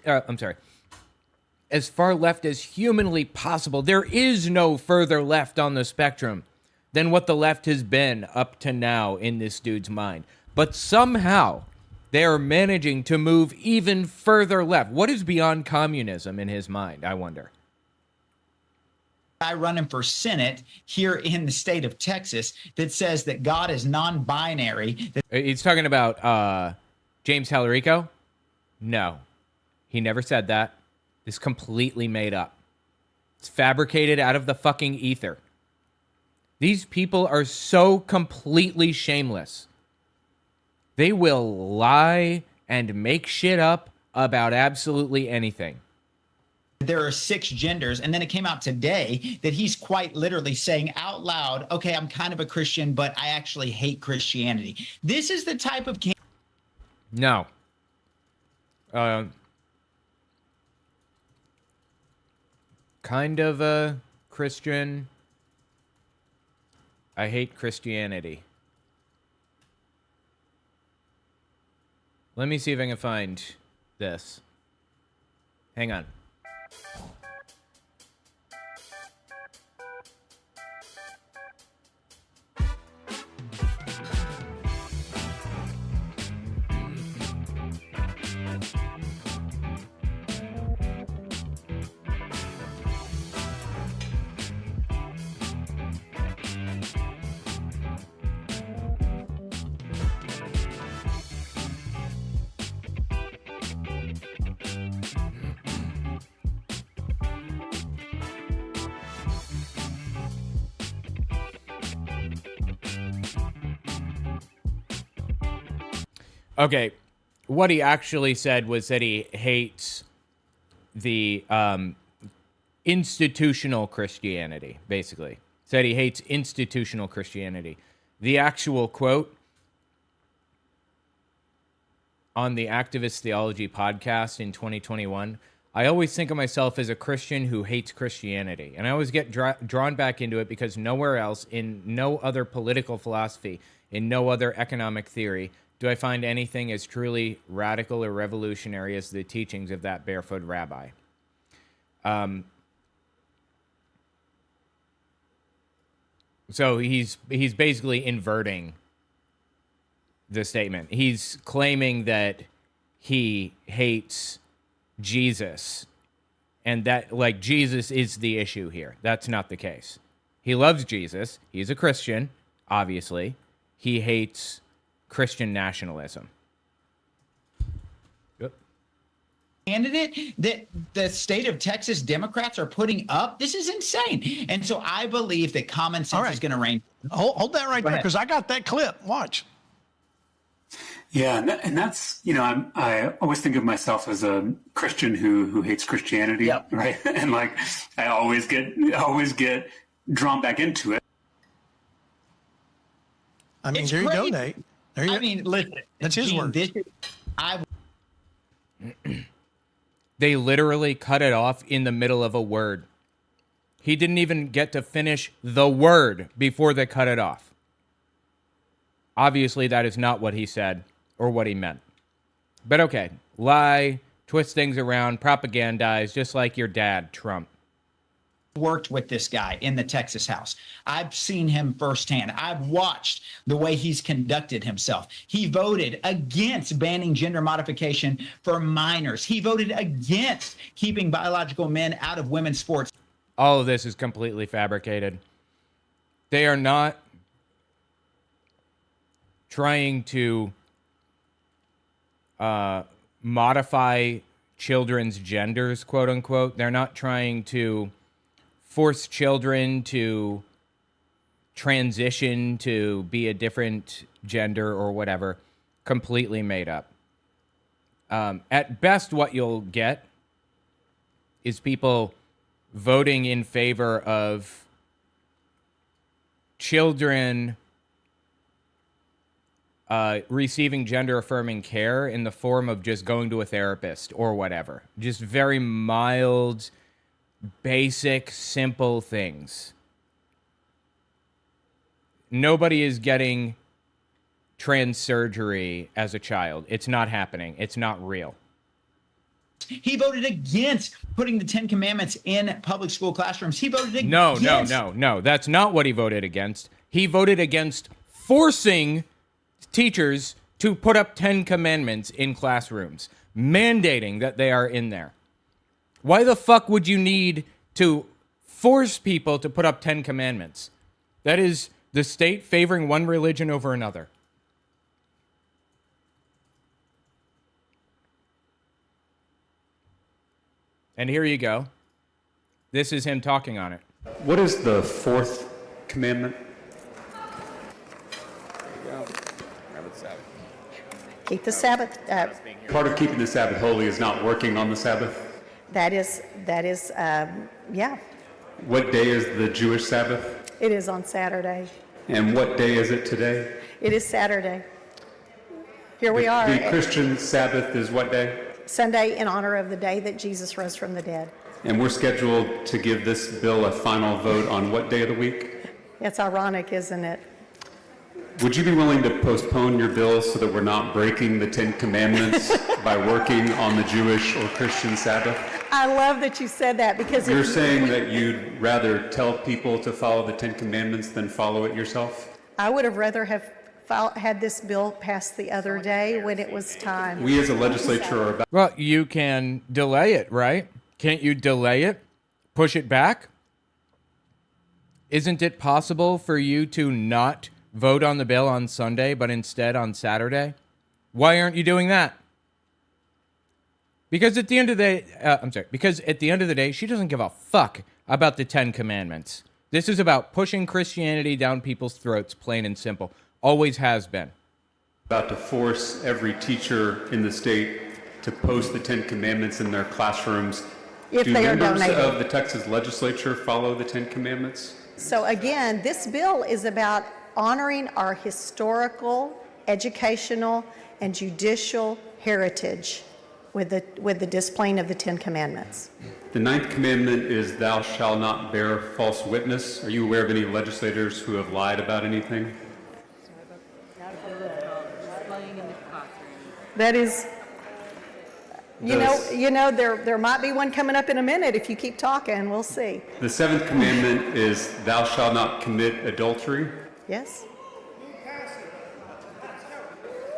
As far left as humanly possible. There is no further left on the spectrum than what the left has been up to now in this dude's mind. But somehow they are managing to move even further left. What is beyond communism in his mind, I wonder? Guy running for Senate here in the state of Texas that says that God is non-binary. He's talking about James Tallarico? No, he never said that. It's completely made up. It's fabricated out of the fucking ether. These people are so completely shameless. They will lie and make shit up about absolutely anything. There are 6 genders, and then it came out today that he's quite literally saying out loud, okay, I'm kind of a Christian, but I actually hate Christianity. This is the type of... No. Kind of a Christian. I hate Christianity. Let me see if I can find this. Hang on. Okay, what he actually said was that he hates the institutional Christianity, basically. Said he hates institutional Christianity. The actual quote on the Activist Theology podcast in 2021, I always think of myself as a Christian who hates Christianity. And I always get drawn back into it because nowhere else, in no other political philosophy, in no other economic theory, do I find anything as truly radical or revolutionary as the teachings of that barefoot rabbi. So he's basically inverting the statement. He's claiming that he hates Jesus and that, like, Jesus is the issue here. That's not the case. He loves Jesus. He's a Christian, obviously. He hates Christian nationalism. Yep. Candidate that the state of Texas Democrats are putting up, this is insane. And so I believe that common sense is going to reign. Hold that right there, because I got that clip. Watch. Yeah, and that's, you know, I always think of myself as a Christian who hates Christianity, right? And like I always get drawn back into it. I mean, there you go, Nate. I mean, listen, that's his word. They literally cut it off in the middle of a word. He didn't even get to finish the word before they cut it off. Obviously, that is not what he said or what he meant. But okay, lie, twist things around, propagandize, just like your dad, Trump. Worked with this guy in the Texas House. I've seen him firsthand. I've watched the way he's conducted himself. He voted against banning gender modification for minors. He voted against keeping biological men out of women's sports. All of this is completely fabricated. They are not trying to modify children's genders, quote unquote. They're not trying to force children to transition to be a different gender or whatever. Completely made up. At best, what you'll get is people voting in favor of children receiving gender-affirming care in the form of just going to a therapist or whatever. Just very mild, basic, simple things. Nobody is getting trans surgery as a child. It's not happening. It's not real. He voted against putting the 10 Commandments in public school classrooms. He voted against... No. That's not what he voted against. He voted against forcing teachers to put up 10 Commandments in classrooms, mandating that they are in there. Why the fuck would you need to force people to put up 10 Commandments? That is the state favoring one religion over another. And here you go. This is him talking on it. What is the fourth commandment? Keep the Sabbath. Part of keeping the Sabbath holy is not working on the Sabbath. That is, yeah. What day is the Jewish Sabbath? It is on Saturday. And what day is it today? It is Saturday. Here we are. The Christian Sabbath is what day? Sunday, in honor of the day that Jesus rose from the dead. And we're scheduled to give this bill a final vote on what day of the week? It's ironic, isn't it? Would you be willing to postpone your bill so that we're not breaking the 10 Commandments by working on the Jewish or Christian Sabbath? I love that you said that, because you're saying that you'd rather tell people to follow the 10 Commandments than follow it yourself? I would have rather have had this bill passed the other day when it was time. We as a legislature are about... Well, you can delay it, right? Can't you delay it? Push it back? Isn't it possible for you to not vote on the bill on Sunday, but instead on Saturday? Why aren't you doing that? Because at the end of the day, because at the end of the day, she doesn't give a fuck about the 10 Commandments. This is about pushing Christianity down people's throats, plain and simple. Always has been. About to force every teacher in the state to post the 10 Commandments in their classrooms. If Do they are members donated. of the Texas legislature follow the 10 Commandments? So again, this bill is about honoring our historical, educational, and judicial heritage with the displaying of the 10 Commandments. The 9th commandment is thou shalt not bear false witness. Are you aware of any legislators who have lied about anything? That is, you know, there might be one coming up in a minute if you keep talking. We'll see. The 7th commandment is thou shalt not commit adultery. Yes.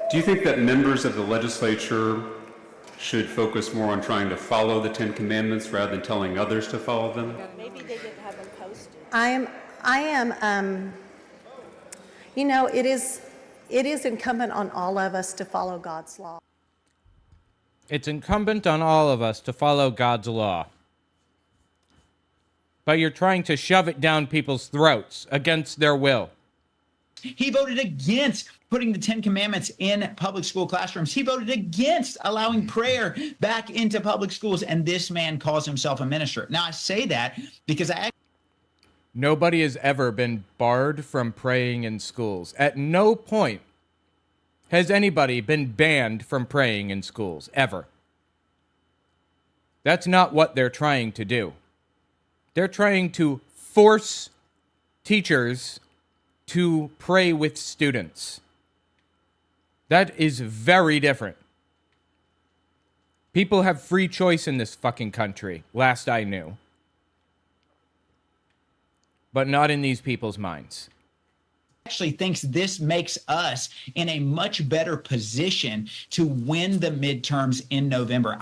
Do you think that members of the legislature should focus more on trying to follow the 10 Commandments rather than telling others to follow them? Maybe they didn't have them posted. I am, you know, it is incumbent on all of us to follow God's law. It's incumbent on all of us to follow God's law. But you're trying to shove it down people's throats against their will. He voted against putting the 10 Commandments in public school classrooms. He voted against allowing prayer back into public schools, and this man calls himself a minister. Now, I say that because Nobody has ever been barred from praying in schools. At no point has anybody been banned from praying in schools, ever. That's not what they're trying to do. They're trying to force teachers to pray with students. That is very different. People have free choice in this fucking country, last I knew. But not in these people's minds. Actually thinks this makes us in a much better position to win the midterms in November.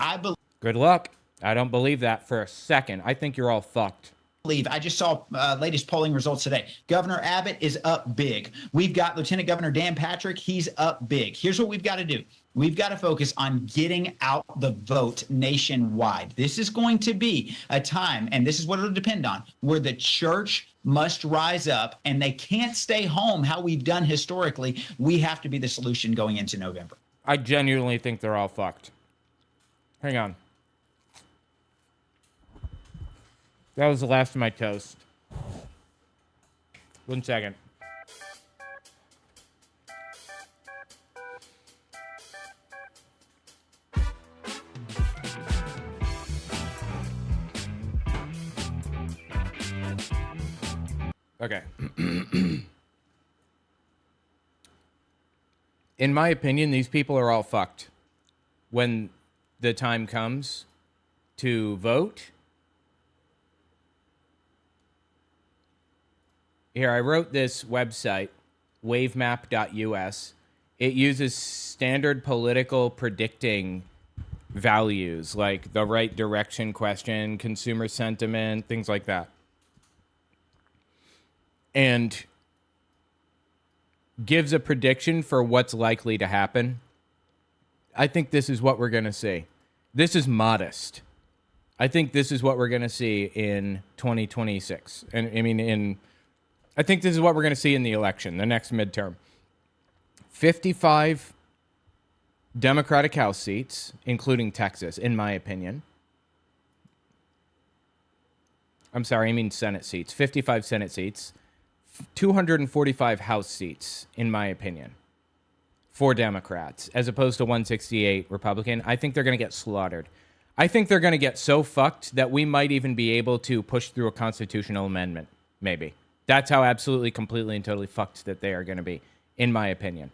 Good luck. I don't believe that for a second. I think you're all fucked. I just saw latest polling results today. Governor Abbott is up big. We've got Lieutenant Governor Dan Patrick. He's up big. Here's what we've got to do. We've got to focus on getting out the vote nationwide. This is going to be a time, and this is what it'll depend on, where the church must rise up, and they can't stay home how we've done historically. We have to be the solution going into November. I genuinely think they're all fucked. Hang on. That was the last of my toast. 1 second. Okay. In my opinion, these people are all fucked when the time comes to vote. Here, I wrote this website, wavemap.us. It uses standard political predicting values like the right direction question, consumer sentiment, things like that. And gives a prediction for what's likely to happen. I think this is what we're going to see. This is modest. I think this is what we're going to see in 2026. And I mean, I think this is what we're going to see in the election, the next midterm. 55 Democratic House seats, including Texas, in my opinion. I'm sorry, I mean Senate seats. 55 Senate seats. 245 House seats, in my opinion, for Democrats, as opposed to 168 Republican. I think they're going to get slaughtered. I think they're going to get so fucked that we might even be able to push through a constitutional amendment, maybe. That's how absolutely, completely, and totally fucked that they are going to be, in my opinion.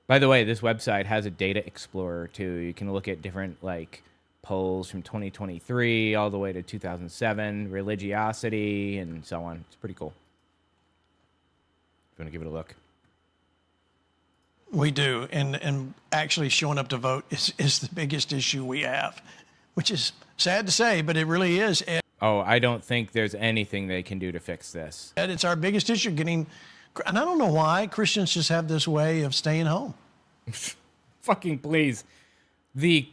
By the way, this website has a data explorer, too. You can look at different, like, polls from 2023 all the way to 2007, religiosity, and so on. It's pretty cool. If you want to give it a look. We do. And actually showing up to vote is the biggest issue we have, which is sad to say, but it really is. Oh, I don't think there's anything they can do to fix this. And it's our biggest issue, and I don't know why Christians just have this way of staying home. Fucking please. The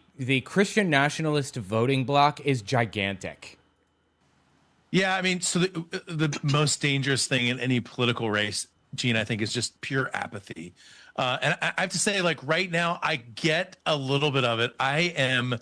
Christian nationalist voting bloc is gigantic. Yeah, I mean, so the most dangerous thing in any political race, Gene, I think, is just pure apathy. And I have to say, like, right now, I get a little bit of it. I am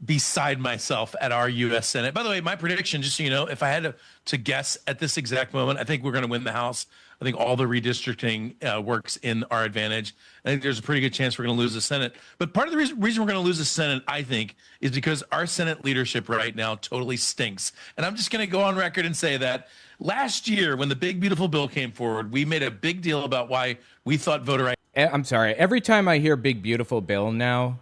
beside myself at our U.S. Senate. By the way, my prediction, just so you know, if I had to guess at this exact moment, I think we're going to win the House. I think all the redistricting works in our advantage. I think there's a pretty good chance we're going to lose the Senate. But part of the reason we're going to lose the Senate, I think, is because our Senate leadership right now totally stinks. And I'm just going to go on record and say that last year, when the big, beautiful bill came forward, we made a big deal about why we thought voter ID. I'm sorry. Every time I hear big, beautiful bill now,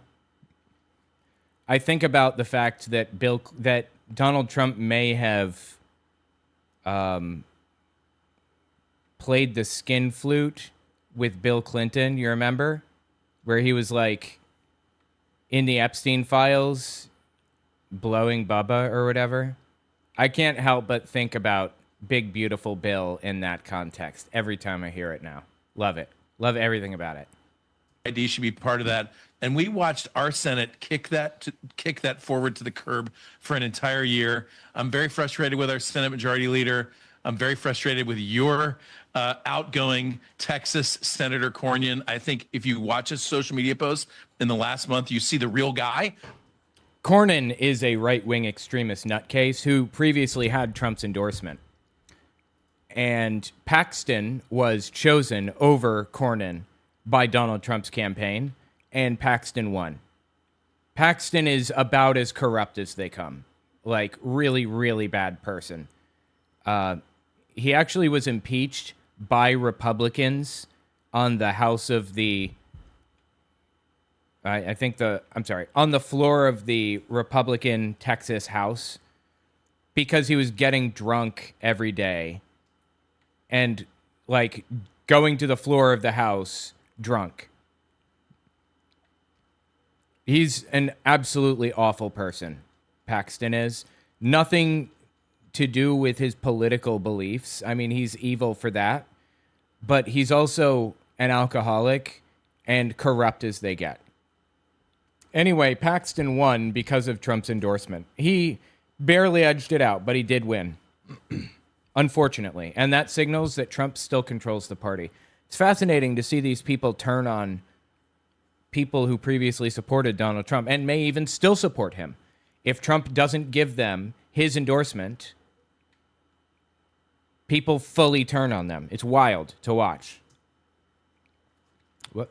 I think about the fact that Donald Trump may have played the skin flute with Bill Clinton. You remember? Where he was like in the Epstein files blowing Bubba or whatever. I can't help but think about big, beautiful bill in that context every time I hear it now. Love it. Love everything about it. ID should be part of that. And we watched our Senate kick that forward to the curb for an entire year. I'm very frustrated with our Senate Majority Leader. I'm very frustrated with your outgoing Texas Senator Cornyn. I think if you watch his social media posts in the last month, you see the real guy. Cornyn is a right-wing extremist nutcase who previously had Trump's endorsement. And Paxton was chosen over Cornyn by Donald Trump's campaign, and Paxton won. Paxton is about as corrupt as they come. Like, really, really bad person. He actually was impeached by Republicans on the House of the... on the floor of the Republican Texas House because he was getting drunk every day and, like, going to the floor of the House drunk. He's an absolutely awful person, Paxton is. Nothing to do with his political beliefs. I mean, he's evil for that. But he's also an alcoholic and corrupt as they get. Anyway, Paxton won because of Trump's endorsement. He barely edged it out, but he did win. Unfortunately. And that signals that Trump still controls the party. It's fascinating to see these people turn on people who previously supported Donald Trump and may even still support him. If Trump doesn't give them his endorsement, people fully turn on them. It's wild to watch. What?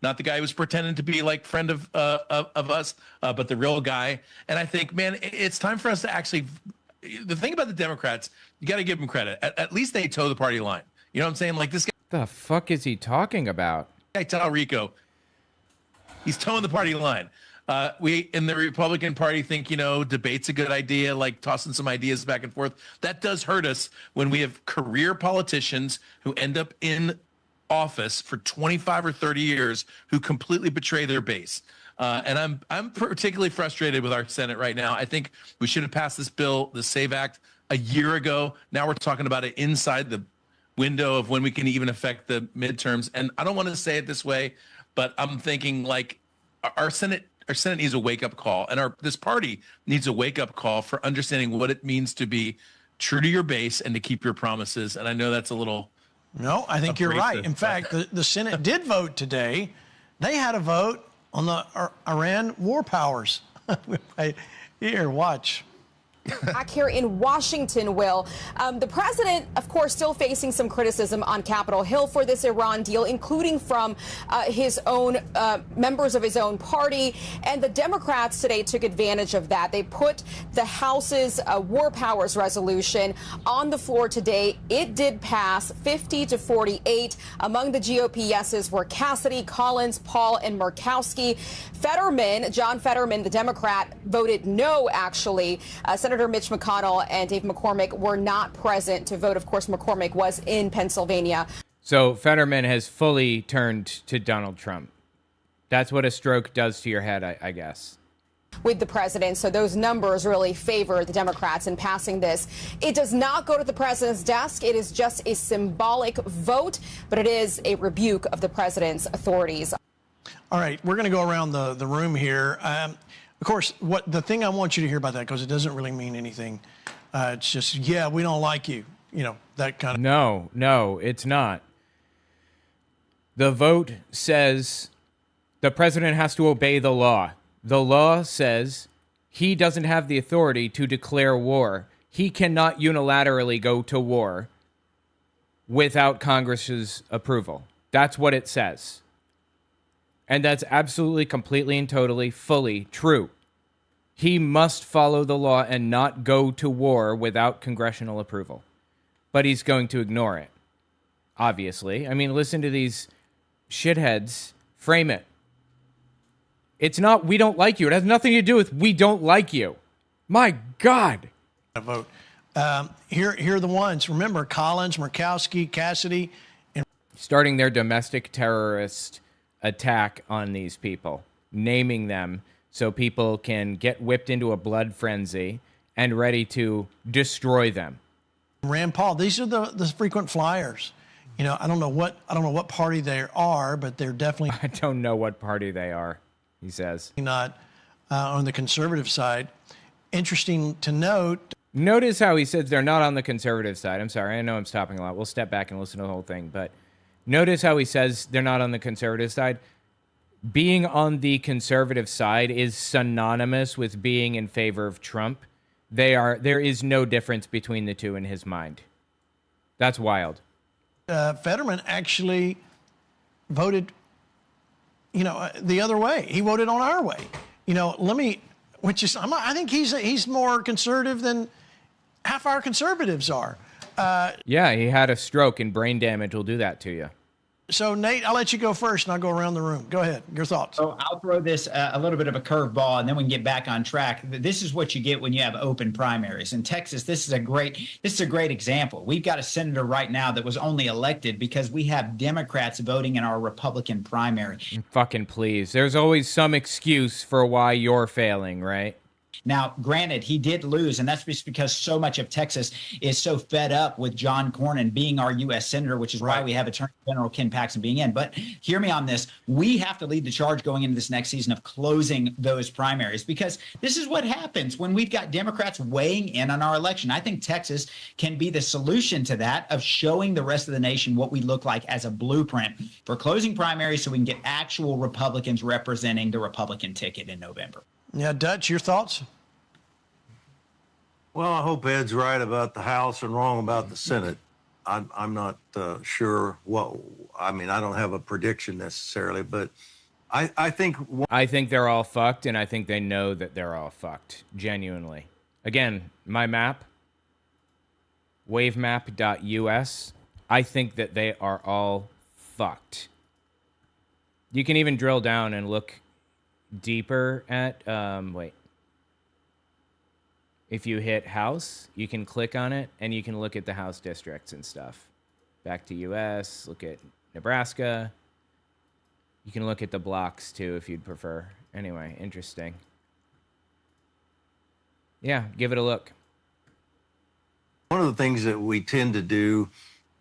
Not the guy who was pretending to be like friend of us, but the real guy. And I think, man, it's time for us to actually. The thing about the Democrats, you got to give them credit. At least they toe the party line. You know what I'm saying? Like this guy. The fuck is he talking about? I tell Rico, he's towing the party line. We in the Republican Party think, debate's a good idea, like tossing some ideas back and forth. That does hurt us when we have career politicians who end up in office for 25 or 30 years who completely betray their base. And I'm particularly frustrated with our Senate right now. I think we should have passed this bill, the SAVE Act, a year ago. Now we're talking about it inside the window of when we can even affect the midterms. And I don't want to say it this way, but I'm thinking like our Senate needs a wake-up call, and this party needs a wake-up call for understanding what it means to be true to your base and to keep your promises. And I know that's a little... No, I think you're right. In fact, the Senate did vote today. They had a vote on the Iran war powers. Here, watch. Back here in Washington, Will. The president, of course, still facing some criticism on Capitol Hill for this Iran deal, including from his own members of his own party. And the Democrats today took advantage of that. They put the House's war powers resolution on the floor today. It did pass 50-48. Among the GOP yeses were Cassidy, Collins, Paul, and Murkowski. John Fetterman, the Democrat, voted no, actually. Senator Mitch McConnell and Dave McCormick were not present to vote. Of course, McCormick was in Pennsylvania. So Fetterman has fully turned to Donald Trump. That's what a stroke does to your head, I guess. With the president, so those numbers really favor the Democrats in passing this. It does not go to the president's desk. It is just a symbolic vote, but it is a rebuke of the president's authorities. All right, we're going to go around the room here. Of course, the thing I want you to hear about that, because it doesn't really mean anything. It's just, yeah, we don't like you. That kind of... No, it's not. The vote says the president has to obey the law. The law says he doesn't have the authority to declare war. He cannot unilaterally go to war without Congress's approval. That's what it says. And that's absolutely, completely, and totally, fully true. He must follow the law and not go to war without congressional approval. But he's going to ignore it, obviously. I mean, listen to these shitheads frame it. It's not, we don't like you. It has nothing to do with we don't like you. My God. Vote. Here are the ones. Remember, Collins, Murkowski, Cassidy. Starting their domestic terrorist attack on these people, naming them so people can get whipped into a blood frenzy and ready to destroy them. Rand Paul, these are the frequent flyers. I don't know what party they are, but they're definitely... I don't know what party they are, he says. Not on the conservative side. Interesting to note. Notice how he says they're not on the conservative side. I'm sorry, I know I'm stopping a lot. We'll step back and listen to the whole thing, but notice how he says they're not on the conservative side. Being on the conservative side is synonymous with being in favor of Trump. There is no difference between the two in his mind. That's wild. Fetterman actually voted, the other way. He voted on our way. I think he's more conservative than half our conservatives are. Yeah, he had a stroke, and brain damage will do that to you. So, Nate, I'll let you go first, and I'll go around the room. Go ahead. Your thoughts. So I'll throw this a little bit of a curveball, and then we can get back on track. This is what you get when you have open primaries. In Texas, this is a great example. We've got a senator right now that was only elected because we have Democrats voting in our Republican primary. Fucking please. There's always some excuse for why you're failing, right? Now, granted, he did lose, and that's just because so much of Texas is so fed up with John Cornyn being our U.S. senator, which is why we have Attorney General Ken Paxton being in. But hear me on this. We have to lead the charge going into this next season of closing those primaries, because this is what happens when we've got Democrats weighing in on our election. I think Texas can be the solution to that, of showing the rest of the nation what we look like as a blueprint for closing primaries so we can get actual Republicans representing the Republican ticket in November. Yeah, Dutch, your thoughts? Well, I hope Ed's right about the House and wrong about the Senate. I'm not sure I don't have a prediction necessarily, but I think they're all fucked, and I think they know that they're all fucked, genuinely. Again, my map, wavemap.us, I think that they are all fucked. You can even drill down and look deeper at, wait. If you hit House, you can click on it, and you can look at the House districts and stuff. Back to U.S., look at Nebraska. You can look at the blocks, too, if you'd prefer. Anyway, interesting. Yeah, give it a look. One of the things that we tend to do,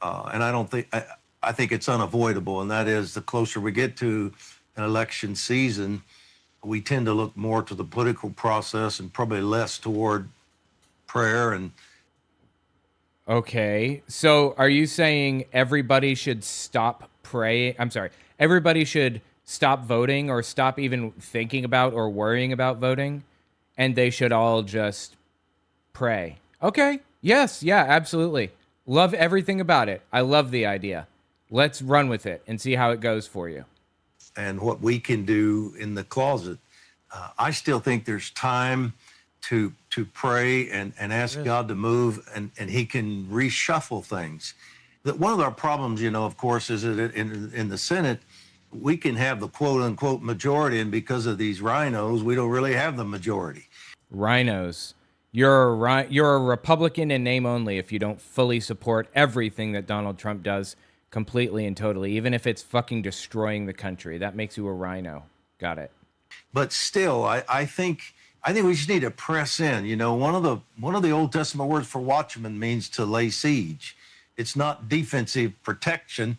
and I think it's unavoidable, and that is the closer we get to an election season, we tend to look more to the political process and probably less toward prayer. And okay, so are you saying everybody should stop praying? I'm sorry, everybody should stop voting or stop even thinking about or worrying about voting, and they should all just pray? Okay, yes, yeah, absolutely. Love everything about it. I love the idea. Let's run with it and see how it goes for you. And what we can do in the closet. I still think there's time to pray and ask God to move, and he can reshuffle things. That one of our problems, of course, is that in the Senate, we can have the quote-unquote majority, and because of these rhinos, we don't really have the majority. Rhinos. You're a Republican in name only if you don't fully support everything that Donald Trump does completely and totally, even if it's fucking destroying the country. That makes you a rhino. Got it. But still, I think we just need to press in. One of the Old Testament words for watchman means to lay siege. It's not defensive protection.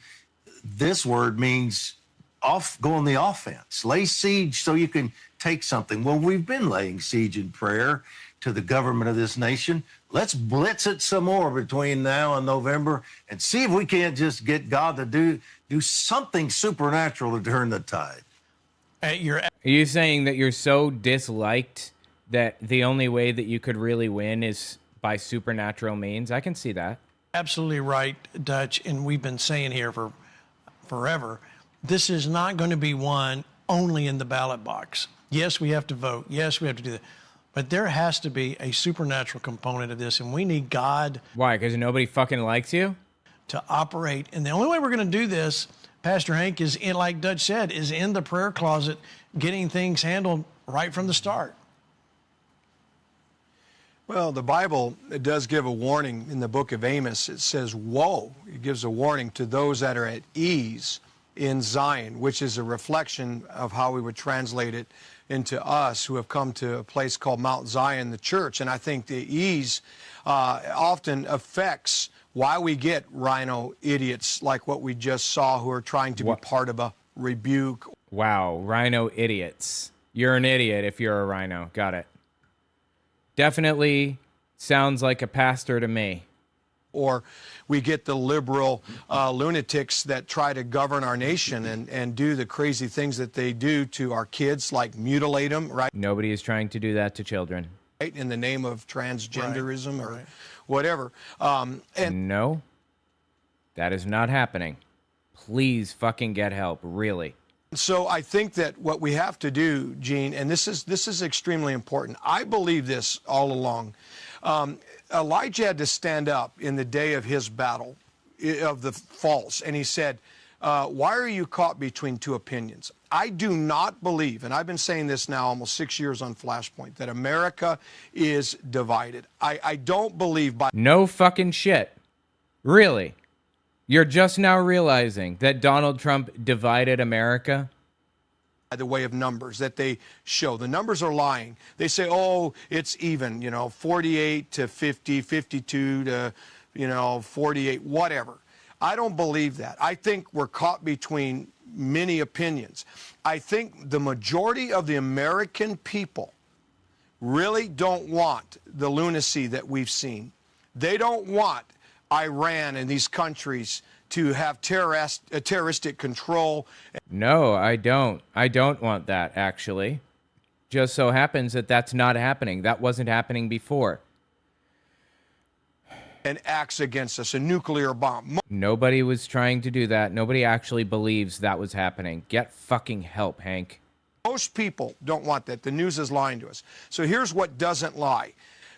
This word means go on the offense. Lay siege so you can take something. Well, we've been laying siege in prayer to the government of this nation. Let's blitz it some more between now and November and see if we can't just get God to do something supernatural to turn the tide. Are you saying that you're so disliked that the only way that you could really win is by supernatural means? I can see that. Absolutely right, Dutch. And we've been saying here for forever, this is not going to be won only in the ballot box. Yes, we have to vote. Yes, we have to do that. But there has to be a supernatural component of this, and we need God. Why? Because nobody fucking likes you? To operate. And the only way we're going to do this, Pastor Hank, is like Dutch said, is in the prayer closet, getting things handled right from the start. Well, the Bible does give a warning in the book of Amos. It says, woe. It gives a warning to those that are at ease in Zion, which is a reflection of how we would translate it into us who have come to a place called Mount Zion, the church. And I think the ease often affects why we get rhino idiots like what we just saw who are trying to be part of a rebuke. Wow, rhino idiots. You're an idiot if you're a rhino. Got it. Definitely sounds like a pastor to me. Or we get the liberal lunatics that try to govern our nation and do the crazy things that they do to our kids, like mutilate them, right? Nobody is trying to do that to children. Right, in the name of transgenderism or whatever. And no, that is not happening. Please fucking get help, really. So I think that what we have to do, Gene, and this is extremely important. I believe this all along. Elijah had to stand up in the day of his battle of the false, and he said, why are you caught between two opinions? I do not believe, and I've been saying this now almost 6 years on Flashpoint, that America is divided. I don't believe by... No fucking shit. Really? You're just now realizing that Donald Trump divided America? By the way of numbers that they show. The numbers are lying. They say, oh, it's even, 48 to 50, 52 to, 48, whatever. I don't believe that. I think we're caught between many opinions. I think the majority of the American people really don't want the lunacy that we've seen. They don't want Iran and these countries to have terroristic control. No, I don't. I don't want that, actually. Just so happens that that's not happening. That wasn't happening before. And acts against us, a nuclear bomb. Nobody was trying to do that. Nobody actually believes that was happening. Get fucking help, Hank. Most people don't want that. The news is lying to us. So here's what doesn't lie.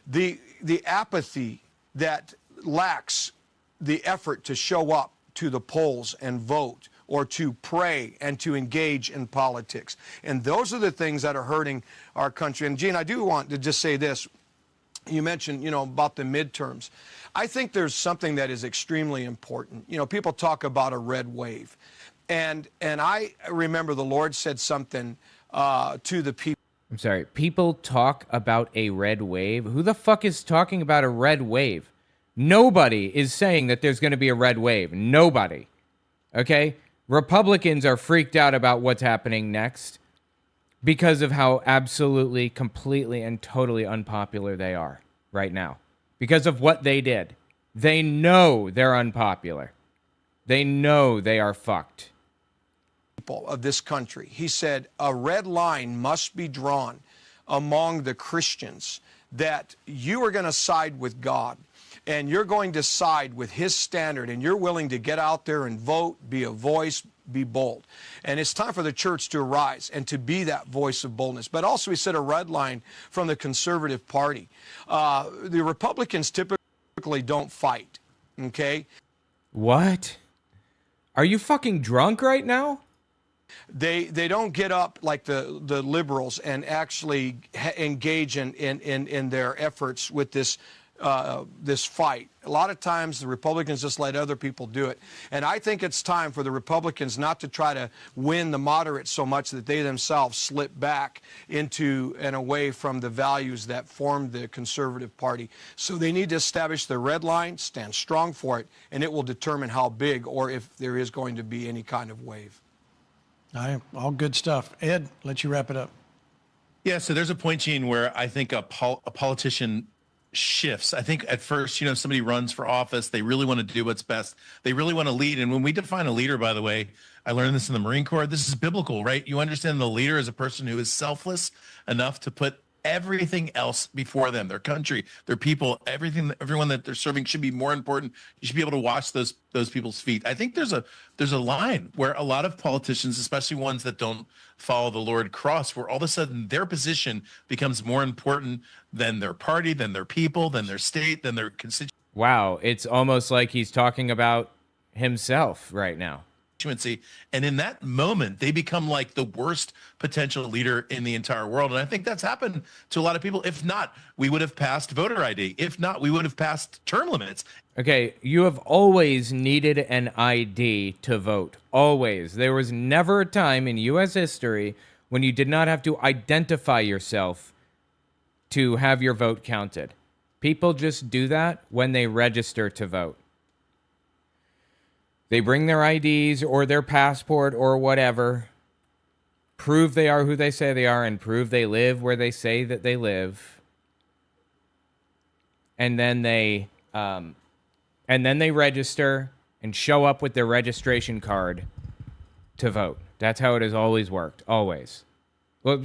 The apathy that lacks the effort to show up to the polls and vote or to pray and to engage in politics. And those are the things that are hurting our country. And Gene, I do want to just say this. You mentioned, about the midterms. I think there's something that is extremely important. People talk about a red wave. And I remember the Lord said something to the people. I'm sorry. People talk about a red wave? Who the fuck is talking about a red wave? Nobody is saying that there's going to be a red wave. Nobody. Okay? Republicans are freaked out about what's happening next because of how absolutely, completely, and totally unpopular they are right now. Because of what they did. They know they're unpopular. They know they are fucked. Of this country. He said a red line must be drawn among the Christians that you are going to side with God and you're going to side with his standard and you're willing to get out there and vote, be a voice, be bold. And it's time for the church to arise and to be that voice of boldness. But also he said a red line from the conservative party. The Republicans typically don't fight, okay? What? Are you fucking drunk right now? They don't get up like the liberals and actually engage in their efforts with this fight. A lot of times the Republicans just let other people do it. And I think it's time for the Republicans not to try to win the moderates so much that they themselves slip back into and away from the values that formed the conservative party. So they need to establish the red line, stand strong for it, and it will determine how big or if there is going to be any kind of wave. All good stuff. Ed, let you wrap it up. Yeah, so there's a point, Gene, where I think a politician shifts. I think at first, somebody runs for office. They really want to do what's best. They really want to lead. And when we define a leader, by the way, I learned this in the Marine Corps. This is biblical, right? You understand the leader is a person who is selfless enough to put everything else before them, their country, their people, everyone that they're serving should be more important. You should be able to wash those people's feet. I think there's a line where a lot of politicians, especially ones that don't follow the Lord, cross, where all of a sudden their position becomes more important than their party, than their people, than their state, than their constituency. Wow, it's almost like he's talking about himself right now. And in that moment, they become like the worst potential leader in the entire world. And I think that's happened to a lot of people. If not, we would have passed voter ID. If not, we would have passed term limits. Okay, you have always needed an ID to vote. Always. There was never a time in U.S. history when you did not have to identify yourself to have your vote counted. People just do that when they register to vote. They bring their IDs or their passport or whatever, prove they are who they say they are, and prove they live where they say that they live. And then they register and show up with their registration card to vote. That's how it has always worked, always. Well,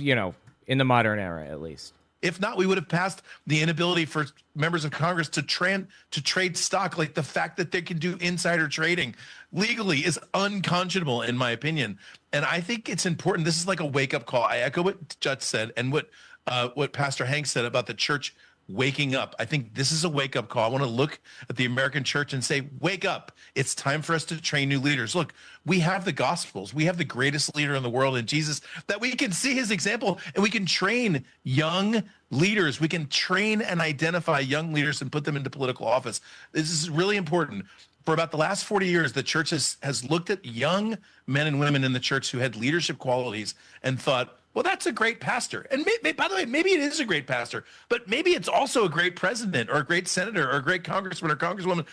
in the modern era, at least. If not, we would have passed the inability for members of Congress to trade stock. Like the fact that they can do insider trading legally is unconscionable, in my opinion. And I think it's important. This is like a wake-up call. I echo what Judge said and what Pastor Hank said about the church waking up. I think this is a wake-up call. I want to look at the American church and say, wake up. It's time for us to train new leaders. Look, we have the Gospels. We have the greatest leader in the world in Jesus, that we can see his example and we can train young leaders. We can train and identify young leaders and put them into political office. This is really important. For about the last 40 years, the church has looked at young men and women in the church who had leadership qualities and thought, well, that's a great pastor. And by the way, maybe it is a great pastor, but maybe it's also a great president or a great senator or a great congressman or congresswoman.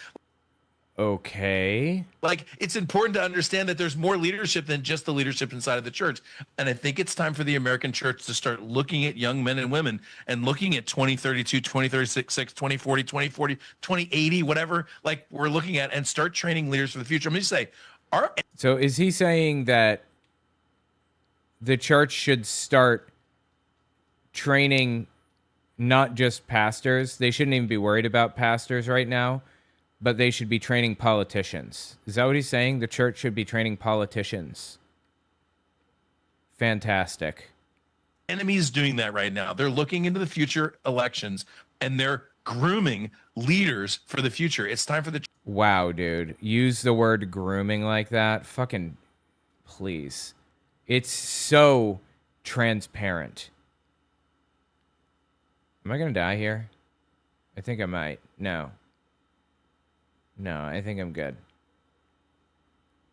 Okay. Like, it's important to understand that there's more leadership than just the leadership inside of the church. And I think it's time for the American church to start looking at young men and women and looking at 2032, 2036, 2040, 2040, 2080, whatever, like we're looking at, and start training leaders for the future. I'm going to say, so is he saying that the church should start training not just pastors? They shouldn't even be worried about pastors right now, but they should be training politicians. Is that what he's saying? The church should be training politicians. Fantastic. Enemies doing that right now. They're looking into the future elections and they're grooming leaders for the future. It's time for the... Wow, dude. Use the word grooming like that. Fucking Please. It's so transparent. Am I going to die here? I think I might. No. No, I think I'm good.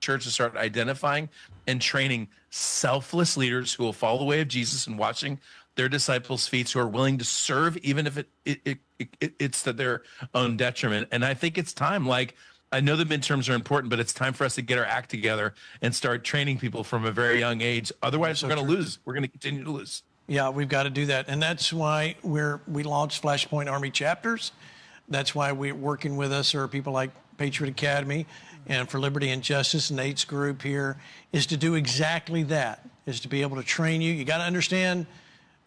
Church to start identifying and training selfless leaders who will follow the way of Jesus and washing their disciples' feet, who are willing to serve even if it's to their own detriment. And I think it's time. Like, I know the midterms are important, but it's time for us to get our act together and start training people from a very young age. Otherwise, we're going to lose. We're going to continue to lose. Yeah, we've got to do that. And that's why we launched Flashpoint Army chapters. That's why we're working with us are people like Patriot Academy and For Liberty and Justice, Nate's group here, is to do exactly that, is to be able to train you. You got to understand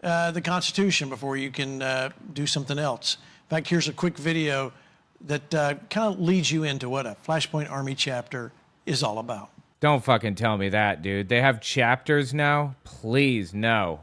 the Constitution before you can do something else. In fact, here's a quick video that kind of leads you into what a Flashpoint Army chapter is all about. Don't fucking tell me that, dude. They have chapters now? Please, no.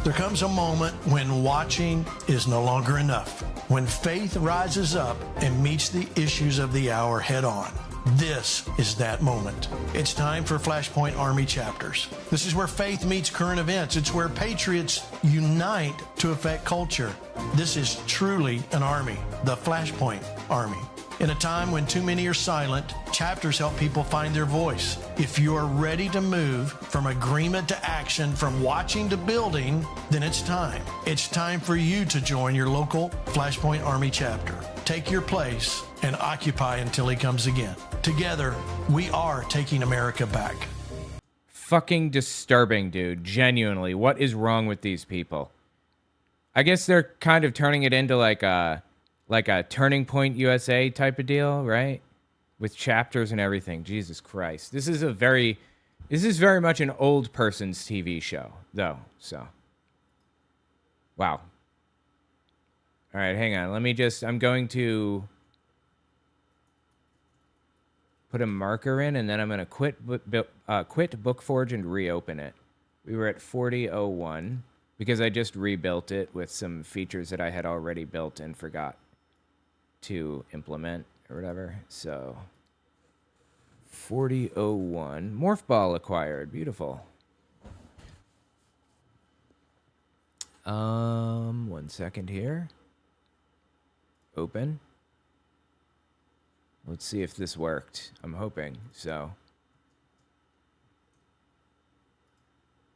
There comes a moment when watching is no longer enough, when faith rises up and meets the issues of the hour head on. This is that moment. It's time for Flashpoint Army chapters. This is where faith meets current events. It's where patriots unite to affect culture. This is truly an army, the Flashpoint Army. In a time when too many are silent, chapters help people find their voice. If you're ready to move from agreement to action, from watching to building, then it's time. It's time for you to join your local Flashpoint Army chapter. Take your place and occupy until he comes again. Together, we are taking America back. Fucking disturbing, dude. Genuinely. What is wrong with these people? I guess they're kind of turning it into like a Turning Point USA type of deal, right? With chapters and everything. Jesus Christ. This is very much an old person's TV show, though. So, wow. All right, hang on. I'm going to put a marker in, and then I'm going to quit Bookforge and reopen it. We were at 4001 because I just rebuilt it with some features that I had already built and forgot to implement or whatever. So 4001, morph ball acquired. Beautiful. 1 second here. Open. Let's see if this worked. I'm hoping so.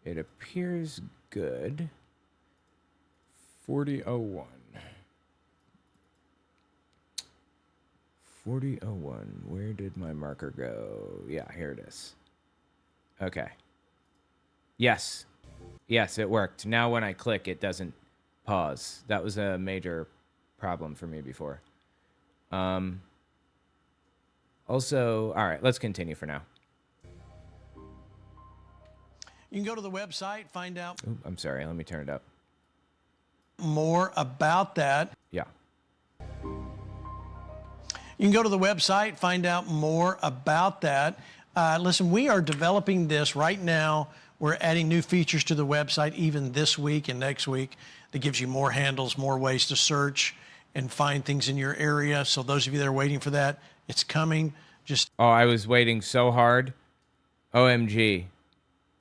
It appears good. 4001. 4001. Where did my marker go? Yeah, here it is. Okay. Yes. Yes, it worked. Now when I click, it doesn't pause. That was a major problem for me before. Also, all right, let's continue for now. You can go to the website, find out. Ooh, I'm sorry, let me turn it up. More about that. Yeah. You can go to the website, find out more about that. Listen, we are developing this right now. We're adding new features to the website even this week and next week that gives you more handles, more ways to search and find things in your area. So those of you that are waiting for that, it's coming. Just I was waiting so hard. OMG.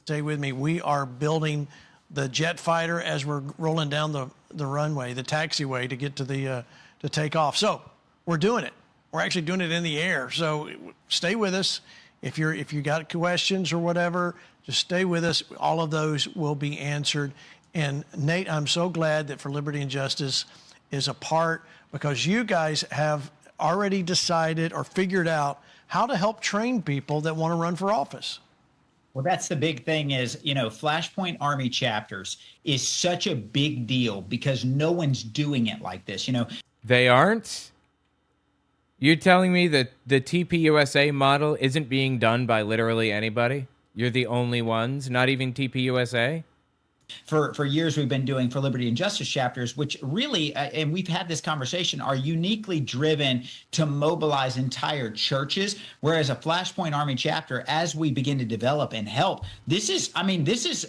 Stay with me. We are building the jet fighter as we're rolling down the runway, the taxiway to get to the to take off. So we're doing it. We're actually doing it in the air. So stay with us. If you got questions or whatever, just stay with us. All of those will be answered. And Nate, I'm so glad that For Liberty and Justice is a part, because you guys have already decided or figured out how to help train people that want to run for office. Well, that's the big thing is, Flashpoint Army chapters is such a big deal because no one's doing it like this, They aren't? You're telling me that the TPUSA model isn't being done by literally anybody? You're the only ones, not even TPUSA? For years we've been doing for liberty and justice chapters, which really, and we've had this conversation, are uniquely driven to mobilize entire churches, whereas a Flashpoint Army chapter, as we begin to develop and help, this is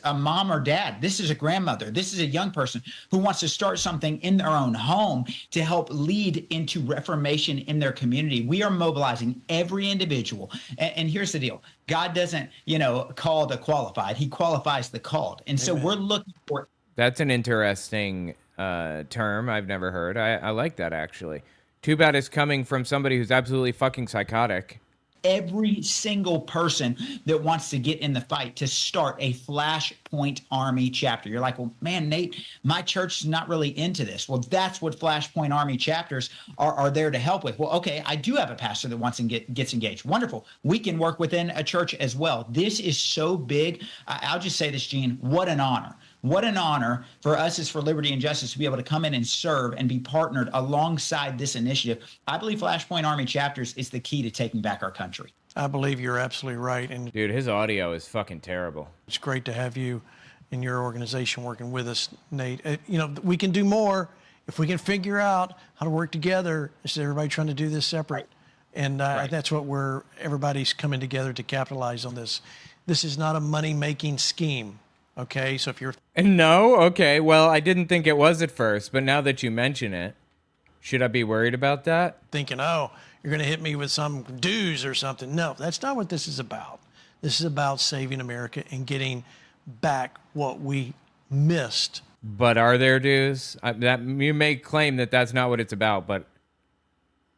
a mom or dad, this is a grandmother, this is a young person who wants to start something in their own home to help lead into reformation in their community. We are mobilizing every individual. And here's the deal. God doesn't, call the qualified. He qualifies the called. And so we're looking for. That's an interesting term I've never heard. I like that, actually. Too bad it's coming from somebody who's absolutely fucking psychotic. Every single person that wants to get in the fight to start a Flashpoint Army chapter. You're like, well, man, Nate, my church is not really into this. Well, that's what Flashpoint Army chapters are there to help with. Well, okay, I do have a pastor that wants to gets engaged. Wonderful. We can work within a church as well. This is so big. I'll just say this, Gene, what an honor. What an honor for us as for liberty and justice to be able to come in and serve and be partnered alongside this initiative. I believe Flashpoint Army chapters is the key to taking back our country. I believe you're absolutely right. And dude, his audio is fucking terrible. It's great to have you and your organization working with us, Nate. We can do more if we can figure out how to work together instead of everybody trying to do this separate. And that's what everybody's coming together to capitalize on this. This is not a money-making scheme. Okay, so if you're... No? Okay, well, I didn't think it was at first, but now that you mention it, should I be worried about that? Thinking, oh, you're going to hit me with some dues or something. No, that's not what this is about. This is about saving America and getting back what we missed. But are there dues? You may claim that that's not what it's about, but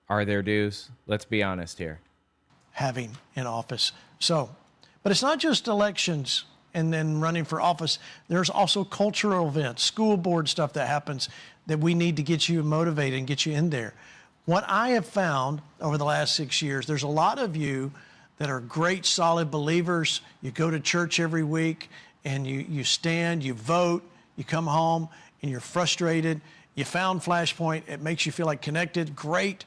are there dues? Let's be honest here. Having an office. So, but it's not just elections and then running for office. There's also cultural events, school board stuff that happens that we need to get you motivated and get you in there. What I have found over the last 6 years, there's a lot of you that are great, solid believers. You go to church every week and you stand, you vote, you come home and you're frustrated. You found Flashpoint. It makes you feel like connected. Great.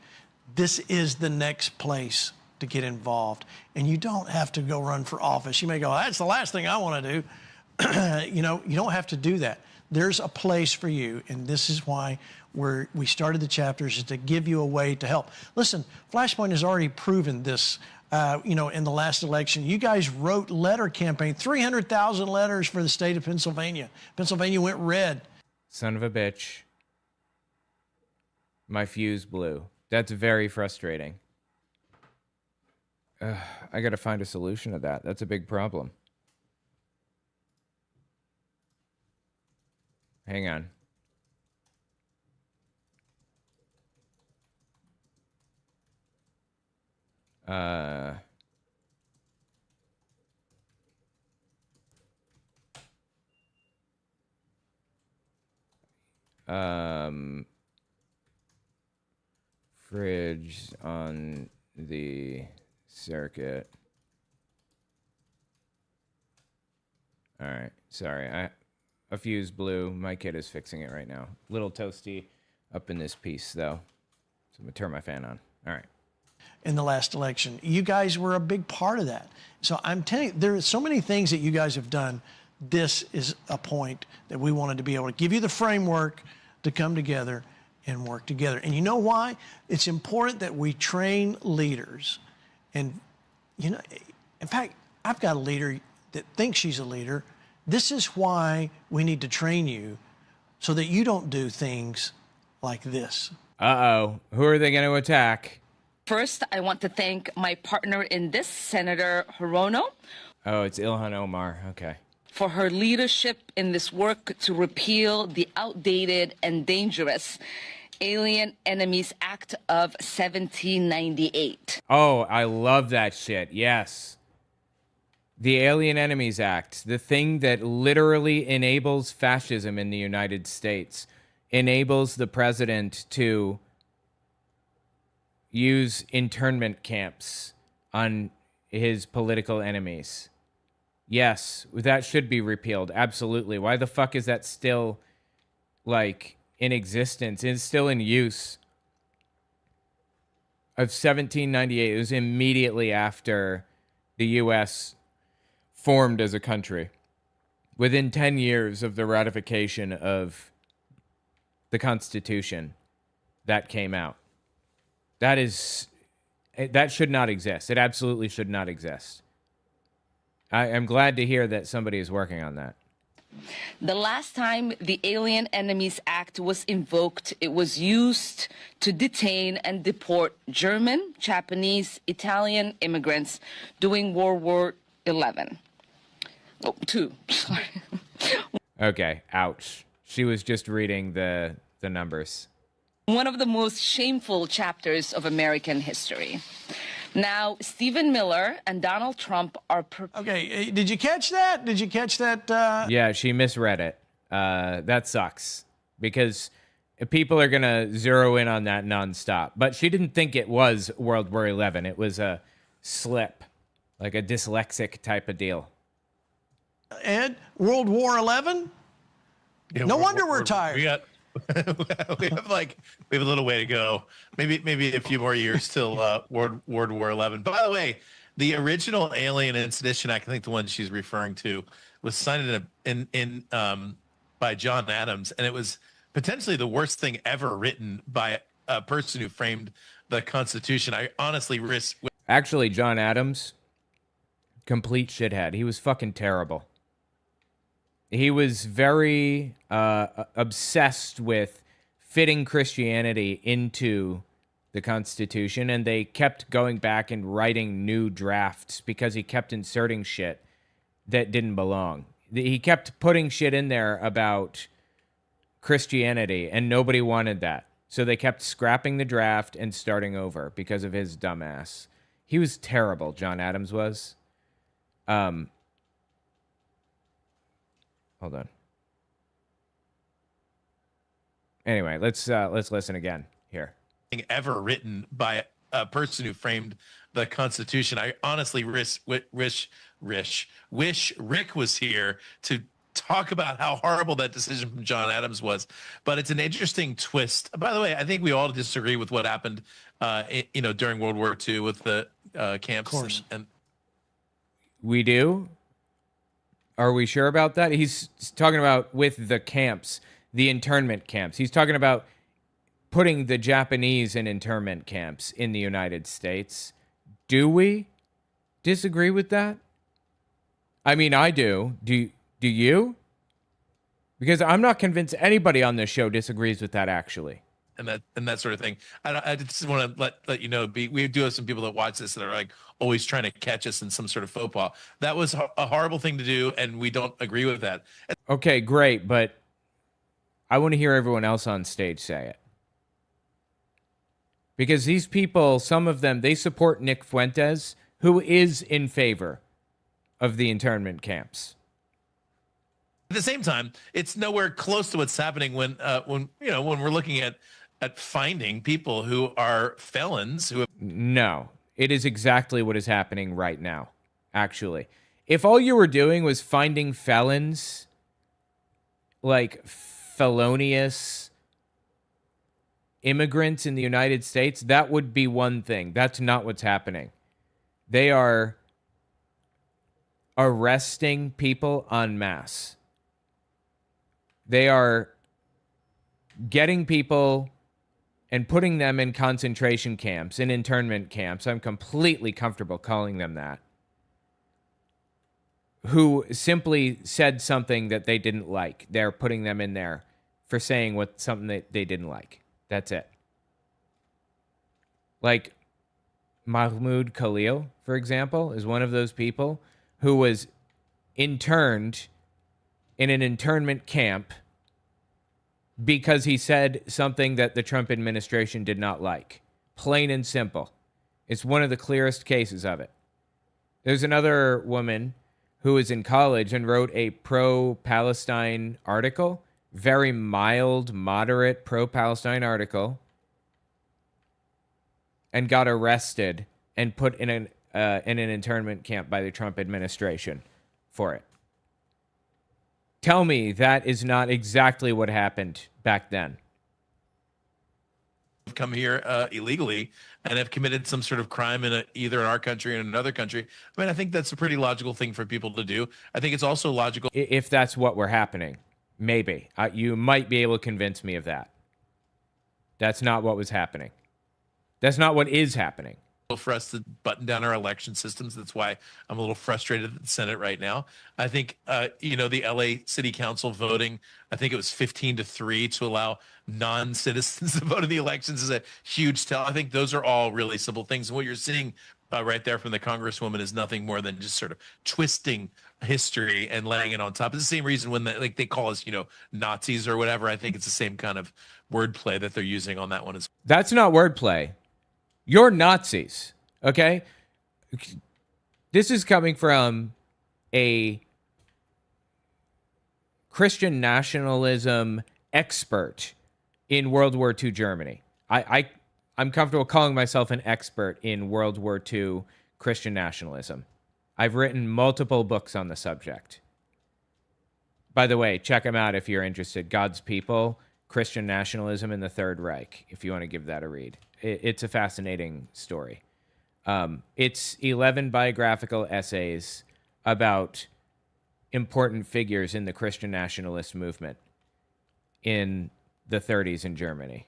This is the next place to get involved. And you don't have to go run for office. You may go, that's the last thing I want to do. You don't have to do that. There's a place for you. And this is why we started the chapters, is to give you a way to help. Listen, Flashpoint has already proven this, in the last election. You guys wrote letter campaign, 300,000 letters for the state of Pennsylvania. Pennsylvania went red. Son of a bitch. My fuse blew. That's very frustrating. I got to find a solution to that. That's a big problem. Hang on. Fridge on the circuit. All right, sorry, a fuse blew. My kid is fixing it right now. Little toasty up in this piece though, so I'm gonna turn my fan on. All right. In the last election, you guys were a big part of that. So I'm telling you, there are so many things that you guys have done. This is a point that we wanted to be able to give you the framework to come together and work together. And you know why? It's important that we train leaders. And, in fact, I've got a leader that thinks she's a leader. This is why we need to train you so that you don't do things like this. Uh-oh. Who are they going to attack? First, I want to thank my partner in this, Senator Hirono. Oh, it's Ilhan Omar. Okay. For her leadership in this work to repeal the outdated and dangerous Alien Enemies Act of 1798. Oh, I love that shit. Yes. The Alien Enemies Act, the thing that literally enables fascism in the United States, enables the president to use internment camps on his political enemies. Yes, that should be repealed. Absolutely. Why the fuck is that still, in existence? It's still in use. Of 1798, it was immediately after the U.S. formed as a country. Within 10 years of the ratification of the Constitution, that came out. That should not exist. It absolutely should not exist. I'm glad to hear that somebody is working on that. The last time the Alien Enemies Act was invoked, it was used to detain and deport German, Japanese, Italian immigrants during World War XI. Oh, II. Sorry. Okay, ouch. She was just reading the numbers. One of the most shameful chapters of American history. Now, Stephen Miller and Donald Trump are... Okay, did you catch that? Did you catch that? Yeah, she misread it. That sucks. Because people are going to zero in on that nonstop. But she didn't think it was World War XI. It was a slip. Like a dyslexic type of deal. Ed, World War XI? Yeah, no wonder we're tired. We have a little way to go. Maybe a few more years till World War XI. By the way, the original Alien and Sedition Act, I think the one she's referring to, was signed by John Adams, and it was potentially the worst thing ever written by a person who framed the Constitution. I honestly risk. Actually, John Adams, complete shithead. He was fucking terrible. He was very obsessed with fitting Christianity into the Constitution, and they kept going back and writing new drafts because he kept inserting shit that didn't belong. He kept putting shit in there about Christianity, and nobody wanted that. So they kept scrapping the draft and starting over because of his dumbass. He was terrible, John Adams was. Hold on. Anyway, let's listen again here. Ever written by a person who framed the Constitution. I honestly wish Rick was here to talk about how horrible that decision from John Adams was. But it's an interesting twist. By the way, I think we all disagree with what happened, during World War II with the camps. Of course. And we do. Are we sure about that? He's talking about with the camps, the internment camps. He's talking about putting the Japanese in internment camps in the United States. Do we disagree with that? I mean, I do. Do you? Because I'm not convinced anybody on this show disagrees with that, actually. And that sort of thing. I just want to let you know, we do have some people that watch this that are like always trying to catch us in some sort of faux pas. That was a horrible thing to do, and we don't agree with that. Okay, great, but I want to hear everyone else on stage say it. Because these people, some of them, they support Nick Fuentes, who is in favor of the internment camps. At the same time, it's nowhere close to what's happening when we're looking at finding people who are felons who have... No, it is exactly what is happening right now, actually. If all you were doing was finding felons, like felonious immigrants in the United States, that would be one thing. That's not what's happening. They are arresting people en masse. They are getting people and putting them in concentration camps, in internment camps. I'm completely comfortable calling them that. Who simply said something that they didn't like. They're putting them in there for saying something that they didn't like. That's it. Like Mahmoud Khalil, for example, is one of those people who was interned in an internment camp because he said something that the Trump administration did not like. Plain and simple. It's one of the clearest cases of it. There's another woman who was in college and wrote a pro-Palestine article, very mild, moderate pro-Palestine article, and got arrested and put in an internment camp by the Trump administration for it. Tell me that is not exactly what happened back then. come here illegally and have committed some sort of crime in either in our country or in another country. I mean, I think that's a pretty logical thing for people to do. I think it's also logical. If that's what were happening, maybe. You might be able to convince me of that. That's not what was happening. That's not what is happening. For us to button down our election systems. That's why I'm a little frustrated at the Senate right now. I think, the LA City Council voting, I think it was 15-3 to allow non-citizens to vote in the elections is a huge tell. I think those are all really simple things. And what you're seeing right there from the Congresswoman is nothing more than just sort of twisting history and laying it on top. It's the same reason when they call us, Nazis or whatever. I think it's the same kind of wordplay that they're using on that one as well. That's not wordplay. You're Nazis, okay? This is coming from a Christian nationalism expert in World War II Germany. I'm comfortable calling myself an expert in World War II Christian nationalism. I've written multiple books on the subject. By the way, check them out if you're interested. God's People, Christian Nationalism in the Third Reich, if you want to give that a read. It's a fascinating story. It's 11 biographical essays about important figures in the Christian nationalist movement in the 30s in Germany.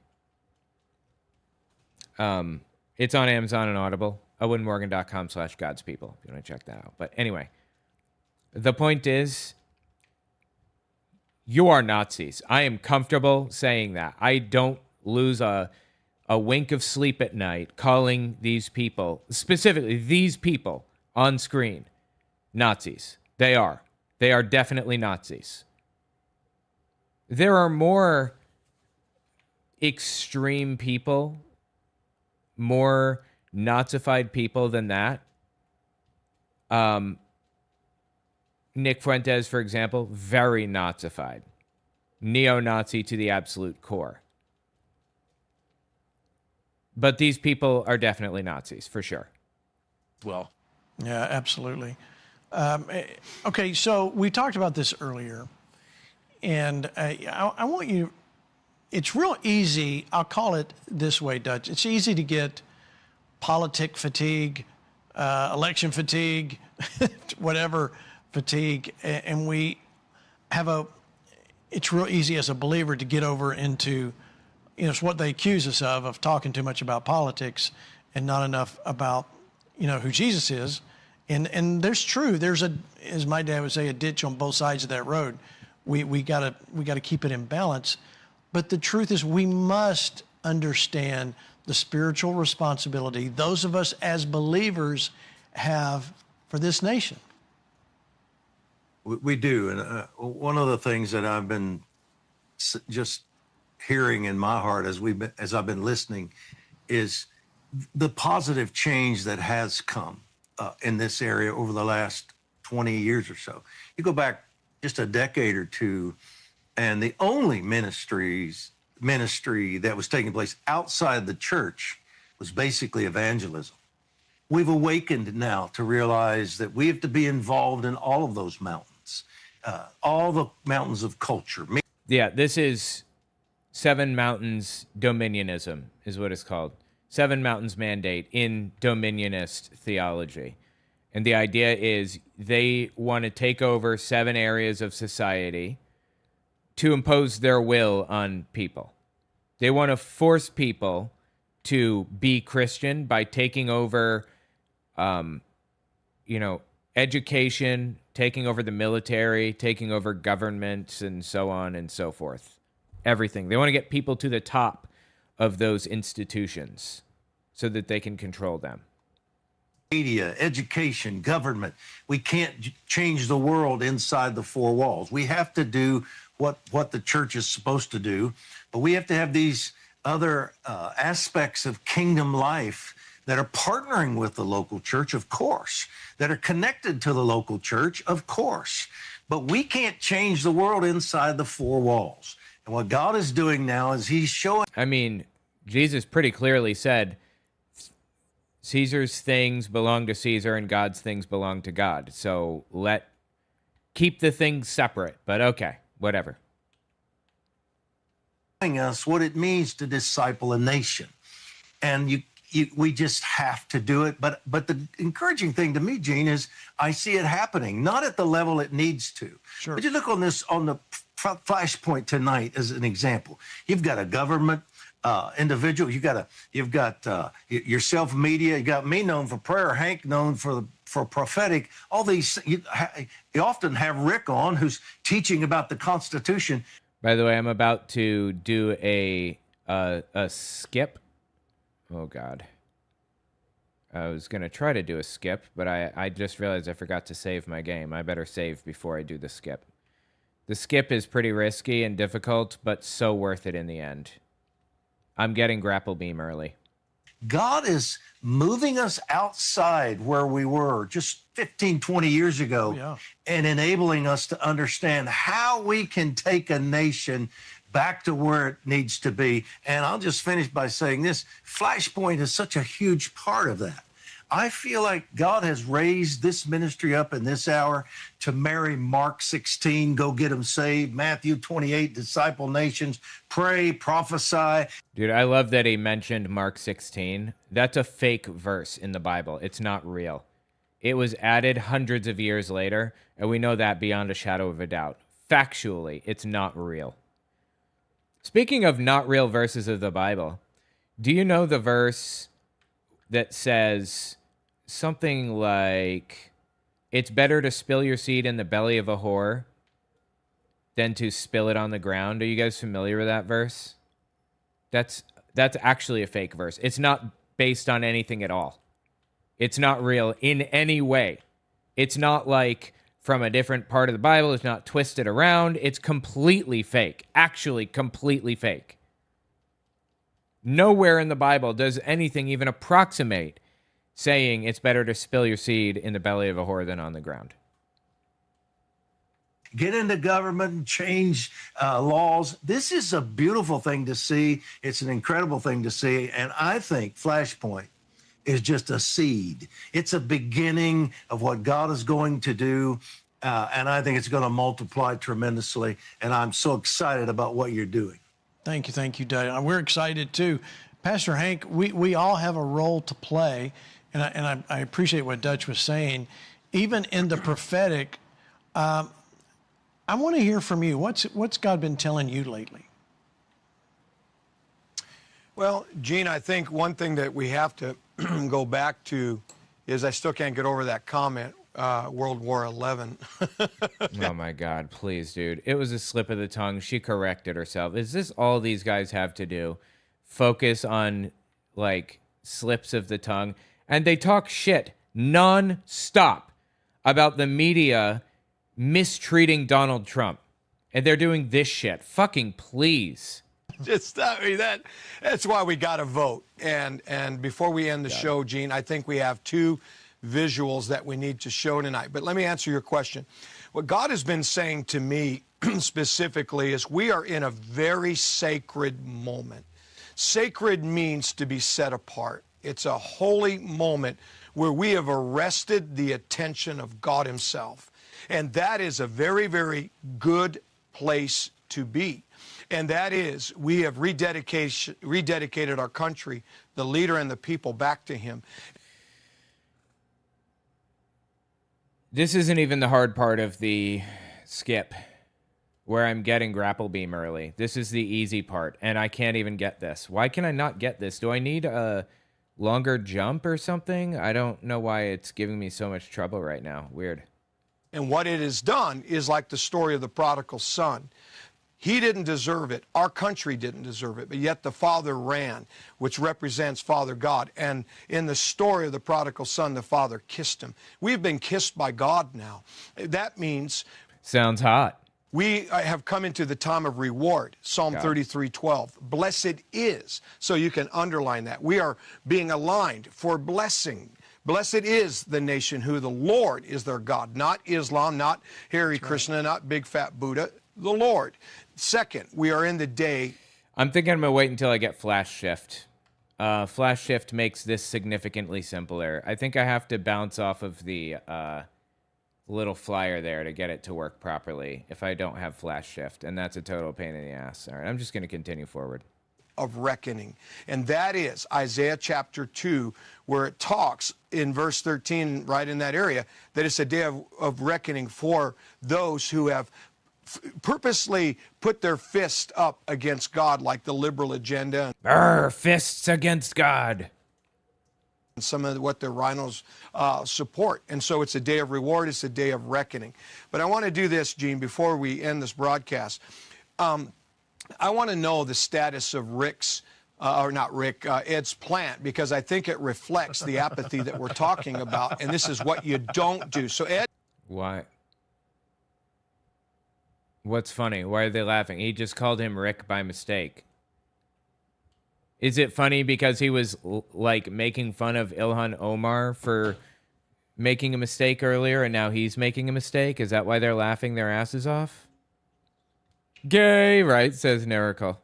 It's on Amazon and Audible, owenmorgan.com/godspeople, if you want to check that out. But anyway, the point is, you are Nazis. I am comfortable saying that. I don't lose a wink of sleep at night calling these people, specifically these people on screen, Nazis. They are. They are definitely Nazis. There are more extreme people, more Nazified people than that. Nick Fuentes, for example, very Nazified. Neo-Nazi to the absolute core. But these people are definitely Nazis, for sure. Well. Yeah, absolutely. Okay, so we talked about this earlier. And I want you, it's real easy, I'll call it this way, Dutch. It's easy to get politic fatigue, election fatigue, whatever fatigue. And we have it's real easy as a believer to get over into, it's what they accuse us of talking too much about politics and not enough about, who Jesus is. And there's as my dad would say, a ditch on both sides of that road. We gotta keep it in balance. But the truth is we must understand the spiritual responsibility those of us as believers have for this nation. We do. And one of the things that I've been just hearing in my heart as I've been listening is the positive change that has come in this area over the last 20 years or so. You go back just a decade or two, and the only ministry that was taking place outside the church was basically evangelism. We've awakened now to realize that we have to be involved in all of those mountains, all the mountains of culture. Yeah, this is Seven Mountains Dominionism is what it's called. Seven Mountains Mandate in Dominionist theology. And the idea is they want to take over 7 areas of society to impose their will on people. They want to force people to be Christian by taking over, education, taking over the military, taking over governments, and so on and so forth. Everything. They want to get people to the top of those institutions so that they can control them. Media, education, government. We can't change the world inside the 4 walls. We have to do what the church is supposed to do, but we have to have these other aspects of kingdom life that are partnering with the local church, of course, that are connected to the local church, of course. But we can't change the world inside the 4 walls. And what God is doing now is he's showing... I mean, Jesus pretty clearly said, Caesar's things belong to Caesar and God's things belong to God. So keep the things separate, but okay, whatever. Us what it means to disciple a nation. and we just have to do it. But the encouraging thing to me, Gene, is I see it happening, not at the level it needs to. Sure. But you look on the Flashpoint tonight as an example. You've got a government individual. You've got yourself, media. You got me known for prayer, Hank known for prophetic. All these you often have Rick on, who's teaching about the Constitution. By the way, I'm about to do a skip. Oh God. I was gonna try to do a skip, but I just realized I forgot to save my game. I better save before I do the skip. The skip is pretty risky and difficult, but so worth it in the end. I'm getting grapple beam early. God is moving us outside where we were just 15, 20 years ago and enabling us to understand how we can take a nation back to where it needs to be. And I'll just finish by saying this. Flashpoint is such a huge part of that. I feel like God has raised this ministry up in this hour to marry Mark 16, go get them saved, Matthew 28, disciple nations, pray, prophesy. Dude, I love that he mentioned Mark 16. That's a fake verse in the Bible. It's not real. It was added hundreds of years later, and we know that beyond a shadow of a doubt. Factually, it's not real. Speaking of not real verses of the Bible, do you know the verse that says something like, it's better to spill your seed in the belly of a whore than to spill it on the ground? Are you guys familiar with that verse? That's actually a fake verse. It's not based on anything at all. It's not real in any way. It's not like from a different part of the Bible. It's not twisted around. It's completely fake. Actually, completely fake. Nowhere in the Bible does anything even approximate saying it's better to spill your seed in the belly of a whore than on the ground. Get into government and change laws. This is a beautiful thing to see. It's an incredible thing to see. And I think Flashpoint is just a seed. It's a beginning of what God is going to do. And I think it's going to multiply tremendously. And I'm so excited about what you're doing. Thank you, Dad. We're excited too. Pastor Hank, we all have a role to play. And I appreciate what Dutch was saying. Even in the prophetic, I want to hear from you. What's God been telling you lately? Well, Gene, I think one thing that we have to go back to is I still can't get over that comment, World War XI. Oh, my God. Please, dude. It was a slip of the tongue. She corrected herself. Is this all these guys have to do? Focus on, like, slips of the tongue? And they talk shit non-stop about the media mistreating Donald Trump. And they're doing this shit. Fucking please. Just, I mean, that's why we got to vote. And before we end the show, Gene, I think we have two visuals that we need to show tonight. But let me answer your question. What God has been saying to me specifically is we are in a very sacred moment. Sacred means to be set apart. It's a holy moment where we have arrested the attention of God himself. And that is a very, very good place to be. And that is, we have rededicated our country, the leader and the people, back to him. This isn't even the hard part of the skip, where I'm getting grapple beam early. This is the easy part, and I can't even get this. Why can I not get this? Do I need a longer jump or something? I don't know why it's giving me so much trouble right now. Weird. And what it has done is like the story of the prodigal son. He didn't deserve it. Our country didn't deserve it. But yet the father ran, which represents Father God. And in the story of the prodigal son, the father kissed him. We've been kissed by God now. That means... Sounds hot. We have come into the time of reward. Psalm 33:12. Blessed is. So you can underline that. We are being aligned for blessing. Blessed is the nation who the Lord is their God. Not Islam, not Hare Krishna, not Big Fat Buddha. The Lord. Second, we are in the day. I'm thinking I'm going to wait until I get Flash Shift. Flash Shift makes this significantly simpler. I think I have to bounce off of the little flyer there to get it to work properly if I don't have Flash Shift, and that's a total pain in the ass. All right, I'm just going to continue forward. of reckoning. And that is Isaiah chapter 2, where it talks in verse 13, right in that area, that it's a day of reckoning for those who have purposely put their fist up against God, like the liberal agenda. Fists against God. And some of what the rhinos support. And so it's a day of reward, it's a day of reckoning. But I want to do this, Gene, before we end this broadcast. I want to know the status of Ed's plant, because I think it reflects the apathy that we're talking about, and this is what you don't do. So, Ed. Why? What's funny? Why are they laughing? He just called him Rick by mistake. Is it funny because he was like making fun of Ilhan Omar for making a mistake earlier, and now he's making a mistake? Is that why they're laughing their asses off? Gay, right? Says Nerical.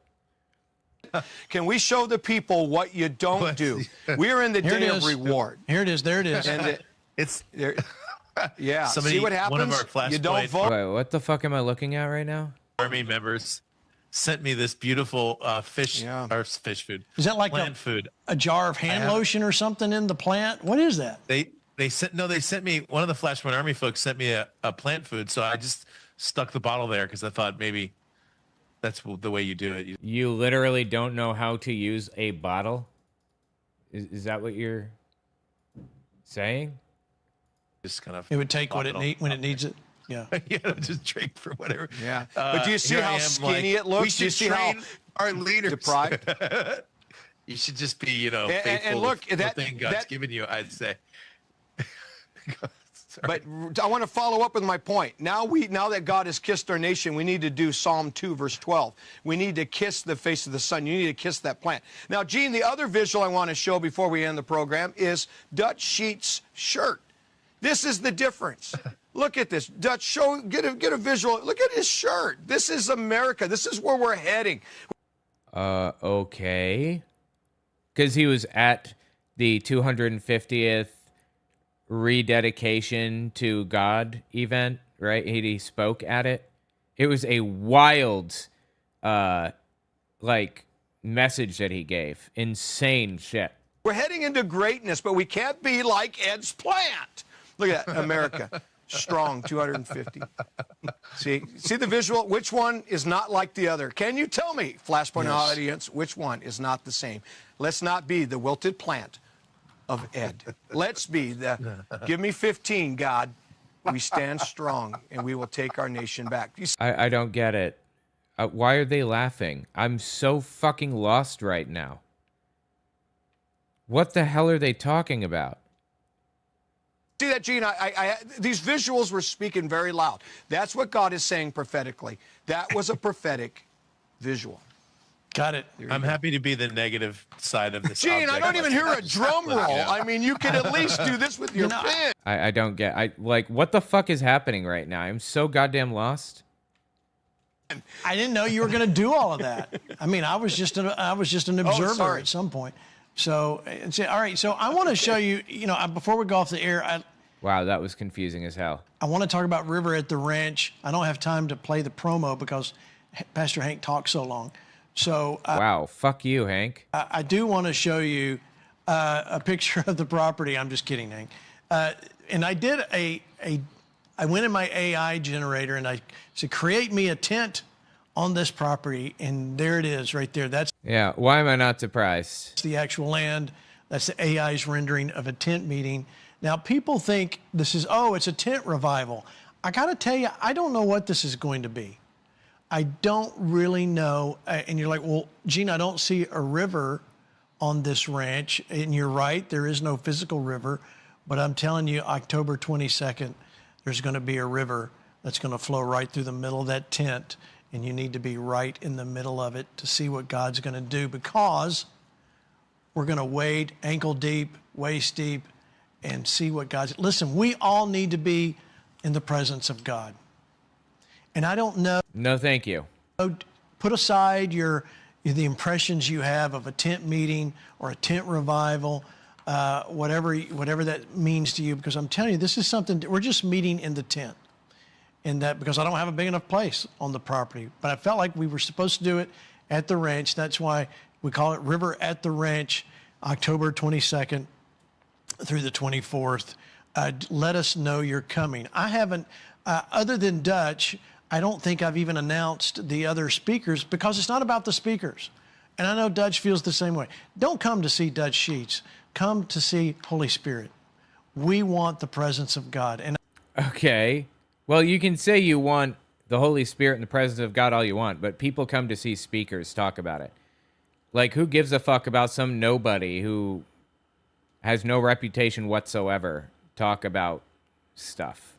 Can we show the people what you don't do? We're in the day of reward. Here it is. There it is. And it's there. Yeah. Somebody, see what happens? one of our Flashpoint, you don't vote. Wait, what the fuck am I looking at right now? Army members sent me this beautiful fish food. Is that like plant food? A jar of hand lotion or something in the plant? What is that? They sent me, one of the Flashpoint Army folks sent me a plant food, so I just stuck the bottle there because I thought maybe that's the way you do it. You literally don't know how to use a bottle? Is that what you're saying? Just kind of. It would take what it when it needs it. Yeah. Yeah, just drink for whatever. Yeah. But do you see how skinny it looks? We should train our leaders. Deprived. You should just be, faithful and look, to the thing God's given you, I'd say. But I want to follow up with my point. Now that God has kissed our nation, we need to do Psalm 2, verse 12. We need to kiss the face of the sun. You need to kiss that plant. Now, Gene, the other visual I want to show before we end the program is Dutch Sheet's shirt. This is the difference. Look at this. Dutch, get a visual. Look at his shirt. This is America. This is where we're heading. Okay. Because he was at the 250th rededication to God event, right? He spoke at it. It was a wild, message that he gave. Insane shit. We're heading into greatness, but we can't be like Ed's plant. Look at that, America. Strong, 250. See the visual? Which one is not like the other? Can you tell me, Flashpoint audience, which one is not the same? Let's not be the wilted plant of Ed. Let's be give me 15, God. We stand strong, and we will take our nation back. I don't get it. Why are they laughing? I'm so fucking lost right now. What the hell are they talking about? See that, Gene? These visuals were speaking very loud. That's what God is saying prophetically. That was a prophetic visual. Got it. I'm happy to be the negative side of this. Gene, I don't even hear a drum roll. I mean, you could at least do this with your pen. I don't get. What the fuck is happening right now? I'm so goddamn lost. I didn't know you were going to do all of that. I mean, I was just an observer at some point. So, all right. So I want to show you. Before we go off the air, wow, that was confusing as hell. I want to talk about River at the Ranch. I don't have time to play the promo because Pastor Hank talked so long. So wow, fuck you, Hank. I do want to show you a picture of the property. I'm just kidding, Hank. And I did I went in my AI generator and I said, create me a tent on this property, and there it is right there. That's why am I not surprised? the actual land. That's the AI's rendering of a tent meeting. Now, people think this is, it's a tent revival. I got to tell you, I don't know what this is going to be. I don't really know. And you're like, well, Gene, I don't see a river on this ranch. And you're right, there is no physical river. But I'm telling you, October 22nd, there's going to be a river that's going to flow right through the middle of that tent. And you need to be right in the middle of it to see what God's going to do, because we're going to wade ankle deep, waist deep, and see what God's... Listen, we all need to be in the presence of God. And I don't know... No, thank you. Put aside the impressions you have of a tent meeting or a tent revival, whatever that means to you, because I'm telling you, this is something... We're just meeting in the tent. And that because I don't have a big enough place on the property. But I felt like we were supposed to do it at the ranch. That's why We call it River at the Ranch, October 22nd through the 24th. Let us know you're coming. I haven't, other than Dutch, I don't think I've even announced the other speakers because it's not about the speakers. And I know Dutch feels the same way. Don't come to see Dutch Sheets. Come to see Holy Spirit. We want the presence of God. And okay. Well, you can say you want the Holy Spirit and the presence of God all you want, but people come to see speakers talk about it. Like, who gives a fuck about some nobody who has no reputation whatsoever talk about stuff?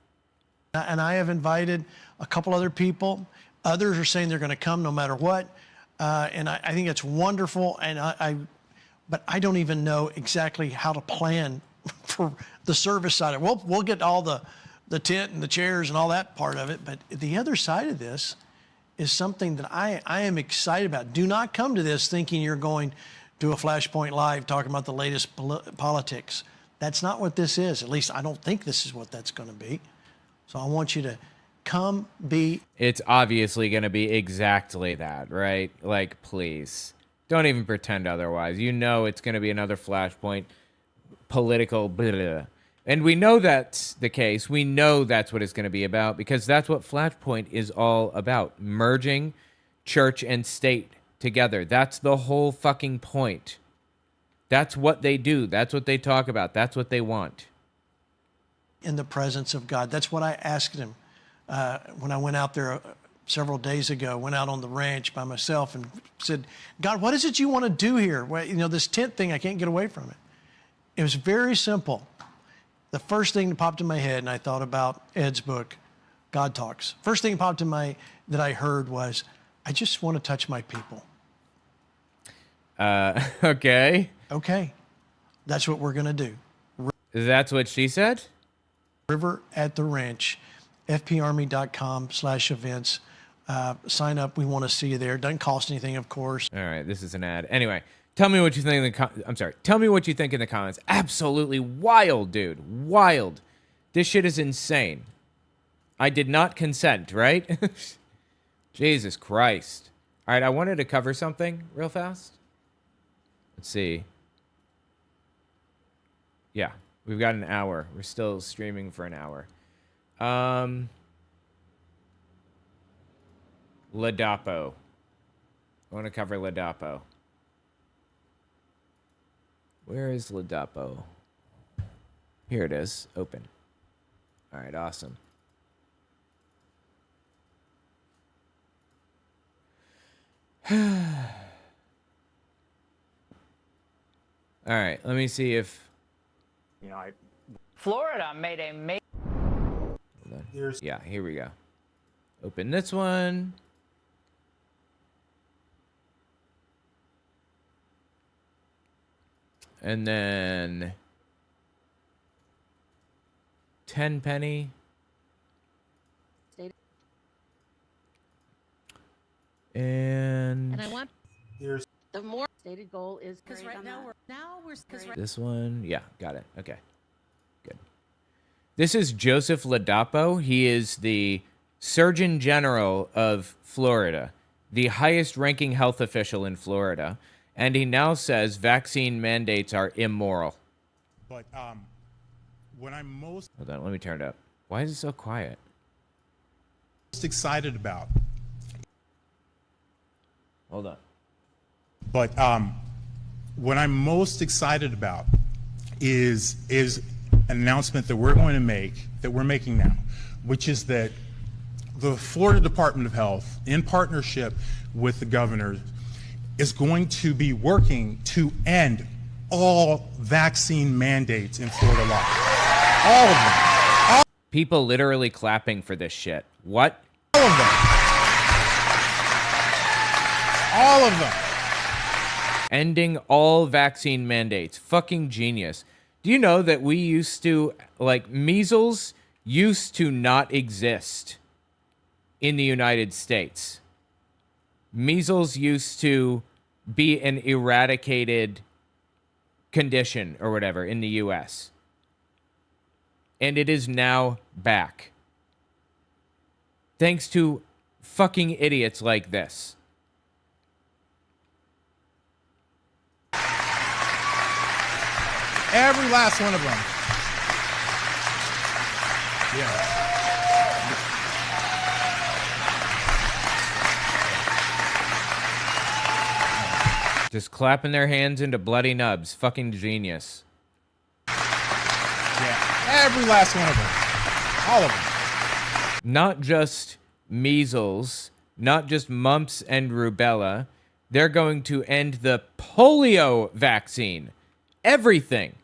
And I have invited a couple other people. Others are saying they're going to come no matter what. And I think it's wonderful. And but I don't even know exactly how to plan for the service side of it. We'll get all the tent and the chairs and all that part of it. But the other side of this is something that I am excited about. Do not come to this thinking you're going to a Flashpoint Live talking about the latest politics. That's not what this is. At least I don't think this is what that's going to be. So I want you to come be. It's obviously going to be exactly that, right? Like, please. Don't even pretend otherwise. You know it's going to be another Flashpoint political blah, blah, blah. And we know that's the case. We know that's what it's going to be about because that's what Flashpoint is all about. Merging church and state together. That's the whole fucking point. That's what they do. That's what they talk about. That's what they want. In the presence of God. That's what I asked him when I went out there several days ago, went out on the ranch by myself and said, God, what is it you want to do here? Well, you know, this tent thing, I can't get away from it. It was very simple. The first thing that popped in my head, and I thought about Ed's book, God Talks. First thing popped in that I heard was, I just want to touch my people. Okay. Okay. That's what we're going to do. That's what she said? River at the Ranch, fparmy.com/events. Sign up. We want to see you there. Doesn't cost anything, of course. All right, this is an ad. Anyway, tell me what you think in the tell me what you think in the comments. Absolutely wild, dude. Wild. This shit is insane. I did not consent, right? Jesus Christ. All right, I wanted to cover something real fast. Let's see. Yeah, we've got an hour. We're still streaming for an hour. Ladapo. I want to cover Ladapo. Where is Ladapo? Here it is. Open. All right, awesome. All right, let me see if... You know, Florida made a... Yeah, here we go. Open this one. And then 10 penny. And I want the more stated goal is because right now we're this one. Yeah, got it. Okay, good. This is Joseph Ladapo. He is the Surgeon General of Florida, the highest ranking health official in Florida. And he now says vaccine mandates are immoral. But what I'm most... Hold on, let me turn it up. Why is it so quiet? Excited about... Hold on. But what I'm most excited about is an announcement that we're going to make, that we're making now, which is that the Florida Department of Health, in partnership with the governor, is going to be working to end all vaccine mandates in Florida law. All of them. People literally clapping for this shit. What? All of them. All of them. Ending all vaccine mandates. Fucking genius. Do you know that we used to, like, measles used to not exist in the United States? Measles used to be an eradicated condition or whatever in the U.S. And it is now back. Thanks to fucking idiots like this. Every last one of them. Yeah. Just clapping their hands into bloody nubs. Fucking genius. Yeah. Every last one of them. All of them. Not just measles, not just mumps and rubella. They're going to end the polio vaccine. Everything.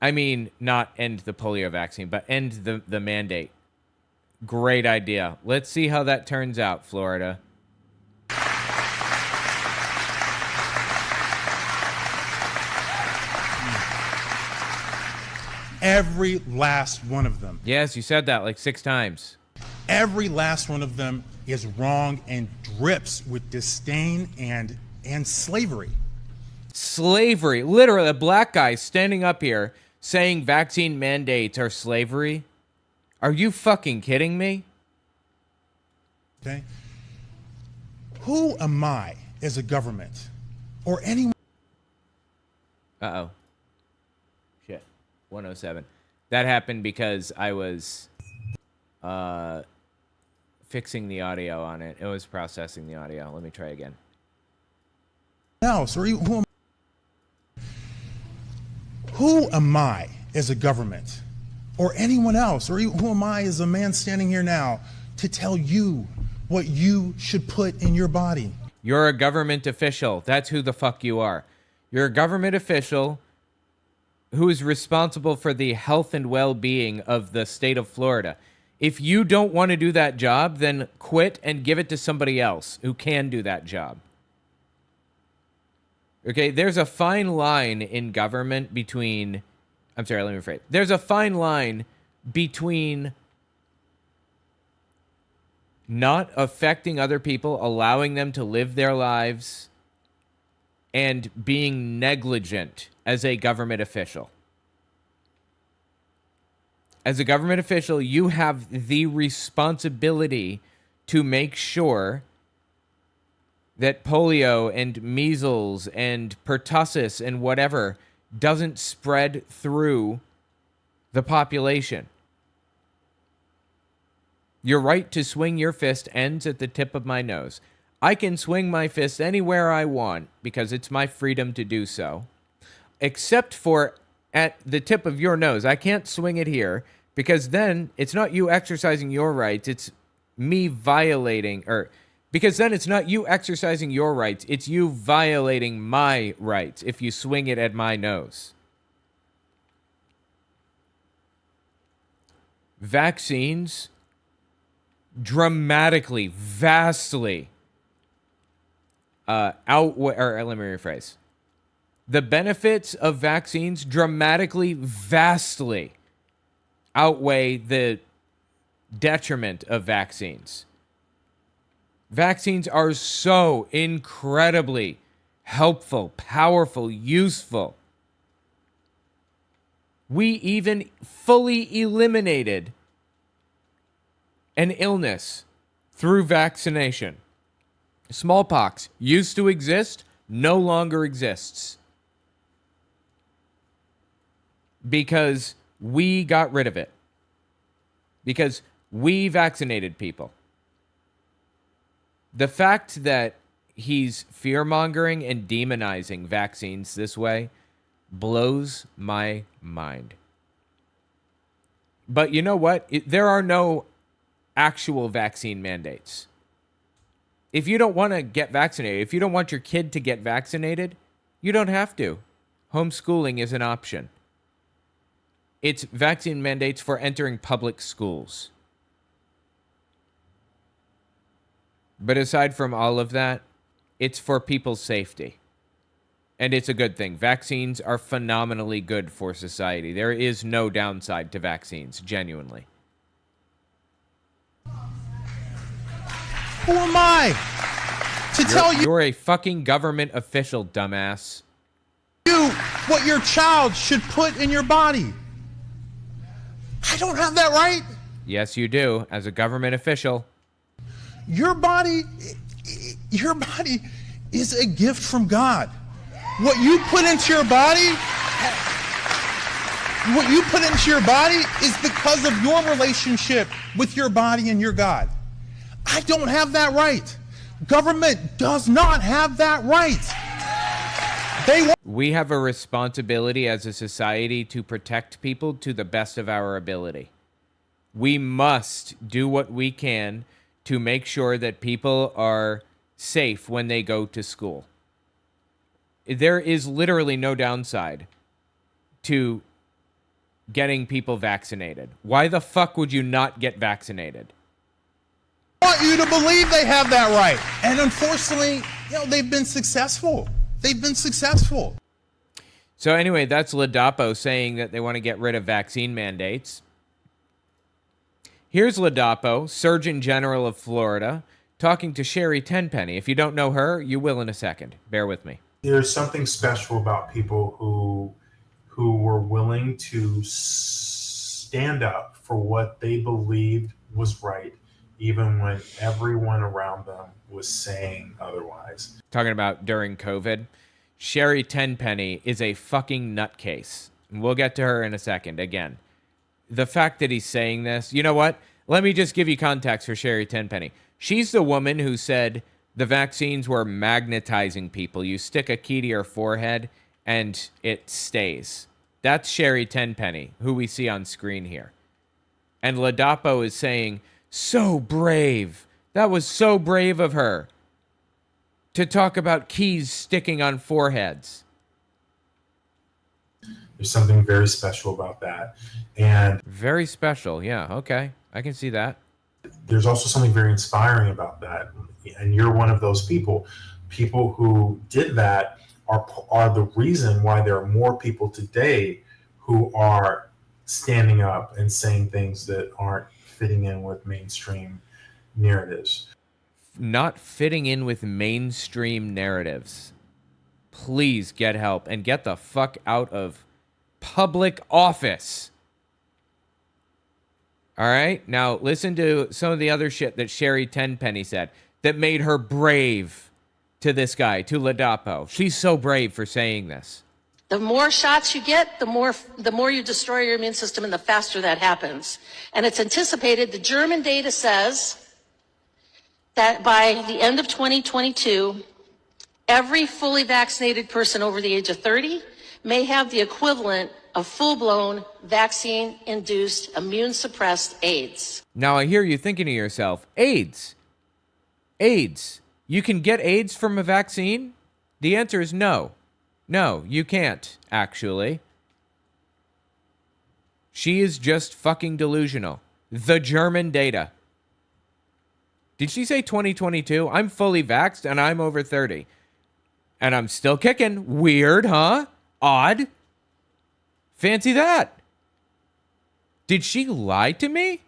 I mean, not end the polio vaccine, but end the mandate. Great idea. Let's see how that turns out, Florida. Every last one of them. Yes, you said that like 6 times. Every last one of them is wrong and drips with disdain and slavery. Slavery. Literally, a black guy standing up here saying vaccine mandates are slavery. Are you fucking kidding me? Okay. Who am I as a government or anyone? Uh-oh. Shit. 107. That happened because I was fixing the audio on it. It was processing the audio. Let me try again. Else, or who am I as a government or anyone else, or who am I as a man standing here now to tell you what you should put in your body? You're a government official. That's who the fuck you are. You're a government official who is responsible for the health and well-being of the state of Florida. If you don't want to do that job, then quit and give it to somebody else who can do that job. Okay, there's a fine line in government between... I'm sorry, let me rephrase. There's a fine line between not affecting other people, allowing them to live their lives, and being negligent as a government official. As a government official, you have the responsibility to make sure that polio and measles and pertussis and whatever doesn't spread through the population. Your right to swing your fist ends at the tip of my nose. I can swing my fist anywhere I want because it's my freedom to do so, except for at the tip of your nose. I can't swing it here because then it's not you exercising your rights, it's me violating, because then it's not you exercising your rights, it's you violating my rights if you swing it at my nose. Vaccines dramatically, vastly outweigh, or let me rephrase. The benefits of vaccines dramatically, vastly outweigh the detriment of vaccines. Vaccines are so incredibly helpful, powerful, useful. We even fully eliminated an illness through vaccination. Smallpox used to exist, no longer exists. Because we got rid of it. Because we vaccinated people. The fact that he's fear-mongering and demonizing vaccines this way blows my mind. But you know what? There are no actual vaccine mandates. If you don't want to get vaccinated, if you don't want your kid to get vaccinated, you don't have to. Homeschooling is an option. It's vaccine mandates for entering public schools. But aside from all of that, it's for people's safety. And it's a good thing. Vaccines are phenomenally good for society. There is no downside to vaccines, genuinely. Who am I to tell you? You're a fucking government official, dumbass. You what your child should put in your body. I don't have that right. Yes, you do, as a government official. Your body is a gift from God. What you put into your body, is because of your relationship with your body and your God. I don't have that right. Government does not have that right. We have a responsibility as a society to protect people to the best of our ability. We must do what we can to make sure that people are safe when they go to school. There is literally no downside to getting people vaccinated. Why the fuck would you not get vaccinated? I want you to believe they have that right. And unfortunately, they've been successful. So anyway, that's Ladapo saying that they want to get rid of vaccine mandates. Here's Ladapo, Surgeon General of Florida, talking to Sherry Tenpenny. If you don't know her, you will in a second. Bear with me. There's something special about people who were willing to stand up for what they believed was right, even when everyone around them was saying otherwise. Talking about during COVID, Sherry Tenpenny is a fucking nutcase. And we'll get to her in a second. Again, the fact that he's saying this, you know what? Let me just give you context for Sherry Tenpenny. She's the woman who said the vaccines were magnetizing people. You stick a key to your forehead and it stays. That's Sherry Tenpenny, who we see on screen here. And Ladapo is saying, so brave. That was so brave of her to talk about keys sticking on foreheads. There's something very special about that. And very special. Yeah. Okay. I can see that. There's also something very inspiring about that. And you're one of those people. People who did that are the reason why there are more people today who are standing up and saying things that aren't fitting in with mainstream narratives. Not fitting in with mainstream narratives. Please get help and get the fuck out of public office. All right? Now, listen to some of the other shit that Sherry Tenpenny said that made her brave to this guy, to Ladapo. She's so brave for saying this. The more shots you get, the more you destroy your immune system, and the faster that happens. And it's anticipated, the German data says that by the end of 2022, every fully vaccinated person over the age of 30 may have the equivalent of full-blown vaccine-induced immune-suppressed AIDS. Now I hear you thinking to yourself, AIDS. You can get AIDS from a vaccine? The answer is no. No, you can't, actually. She is just fucking delusional. The German data. Did she say 2022? I'm fully vaxxed and I'm over 30. And I'm still kicking. Weird, huh? Odd. Fancy that. Did she lie to me?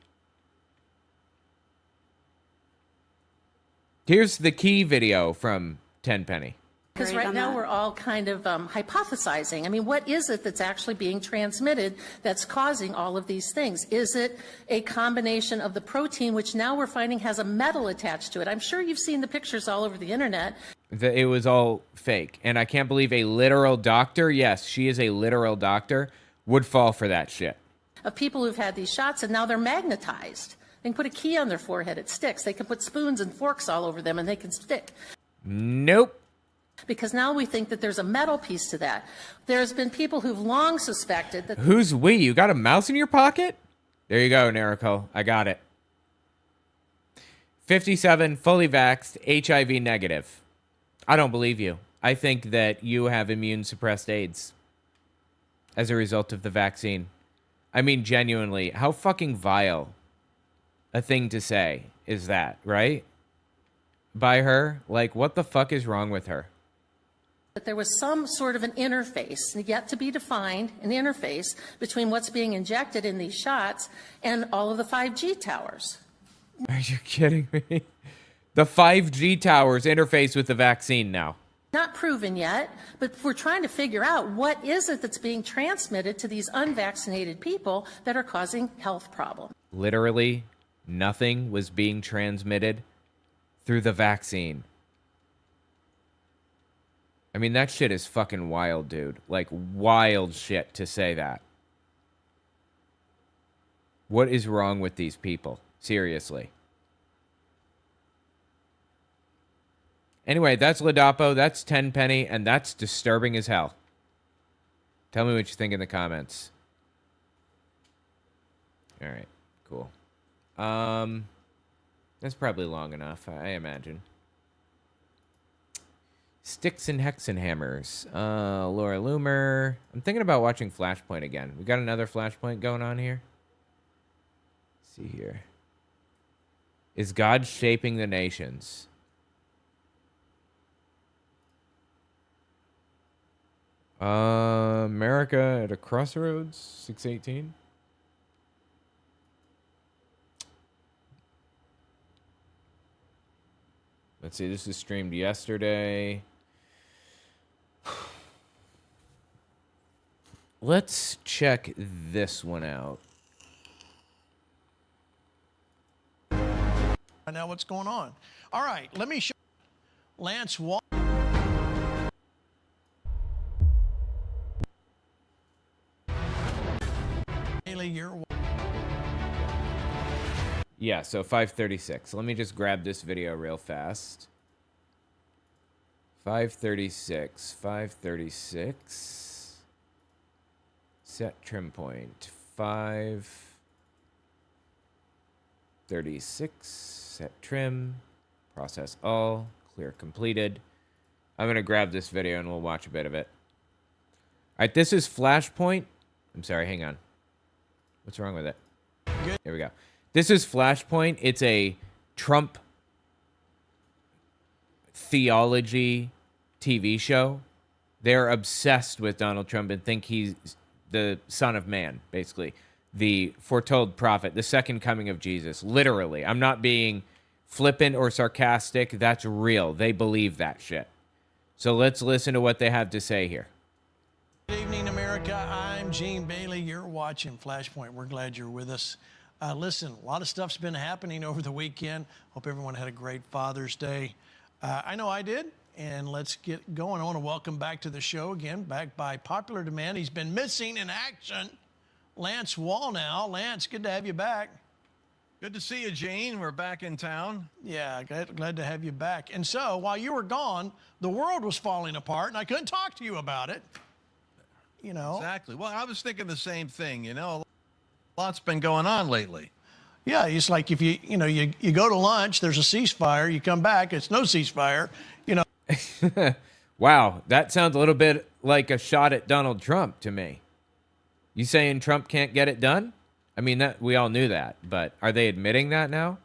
Here's the key video from Tenpenny. Because right now we're all kind of hypothesizing. I mean, what is it that's actually being transmitted that's causing all of these things? Is it a combination of the protein, which now we're finding has a metal attached to it? I'm sure you've seen the pictures all over the internet. It was all fake. And I can't believe a literal doctor, yes, she is a literal doctor, would fall for that shit. Of people who've had these shots and now they're magnetized. They can put a key on their forehead, it sticks. They can put spoons and forks all over them and they can stick. Nope. Because now we think that there's a metal piece to that. There's been people who've long suspected that... Who's we? You got a mouse in your pocket? There you go, Nerico. I got it. 57, fully vaxxed, HIV negative. I don't believe you. I think that you have immune-suppressed AIDS as a result of the vaccine. I mean, genuinely, how fucking vile a thing to say is that, right? By her? Like, what the fuck is wrong with her? That there was some sort of an interface, yet to be defined, an interface between what's being injected in these shots and all of the 5G towers. Are you kidding me? The 5G towers interface with the vaccine now. Not proven yet, but we're trying to figure out what is it that's being transmitted to these unvaccinated people that are causing health problems. Literally, nothing was being transmitted through the vaccine. I mean, that shit is fucking wild, dude. Like, wild shit to say that. What is wrong with these people? Seriously. Anyway, that's Ladapo, that's Tenpenny, and that's disturbing as hell. Tell me what you think in the comments. All right, cool. That's probably long enough, I imagine. Sticks and Hexenhammers. Laura Loomer. I'm thinking about watching Flashpoint again. We got another Flashpoint going on here. Let's see here. Is God shaping the nations? America at a crossroads, 618. Let's see, this was streamed yesterday. Let's check this one out. Find out what's going on. All right, let me show Lance Wall. Yeah, so 536. Let me just grab this video real fast. 536. 536. Set trim point. 536. Set trim. Process all. Clear completed. I'm going to grab this video and we'll watch a bit of it. All right, this is Flashpoint. I'm sorry, hang on. What's wrong with it? Good. Here we go. This is Flashpoint. It's a Trump theology TV show. They're obsessed with Donald Trump and think he's the Son of Man, basically. The foretold prophet, the second coming of Jesus. Literally. I'm not being flippant or sarcastic. That's real. They believe that shit. So let's listen to what they have to say here. Good evening, America. I'm Gene Bailey. You're watching Flashpoint. We're glad you're with us. Listen, a lot of stuff's been happening over the weekend. Hope everyone had a great Father's Day. I know I did, and let's get going. I want to welcome back to the show again, back by popular demand. He's been missing in action. Lance Wall now. Lance, good to have you back. Good to see you, Gene. We're back in town. Yeah, glad to have you back. And so, while you were gone, the world was falling apart, and I couldn't talk to you about it. You know. Exactly. Well, I was thinking the same thing, you know. A lot's been going on lately. Yeah, it's like if you go to lunch, there's a ceasefire, you come back, it's no ceasefire, you know. Wow, that sounds a little bit like a shot at Donald Trump to me. You saying Trump can't get it done? I mean, that we all knew that, but are they admitting that now?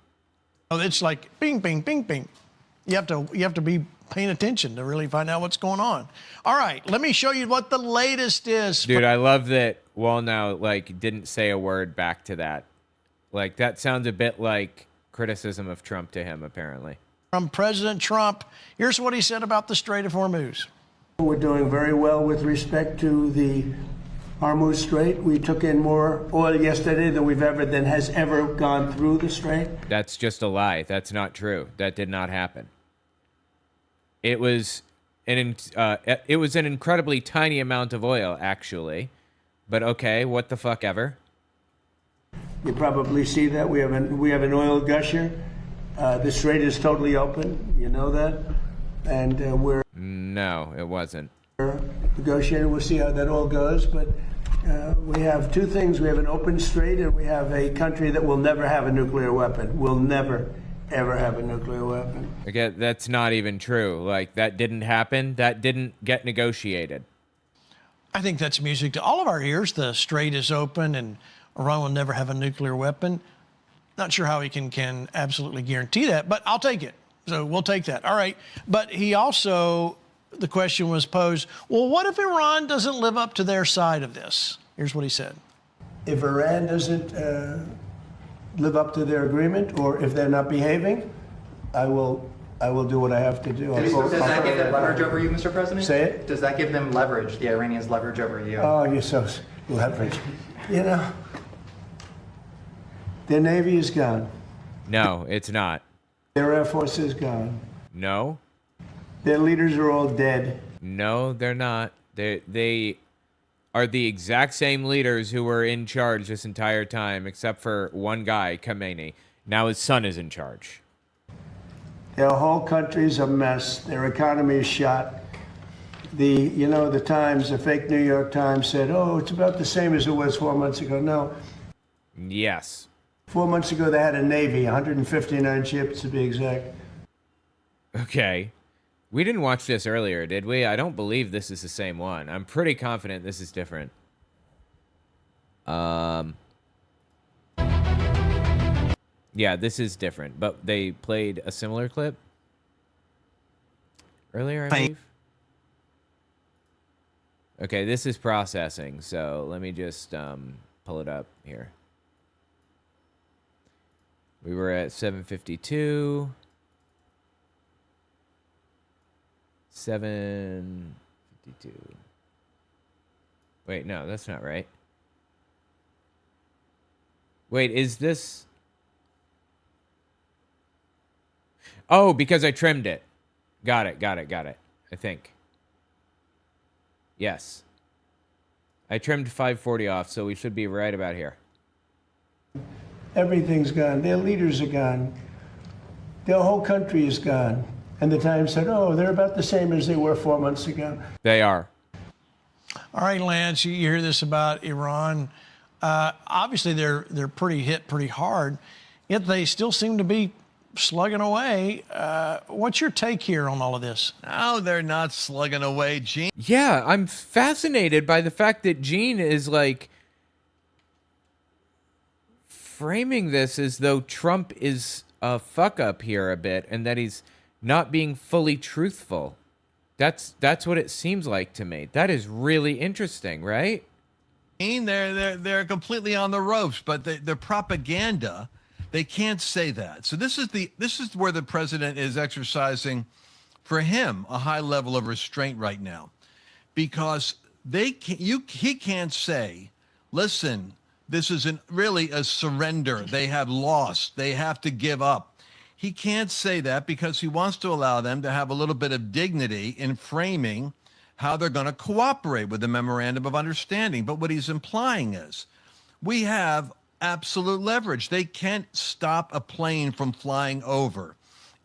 Oh, it's like bing, bing, bing, bing. You have to be paying attention to really find out what's going on. All right, let me show you what the latest is. Dude, I love that Wall now didn't say a word back to that. Like, that sounds a bit like criticism of Trump to him, apparently. From President Trump, here's what he said about the Strait of Hormuz. We're doing very well with respect to the Hormuz Strait. We took in more oil yesterday than has ever gone through the strait. That's just a lie. That's not true. That did not happen. It was an incredibly tiny amount of oil, actually. But okay, what the fuck ever. You probably see that we have an oil gusher. The strait is totally open. You know that, and No, it wasn't. Negotiating. We'll see how that all goes, but we have two things. We have an open strait, and we have a country that will never have a nuclear weapon. Will never, ever have a nuclear weapon. Again, that's not even true. Like, that didn't happen. That didn't get negotiated. I think that's music to all of our ears. The strait is open, and Iran will never have a nuclear weapon. Not sure how he can absolutely guarantee that, but I'll take it. So we'll take that. All right. But he also, the question was posed, well, what if Iran doesn't live up to their side of this? Here's what he said. If Iran doesn't live up to their agreement, or if they're not behaving, I will do what I have to do. Does that give them leverage over you, Mr. President? Say it? Does that give them leverage, the Iranians leverage over you? Oh, you're so leverage. You know, their Navy is gone. No, it's not. Their Air Force is gone. No. Their leaders are all dead. No, they're not. They are the exact same leaders who were in charge this entire time, except for one guy, Khamenei. Now his son is in charge. Their whole country's a mess. Their economy is shot. The Times, the fake New York Times said, oh, it's about the same as it was 4 months ago. No. Yes. 4 months ago, they had a Navy, 159 ships to be exact. Okay. We didn't watch this earlier, did we? I don't believe this is the same one. I'm pretty confident this is different. Yeah, this is different, but they played a similar clip earlier, I believe. Okay, this is processing, so let me just pull it up here. We were at 7:52. 7:52. Wait, no, that's not right. Wait, is this... Oh, because I trimmed it. Got it. I think. Yes. I trimmed 540 off, so we should be right about here. Everything's gone. Their leaders are gone. Their whole country is gone. And the Times said, oh, they're about the same as they were 4 months ago. They are. All right, Lance, you hear this about Iran. Obviously, they're hit pretty hard, yet they still seem to be slugging away. What's your take here on all of this? No, they're not slugging away, Gene. Yeah, I'm fascinated by the fact that Gene is like framing this as though Trump is a fuck up here a bit and that he's not being fully truthful. That's what it seems like to me. That is really interesting, right? They're completely on the ropes, but the propaganda, they can't say that. So this is where the president is exercising, for him, a high level of restraint right now, because he can't say, listen, this isn't really a surrender. They have lost. They have to give up. He can't say that because he wants to allow them to have a little bit of dignity in framing how they're going to cooperate with the memorandum of understanding. But what he's implying is we have absolute leverage. They can't stop a plane from flying over.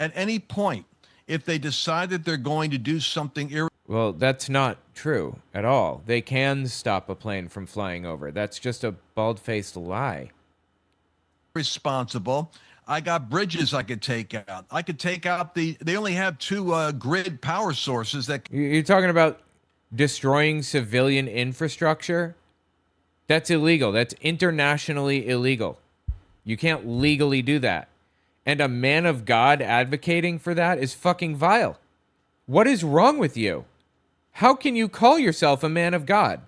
At any point, if they decide that they're going to do something well, that's not true at all. They can stop a plane from flying over. That's just a bald-faced lie. Responsible. I got bridges I could take out. I could take out they only have two grid power sources that... You're talking about destroying civilian infrastructure? That's illegal. That's internationally illegal. You can't legally do that. And a man of God advocating for that is fucking vile. What is wrong with you? How can you call yourself a man of God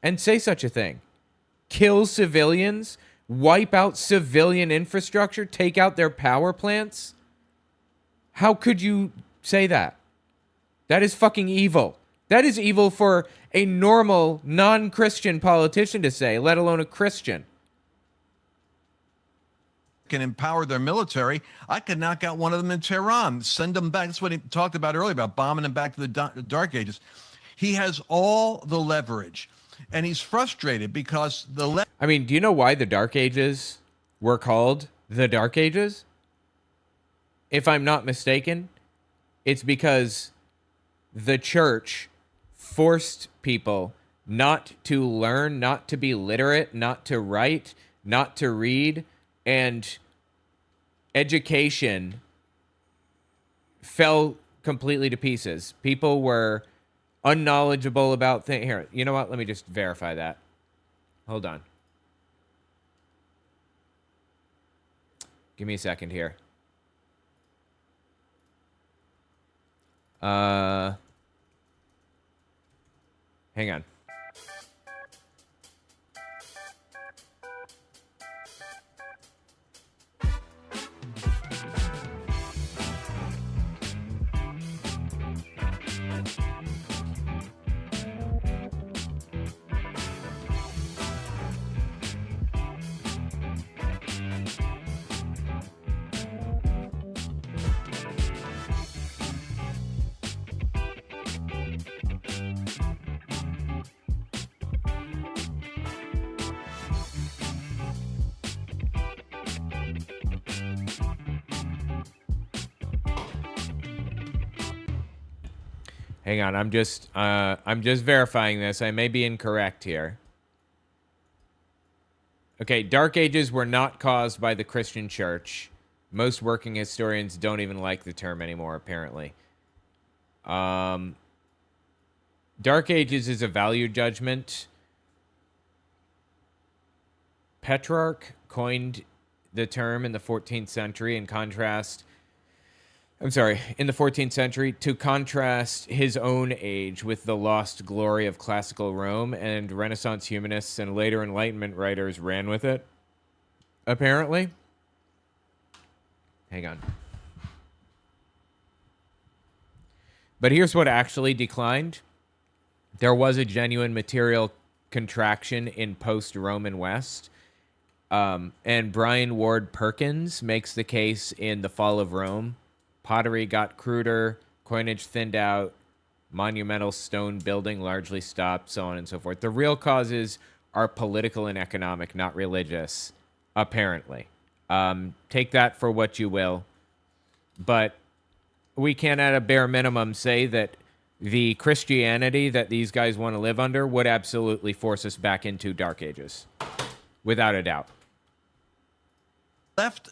and say such a thing? Kill civilians? Wipe out civilian infrastructure? Take out their power plants? How could you say that? That is fucking evil. That is evil for a normal, non-Christian politician to say, let alone a Christian. Can empower their military. I could knock out one of them in Tehran, send them back. That's what he talked about earlier, about bombing them back to the Dark Ages. He has all the leverage, and he's frustrated because I mean, do you know why the Dark Ages were called the Dark Ages? If I'm not mistaken, it's because the church forced people not to learn, not to be literate, not to write, not to read, and education fell completely to pieces. People were unknowledgeable about things. Here, you know what? Let me just verify that. Hold on. Give me a second here. Hang on. Hang on, I'm just verifying this. I may be incorrect here. Okay, Dark Ages were not caused by the Christian Church. Most working historians don't even like the term anymore, apparently. Dark Ages is a value judgment. Petrarch coined the term in the 14th century in the 14th century to contrast his own age with the lost glory of classical Rome, and Renaissance humanists and later Enlightenment writers ran with it, apparently. Hang on. But here's what actually declined. There was a genuine material contraction in post-Roman West. And Brian Ward Perkins makes the case in The Fall of Rome. Pottery got cruder, coinage thinned out, monumental stone building largely stopped, so on and so forth. The real causes are political and economic, not religious, apparently. Take that for what you will. But we can, at a bare minimum, say that the Christianity that these guys want to live under would absolutely force us back into Dark Ages. Without a doubt. Left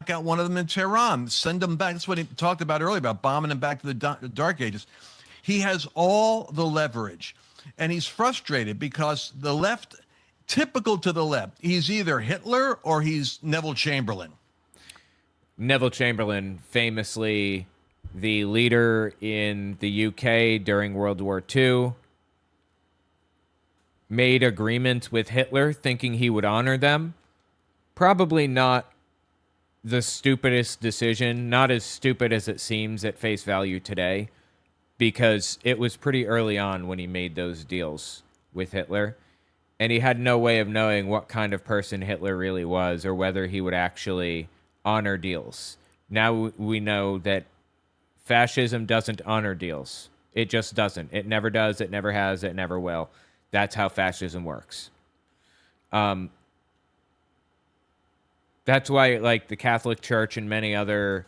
out one of them in Tehran, send them back. That's what he talked about earlier, about bombing them back to the Dark Ages. He has all the leverage, and he's frustrated because the left, typical to the left, he's either Hitler or he's Neville Chamberlain. Neville Chamberlain, famously the leader in the UK during World War II, made agreements with Hitler thinking he would honor them. Probably not the stupidest decision, not as stupid as it seems at face value today, because it was pretty early on when he made those deals with Hitler, and he had no way of knowing what kind of person Hitler really was or whether he would actually honor deals. Now we know that fascism doesn't honor deals. It just doesn't. It never does. It never has. It never will. That's how fascism works. That's why, like, the Catholic Church and many other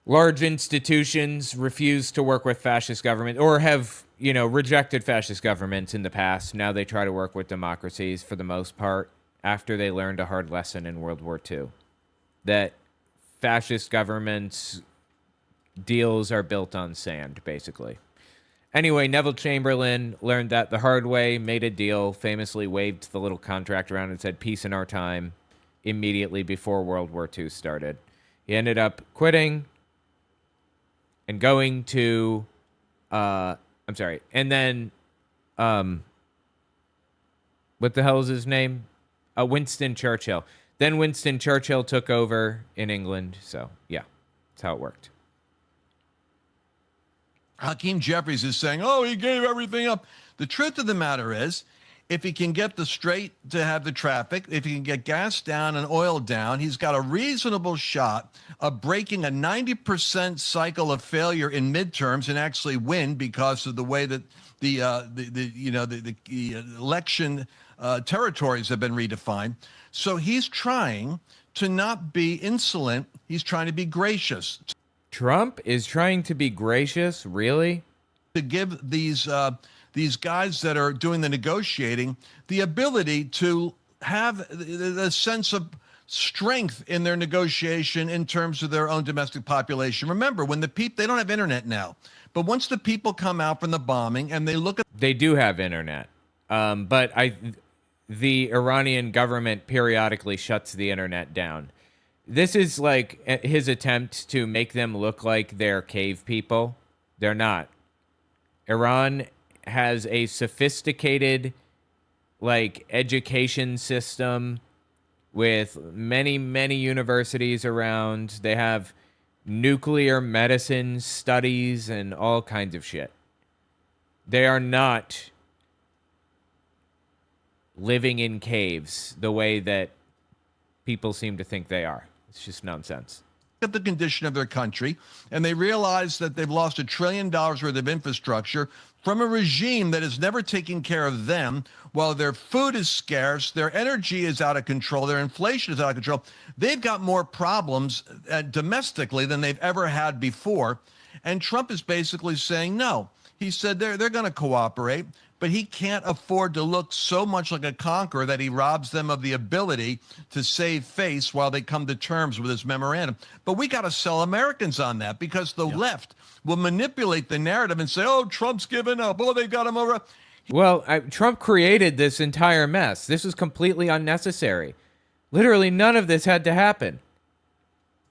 large institutions refuse to work with fascist government, or have, rejected fascist governments in the past. Now they try to work with democracies for the most part, after they learned a hard lesson in World War II. That fascist governments' deals are built on sand, basically. Anyway, Neville Chamberlain learned that the hard way, made a deal, famously waved the little contract around and said, "Peace in our time," immediately before World War II started. He ended up quitting and going to, what the hell is his name? Winston Churchill. Then Winston Churchill took over in England, so yeah, that's how it worked. Hakeem Jeffries is saying, he gave everything up. The truth of the matter is, if he can get the straight to have the traffic, if he can get gas down and oil down, he's got a reasonable shot of breaking a 90% cycle of failure in midterms and actually win, because of the way that the election territories have been redefined. So he's trying to not be insolent. He's trying to be gracious. Trump is trying to be gracious, really? To give these guys that are doing the negotiating the ability to have the sense of strength in their negotiation in terms of their own domestic population. Remember, when the people, they don't have internet now, but once the people come out from the bombing and they look at... They do have internet, but the Iranian government periodically shuts the internet down. This is like his attempt to make them look like they're cave people. They're not. Iran has a sophisticated, education system with many, many universities around. They have nuclear medicine studies and all kinds of shit. They are not living in caves the way that people seem to think they are. It's just nonsense. At the condition of their country, and they realize that they've lost $1 trillion worth of infrastructure from a regime that is never taking care of them, while their food is scarce, their energy is out of control, their inflation is out of control. They've got more problems domestically than they've ever had before. And Trump is basically saying no. He said they're going to cooperate, but he can't afford to look so much like a conqueror that he robs them of the ability to save face while they come to terms with his memorandum. But we got to sell Americans on that, because the left will manipulate the narrative and say, oh, Trump's given up. Oh, they got him over. Well, Trump created this entire mess. This was completely unnecessary. Literally none of this had to happen.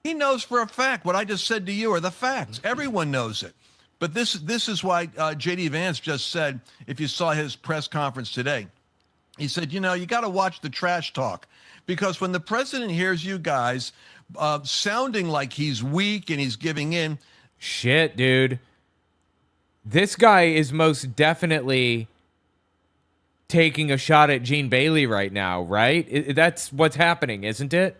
He knows for a fact what I just said to you are the facts. Everyone knows it. But this is why J.D. Vance just said, if you saw his press conference today, he said, you know, you got to watch the trash talk, because when the president hears you guys sounding like he's weak and he's giving in. Shit, dude. This guy is most definitely taking a shot at Gene Bailey right now, right? That's what's happening, isn't it?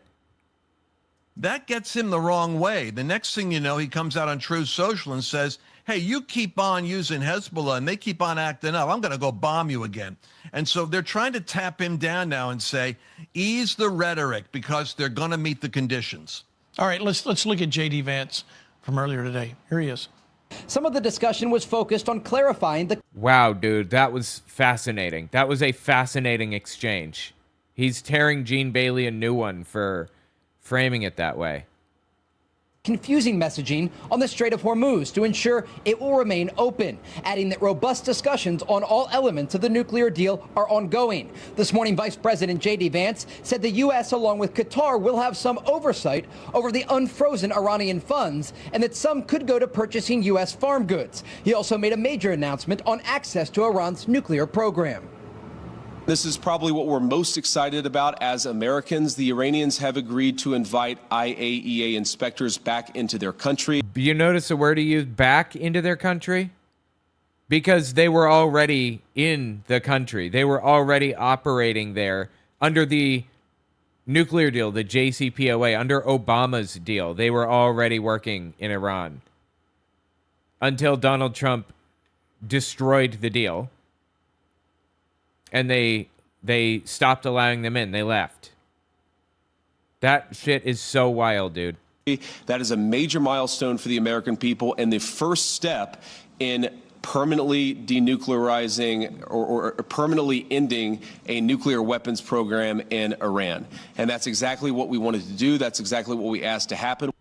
That gets him the wrong way. The next thing you know, he comes out on Truth Social and says, hey, you keep on using Hezbollah and they keep on acting up, I'm going to go bomb you again. And so they're trying to tap him down now and say, ease the rhetoric, because they're going to meet the conditions. All right, let's look at J.D. Vance from earlier today. Here he is. Some of the discussion was focused on clarifying the... Wow, dude, that was fascinating. That was a fascinating exchange. He's tearing Gene Bailey a new one for framing it that way. Confusing messaging on the Strait of Hormuz to ensure it will remain open, adding that robust discussions on all elements of the nuclear deal are ongoing. This morning, Vice President J.D. Vance said the U.S. along with Qatar will have some oversight over the unfrozen Iranian funds, and that some could go to purchasing U.S. farm goods. He also made a major announcement on access to Iran's nuclear program. This is probably what we're most excited about as Americans. The Iranians have agreed to invite IAEA inspectors back into their country. You notice the word he used, back into their country? Because they were already in the country. They were already operating there under the nuclear deal, the JCPOA, under Obama's deal. They were already working in Iran until Donald Trump destroyed the deal. And they stopped allowing them in. They left. That shit is so wild, dude. That is a major milestone for the American people, and the first step in permanently denuclearizing or permanently ending a nuclear weapons program in Iran. And that's exactly what we wanted to do. That's exactly what we asked to happen.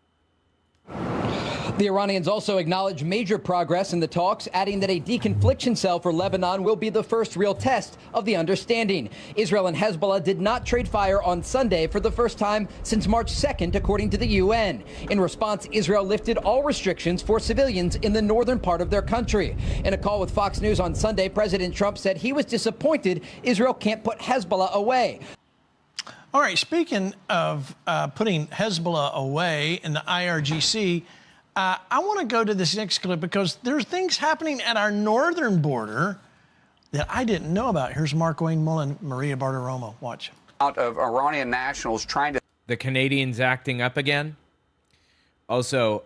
The Iranians also acknowledged major progress in the talks, adding that a deconfliction cell for Lebanon will be the first real test of the understanding. Israel and Hezbollah did not trade fire on Sunday for the first time since March 2nd, according to the UN. In response, Israel lifted all restrictions for civilians in the northern part of their country. In a call with Fox News on Sunday, President Trump said he was disappointed Israel can't put Hezbollah away. All right, speaking of putting Hezbollah away in the IRGC, I want to go to this next clip because there's things happening at our northern border that I didn't know about. Here's Mark Wayne Mullen, Maria Bartiromo. Watch. Out of Iranian nationals trying to... The Canadians acting up again. Also,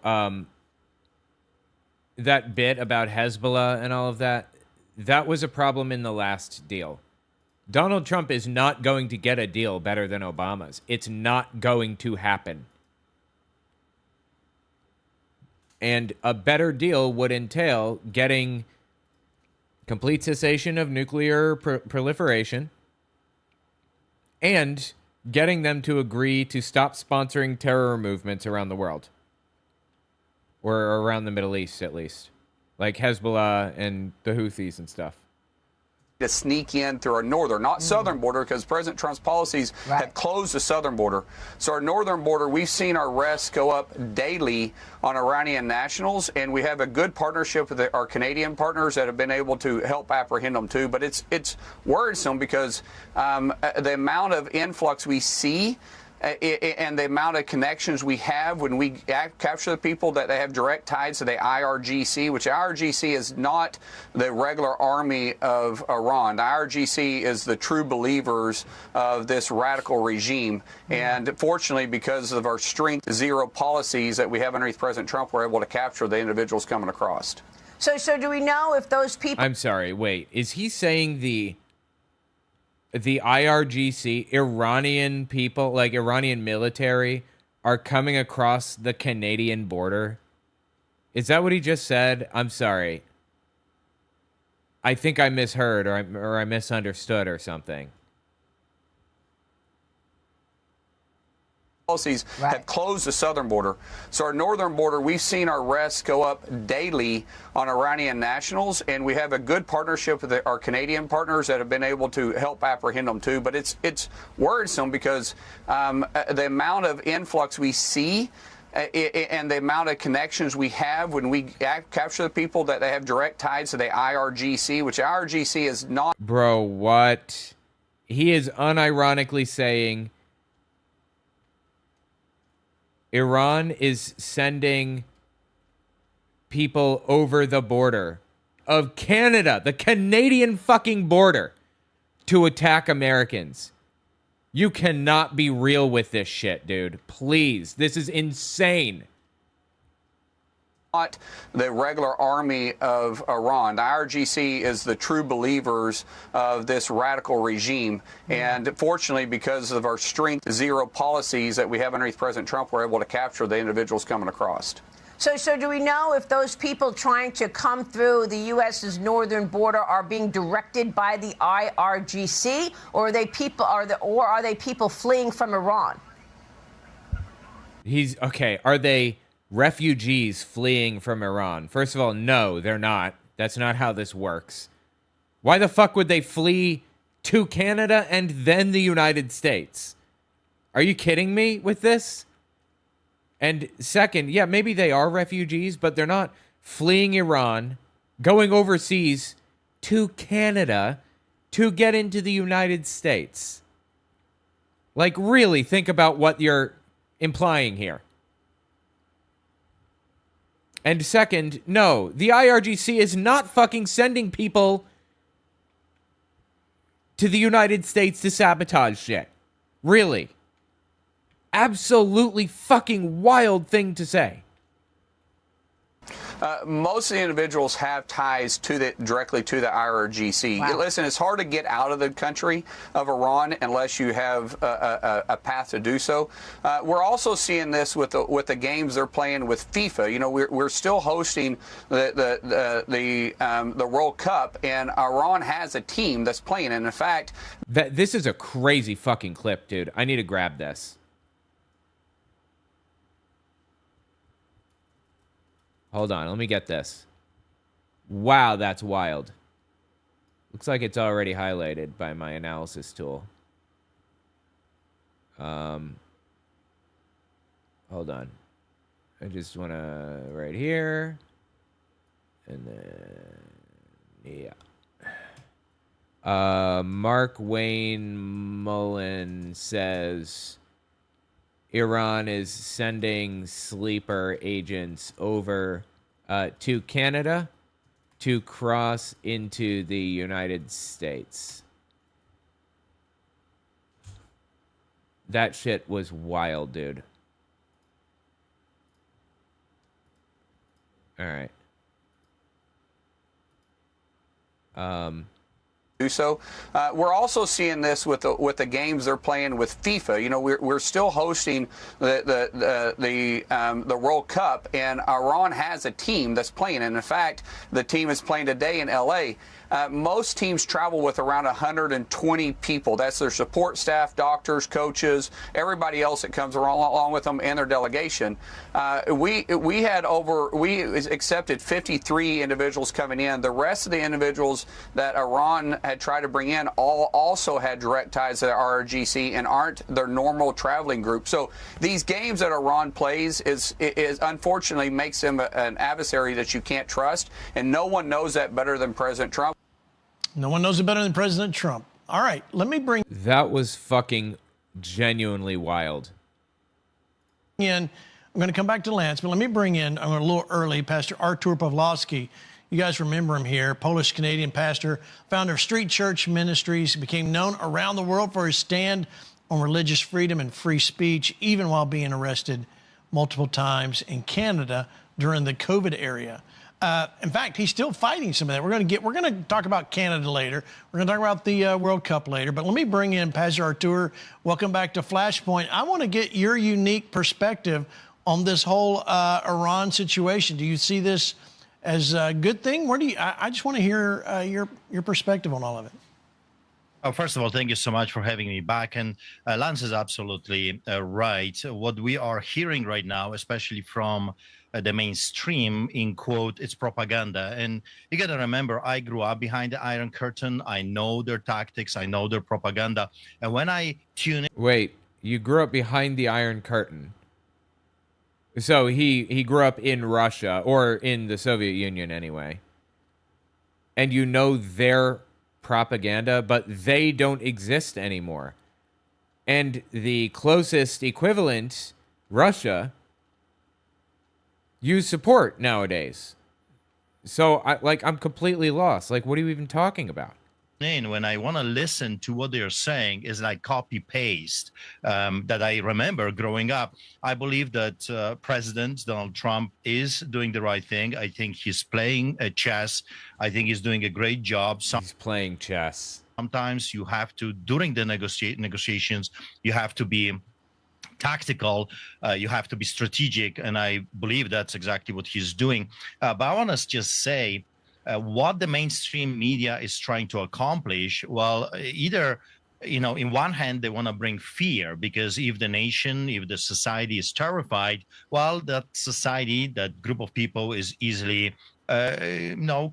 that bit about Hezbollah and all of that, that was a problem in the last deal. Donald Trump is not going to get a deal better than Obama's. It's not going to happen. And a better deal would entail getting complete cessation of nuclear proliferation and getting them to agree to stop sponsoring terror movements around the world. Or around the Middle East, at least. Like Hezbollah and the Houthis and stuff. To sneak in through our northern, not southern border, because President Trump's policies have closed the southern border. So our northern border, we've seen our arrests go up daily on Iranian nationals, and we have a good partnership with our Canadian partners that have been able to help apprehend them too. But it's worrisome because the amount of influx we see and the amount of connections we have when we capture the people that they have direct ties to the IRGC, which IRGC is not the regular army of Iran. The IRGC is the true believers of this radical regime. And fortunately, because of our strength zero policies that we have underneath President Trump, we're able to capture the individuals coming across. So do we know if those people... I'm sorry, wait. Is he saying the IRGC, Iranian people, like Iranian military, are coming across the Canadian border? Is that what he just said? I'm sorry. I think I misheard or I misunderstood or something. Policies have closed the southern border. So our northern border, we've seen our arrests go up daily on Iranian nationals, and we have a good partnership with our Canadian partners that have been able to help apprehend them too. But it's worrisome because the amount of influx we see and the amount of connections we have when we capture the people that they have direct ties to the IRGC, which IRGC is not. Bro, what? He is unironically saying Iran is sending people over the border of Canada, the Canadian fucking border, to attack Americans. You cannot be real with this shit, dude. Please. This is insane. Not the regular army of Iran. The IRGC is the true believers of this radical regime. And fortunately, because of our strength zero policies that we have underneath President Trump, we're able to capture the individuals coming across. So do we know if those people trying to come through the U.S.'s northern border are being directed by the IRGC, or are they people fleeing from Iran? Are they refugees fleeing from Iran? First of all, no, they're not. That's not how this works. Why the fuck would they flee to Canada and then the United States? Are you kidding me with this? And second, yeah, maybe they are refugees, but they're not fleeing Iran, going overseas to Canada to get into the United States. Like, really think about what you're implying here. And second, no, the IRGC is not fucking sending people to the United States to sabotage shit. Really. Absolutely fucking wild thing to say. Most of the individuals have ties directly to the IRGC. Wow. Listen, it's hard to get out of the country of Iran unless you have a path to do so. We're also seeing this with the games they're playing with FIFA. You know, we're still hosting the World Cup, and Iran has a team that's playing. And in fact, this is a crazy fucking clip, dude. I need to grab this. Hold on, let me get this. Wow, that's wild. Looks like it's already highlighted by my analysis tool. Hold on. I just want to right here. And then, yeah. Mark Wayne Mullen says Iran is sending sleeper agents over to Canada to cross into the United States. That shit was wild, dude. All right. Do so. We're also seeing this with the games they're playing with FIFA. You know, we're still hosting the World Cup, and Iran has a team that's playing. And in fact, the team is playing today in LA. Most teams travel with around 120 people. That's their support staff, doctors, coaches, everybody else that comes along with them and their delegation. We accepted 53 individuals coming in. The rest of the individuals that Iran had tried to bring in also had direct ties to the RRGC and aren't their normal traveling group. So these games that Iran plays is unfortunately makes them an adversary that you can't trust, and no one knows that better than President Trump. No one knows it better than President Trump. All right, let me bring... That was fucking genuinely wild. I'm going to come back to Lance, but let me bring in, I'm going a little early, Pastor Artur Pawlowski. You guys remember him here, Polish-Canadian pastor, founder of Street Church Ministries, became known around the world for his stand on religious freedom and free speech, even while being arrested multiple times in Canada during the COVID era. In fact, he's still fighting some of that. We're going to talk about Canada later. We're going to talk about the World Cup later. But let me bring in Pastor Artur. Welcome back to Flashpoint. I want to get your unique perspective on this whole Iran situation? Do you see this as a good thing? Where do you? I just want to hear your perspective on all of it. First of all, thank you so much for having me back. And Lance is absolutely right. What we are hearing right now, especially from the mainstream, in quote, it's propaganda. And you got to remember, I grew up behind the Iron Curtain. I know their tactics. I know their propaganda. And when I tune in... Wait, you grew up behind the Iron Curtain. So he grew up in Russia, or in the Soviet Union anyway. And you know their propaganda, but they don't exist anymore. And the closest equivalent, Russia, you support nowadays. So I'm completely lost. Like, what are you even talking about? When I want to listen to what they're saying is like copy paste that I remember growing up. I believe that President Donald Trump is doing the right thing. I think he's playing chess. I think he's doing a great job. He's playing chess. Sometimes you have to, during the negotiations, you have to be tactical, you have to be strategic, and I believe that's exactly what he's doing. But I want to just say, what the mainstream media is trying to accomplish, well, either, in one hand, they want to bring fear, because if the nation, if the society is terrified, well, that society, that group of people is easily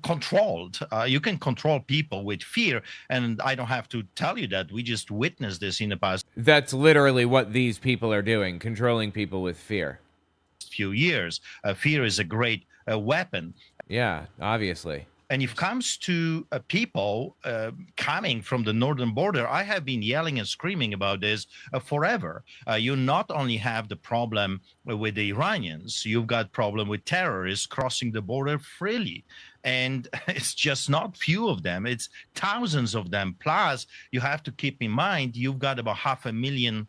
controlled. You can control people with fear, and I don't have to tell you that. We just witnessed this in the past. That's literally what these people are doing, controlling people with fear. Few years. Fear is a great weapon. Yeah, obviously. And if it comes to people coming from the northern border, I have been yelling and screaming about this forever. You not only have the problem with the Iranians, you've got problem with terrorists crossing the border freely. And it's just not few of them. It's thousands of them. Plus, you have to keep in mind, you've got about 500,000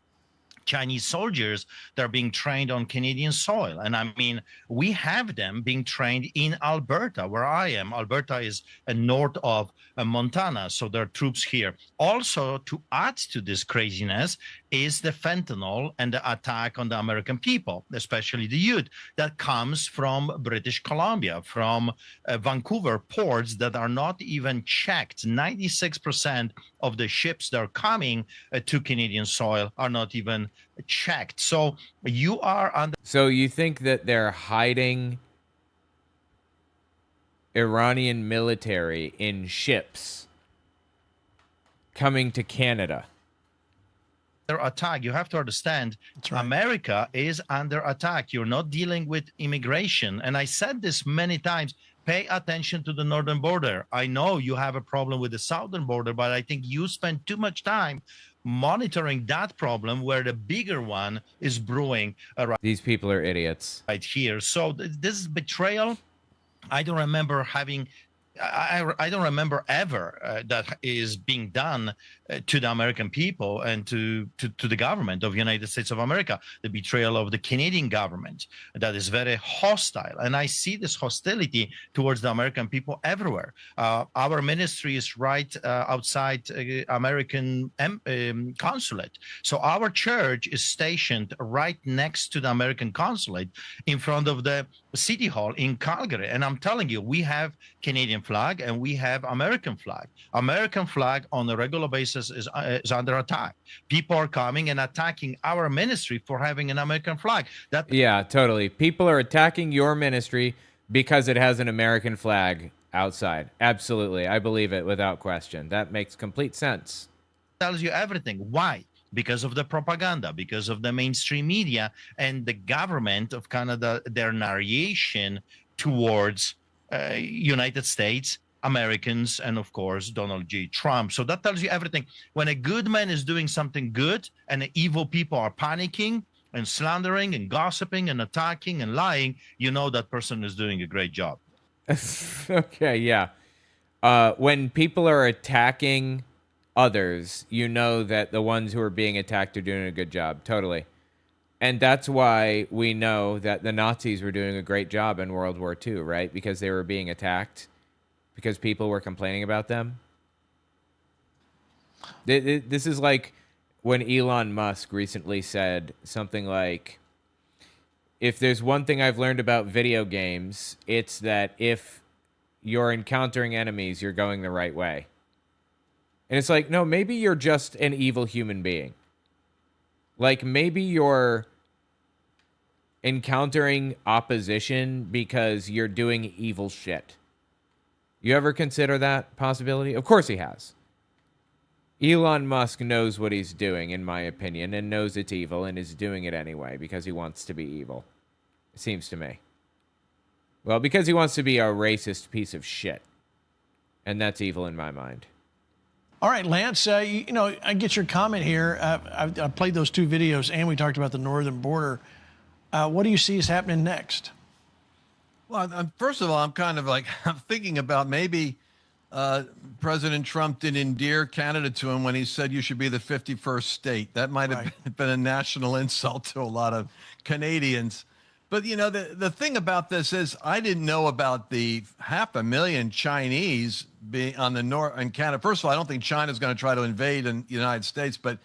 Chinese soldiers that are being trained on Canadian soil. And I mean, we have them being trained in Alberta, where I am. Alberta is north of Montana, so there are troops here. Also, to add to this craziness is the fentanyl and the attack on the American people, especially the youth, that comes from British Columbia, from Vancouver ports that are not even checked. 96% of the ships that are coming to Canadian soil are not even checked. So you are on the... So you think that they're hiding Iranian military in ships coming to Canada? Their attack. You have to understand, right. America is under attack. You're not dealing with immigration. And I said this many times. Pay attention to the northern border. I know you have a problem with the southern border, but I think you spend too much time monitoring that problem where the bigger one is brewing. These people are idiots. Right here. So this is betrayal. I don't remember having... I don't remember ever that is being done to the American people and to the government of the United States of America, the betrayal of the Canadian government that is very hostile. And I see this hostility towards the American people everywhere. Our ministry is right outside American consulate. So our church is stationed right next to the American consulate in front of the City Hall in Calgary. And I'm telling you, we have Canadian flag and we have American flag. American flag on a regular basis is under attack. People are coming and attacking our ministry for having an American flag. Yeah, totally. People are attacking your ministry because it has an American flag outside. Absolutely. I believe it without question. That makes complete sense. Tells you everything. Why? Because of the propaganda, because of the mainstream media and the government of Canada, their narration towards United States, Americans, and of course, Donald J. Trump. So that tells you everything. When a good man is doing something good and the evil people are panicking and slandering and gossiping and attacking and lying, you know that person is doing a great job. Okay, yeah. When people are attacking others, you know that the ones who are being attacked are doing a good job. Totally. And that's why we know that the Nazis were doing a great job in World War II, right? Because they were being attacked, because people were complaining about them. This is like when Elon Musk recently said something like, if there's one thing I've learned about video games, it's that if you're encountering enemies, you're going the right way. And it's like, no, maybe you're just an evil human being. Like, maybe you're encountering opposition because you're doing evil shit. You ever consider that possibility? Of course he has. Elon Musk knows what he's doing, in my opinion, and knows it's evil and is doing it anyway because he wants to be evil. It seems to me. Well, because he wants to be a racist piece of shit. And that's evil in my mind. All right, Lance, I get your comment here. I played those 2 videos, and we talked about the northern border. What do you see is happening next? Well, first of all, I'm kind of like, I'm thinking about maybe President Trump did endear Canada to him when he said you should be the 51st state. That might have been a national insult to a lot of Canadians. But, the thing about this is I didn't know about the 500,000 Chinese being on the north in Canada. First of all, I don't think China's going to try to invade the United States, but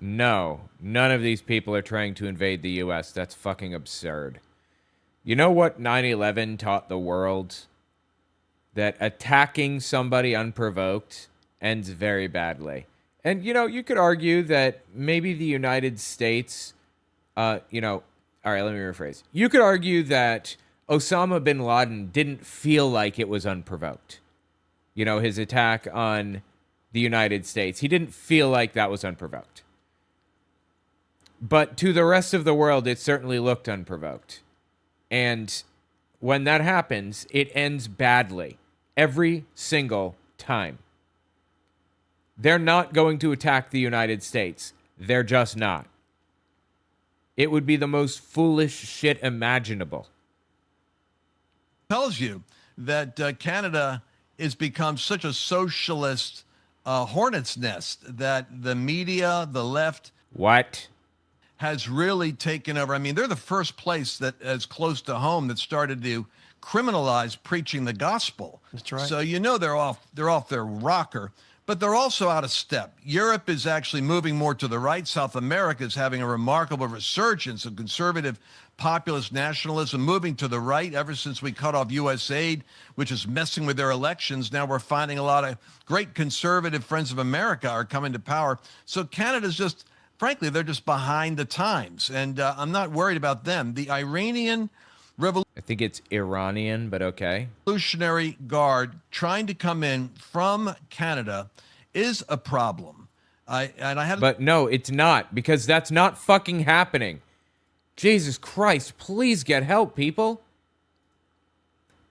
no, none of these people are trying to invade the U.S. That's fucking absurd. You know what 9/11 taught the world? That attacking somebody unprovoked ends very badly. And, you could argue that maybe the United States, all right, let me rephrase. You could argue that Osama bin Laden didn't feel like it was unprovoked. His attack on the United States. He didn't feel like that was unprovoked. But to the rest of the world, it certainly looked unprovoked. And when that happens, it ends badly. Every single time. They're not going to attack the United States. They're just not. It would be the most foolish shit imaginable. Tells you that Canada has become such a socialist hornet's nest that the media, the left, has really taken over. I mean, they're the first place that is close to home that started to criminalize preaching the gospel. That's right. So they're off their rocker, but they're also out of step. Europe is actually moving more to the right. South America is having a remarkable resurgence of conservative populist nationalism moving to the right ever since we cut off U.S. aid, which is messing with their elections. Now we're finding a lot of great conservative friends of America are coming to power. So Canada's just, frankly, they're just behind the times. And I'm not worried about them. The Iranian I think it's Iranian, but okay. Revolutionary Guard trying to come in from Canada is a problem. But no, it's not, because that's not fucking happening. Jesus Christ, please get help, people.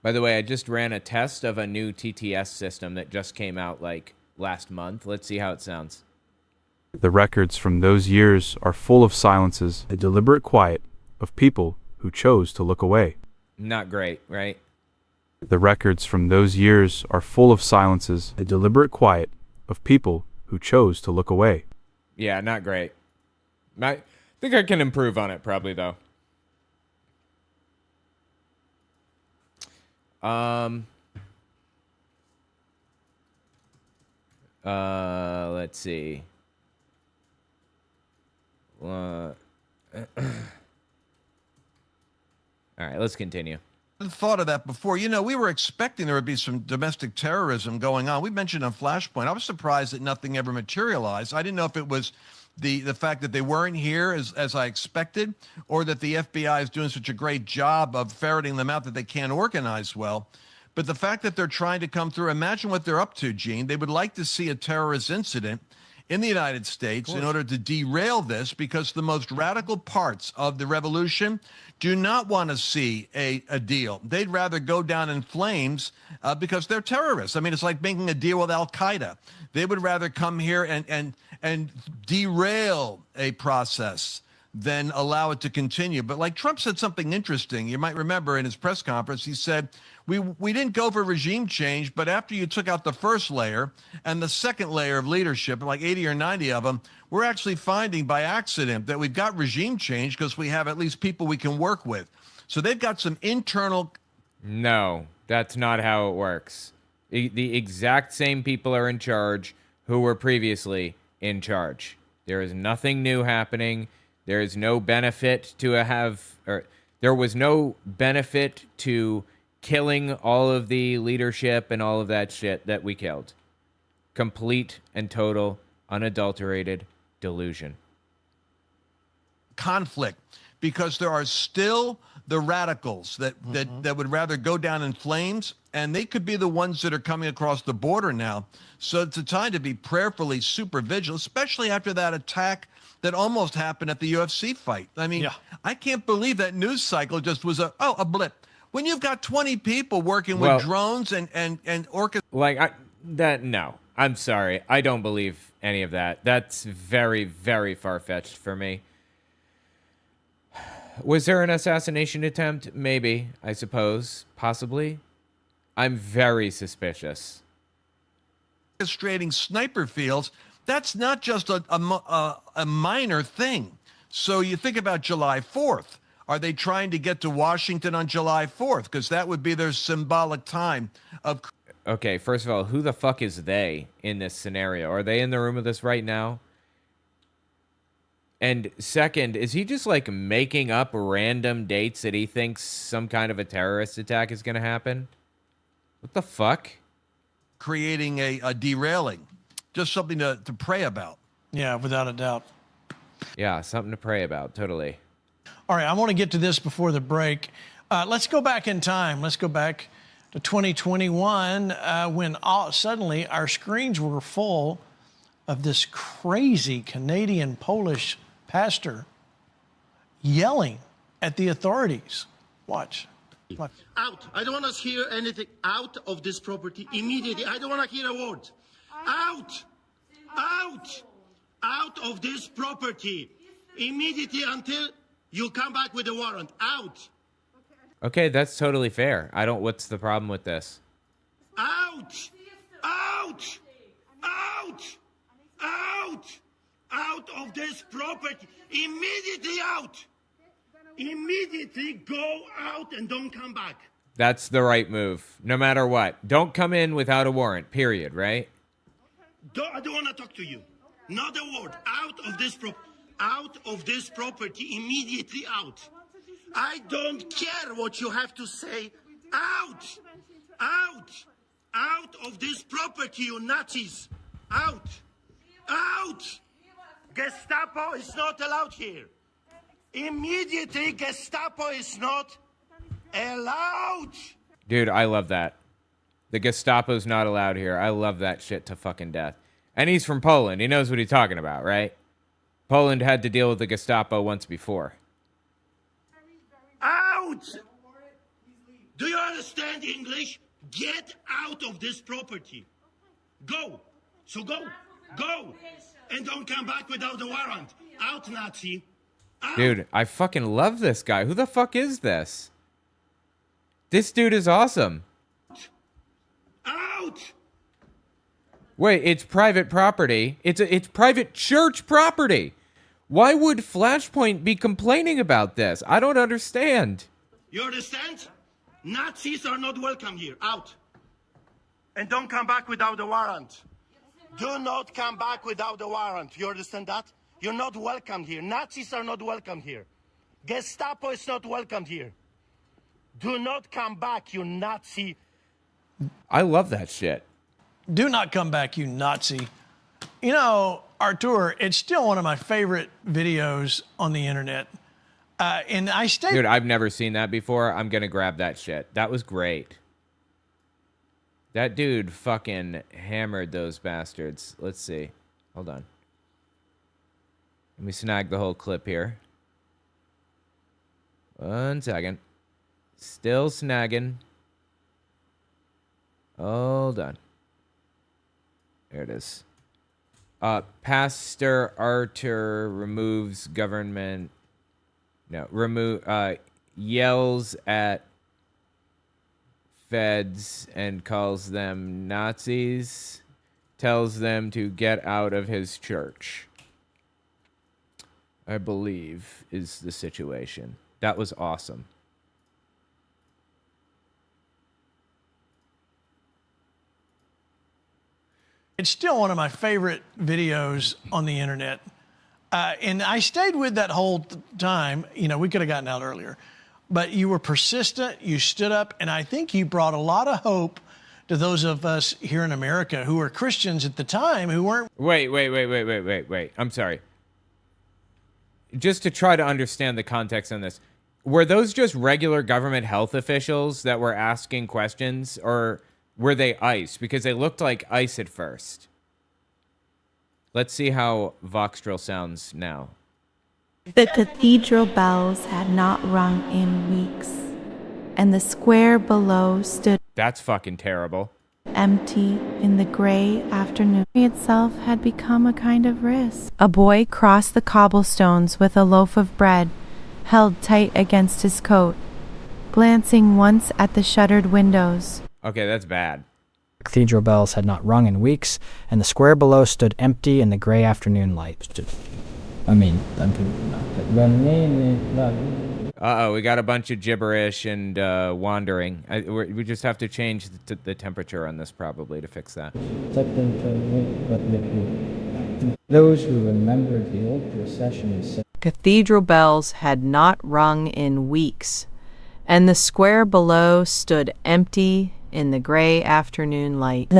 By the way, I just ran a test of a new TTS system that just came out like last month. Let's see how it sounds. The records from those years are full of silences, a deliberate quiet of people who chose to look away. Not great, right? The records from those years are full of silences, a deliberate quiet of people who chose to look away. Yeah, not great. I think I can improve on it, probably, though. Let's see. All right, let's continue. I thought of that before. We were expecting there would be some domestic terrorism going on. We mentioned on Flashpoint. I was surprised that nothing ever materialized. I didn't know if it was the fact that they weren't here as I expected, or that the FBI is doing such a great job of ferreting them out that they can't organize well. But the fact that they're trying to come through, imagine what they're up to, Gene. They would like to see a terrorist incident in the United States in order to derail this, because the most radical parts of the revolution do not want to see a deal. They'd rather go down in flames because they're terrorists. I mean, it's like making a deal with Al-Qaeda. They would rather come here and derail a process than allow it to continue. But like Trump said something interesting. You might remember in his press conference, he said, we didn't go for regime change, but after you took out the first layer and the second layer of leadership, like 80 or 90 of them, we're actually finding by accident that we've got regime change because we have at least people we can work with. So they've got some internal... No, that's not how it works. The exact same people are in charge who were previously in charge. There is nothing new happening. There is no benefit to there was no benefit to killing all of the leadership and all of that shit that we killed. Complete and total, unadulterated delusion. Conflict, because there are still the radicals that would rather go down in flames, and they could be the ones that are coming across the border now. So it's a time to be prayerfully super vigilant, especially after that attack that almost happened at the UFC fight. I mean, I can't believe that news cycle just was a blip. When you've got 20 people working with drones and no, I'm sorry. I don't believe any of that. That's very, very far-fetched for me. Was there an assassination attempt? Maybe, I suppose, possibly. I'm very suspicious. Orchestrating sniper fields, that's not just a minor thing. So you think about July 4th. Are they trying to get to Washington on July 4th? Because that would be their symbolic time of... Okay, first of all, who the fuck is they in this scenario? Are they in the room with us right now? And second, is he just like making up random dates that he thinks some kind of a terrorist attack is going to happen? What the fuck? Creating a derailing. Just something to pray about. Yeah, without a doubt. Yeah, something to pray about. Totally. All right, I want to get to this before the break. Let's go back in time. Let's go back to 2021 when suddenly our screens were full of this crazy Canadian Polish pastor yelling at the authorities. Watch. Out. I don't want to hear anything. Out of this property immediately. I don't want to hear a word. Out. Out. Out of this property immediately until you come back with a warrant. Out. Okay, that's totally fair. What's the problem with this? Out. Out. Out. Out. Out of this property. Immediately out. Immediately go out and don't come back. That's the right move, no matter what. Don't come in without a warrant, period, right? I don't want to talk to you. Not a word. Out of this property, immediately out. I don't care what you have to say. Out. Out. Out of this property, you Nazis. Out. Out. Gestapo is not allowed here. Immediately, Gestapo is not allowed. Dude, I love that. The Gestapo's not allowed here. I love that shit to fucking death. And he's from Poland. He knows what he's talking about, right? Poland had to deal with the Gestapo once before. Out! Do you understand English? Get out of this property. Go. So go. Go. And don't come back without a warrant. Out, Nazi. Out. Dude, I fucking love this guy. Who the fuck is this? This dude is awesome. Out. Wait, it's private property. It's private church property. Why would Flashpoint be complaining about this? I don't understand. You understand? Nazis are not welcome here. Out. And don't come back without a warrant. Do not come back without a warrant. You understand that? You're not welcome here. Nazis are not welcome here. Gestapo is not welcome here. Do not come back, you Nazi. I love that shit. Do not come back, you Nazi. You know, Artur, it's still one of my favorite videos on the internet. And I stay... Dude, I've never seen that before. I'm going to grab that shit. That was great. That dude fucking hammered those bastards. Let's see. Hold on. Let me snag the whole clip here. 1 second. Still snagging. Hold on. There it is. Pastor Artur removes government... No, yells at feds and calls them Nazis, tells them to get out of his church, I believe is the situation. That was awesome. It's still one of my favorite videos on the internet. And I stayed with that whole time. You know, we could have gotten out earlier. But you were persistent, you stood up, and I think you brought a lot of hope to those of us here in America who were Christians at the time who weren't. Wait. I'm sorry. Just to try to understand the context on this, were those just regular government health officials that were asking questions, or were they ICE? Because they looked like ICE at first. Let's see how Voxtril sounds now. The cathedral bells had not rung in weeks, and the square below stood That's fucking terrible. empty in the gray afternoon. Itself had become a kind of risk. A boy crossed the cobblestones with a loaf of bread held tight against his coat, glancing once at the shuttered windows. Okay, that's bad. Cathedral bells had not rung in weeks, and the square below stood empty in the gray afternoon light. Uh-oh, we got a bunch of gibberish and wandering. We just have to change the temperature on this probably to fix that. Those who remembered the old procession. Cathedral bells had not rung in weeks, and the square below stood empty in the gray afternoon light.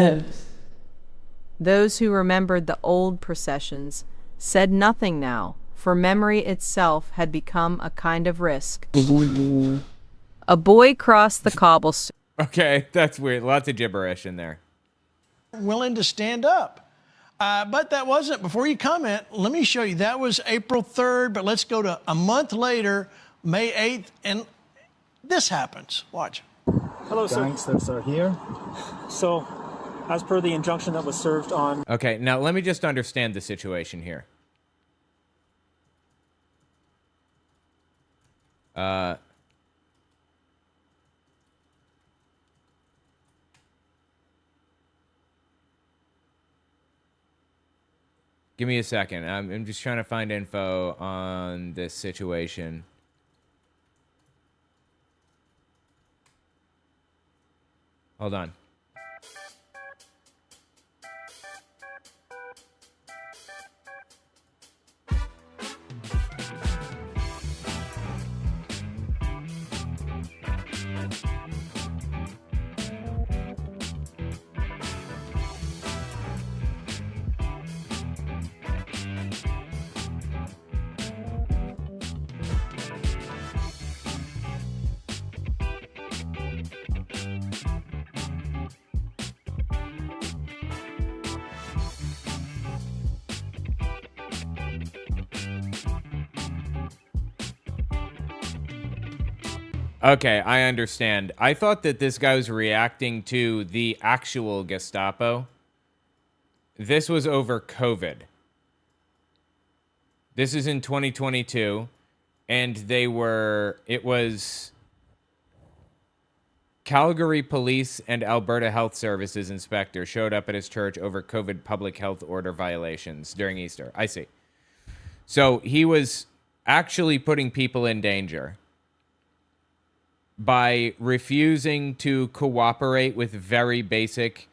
Those who remembered the old processions said nothing now, for memory itself had become a kind of risk. A boy crossed the cobblestone. Okay, that's weird. Lots of gibberish in there. Willing to stand up. But that wasn't, before you comment, let me show you. That was April 3rd, but let's go to a month later, May 8th, and this happens. Watch. Hello, sir. Gangsters are here. So, as per the injunction that was served on... Okay, now let me just understand the situation here. Give me a second. I'm just trying to find info on this situation. Hold on. Okay, I understand. I thought that this guy was reacting to the actual Gestapo. This was over COVID. This is in 2022, and it was Calgary Police and Alberta Health Services inspector showed up at his church over COVID public health order violations during Easter. I see. So he was actually putting people in danger by refusing to cooperate with very basic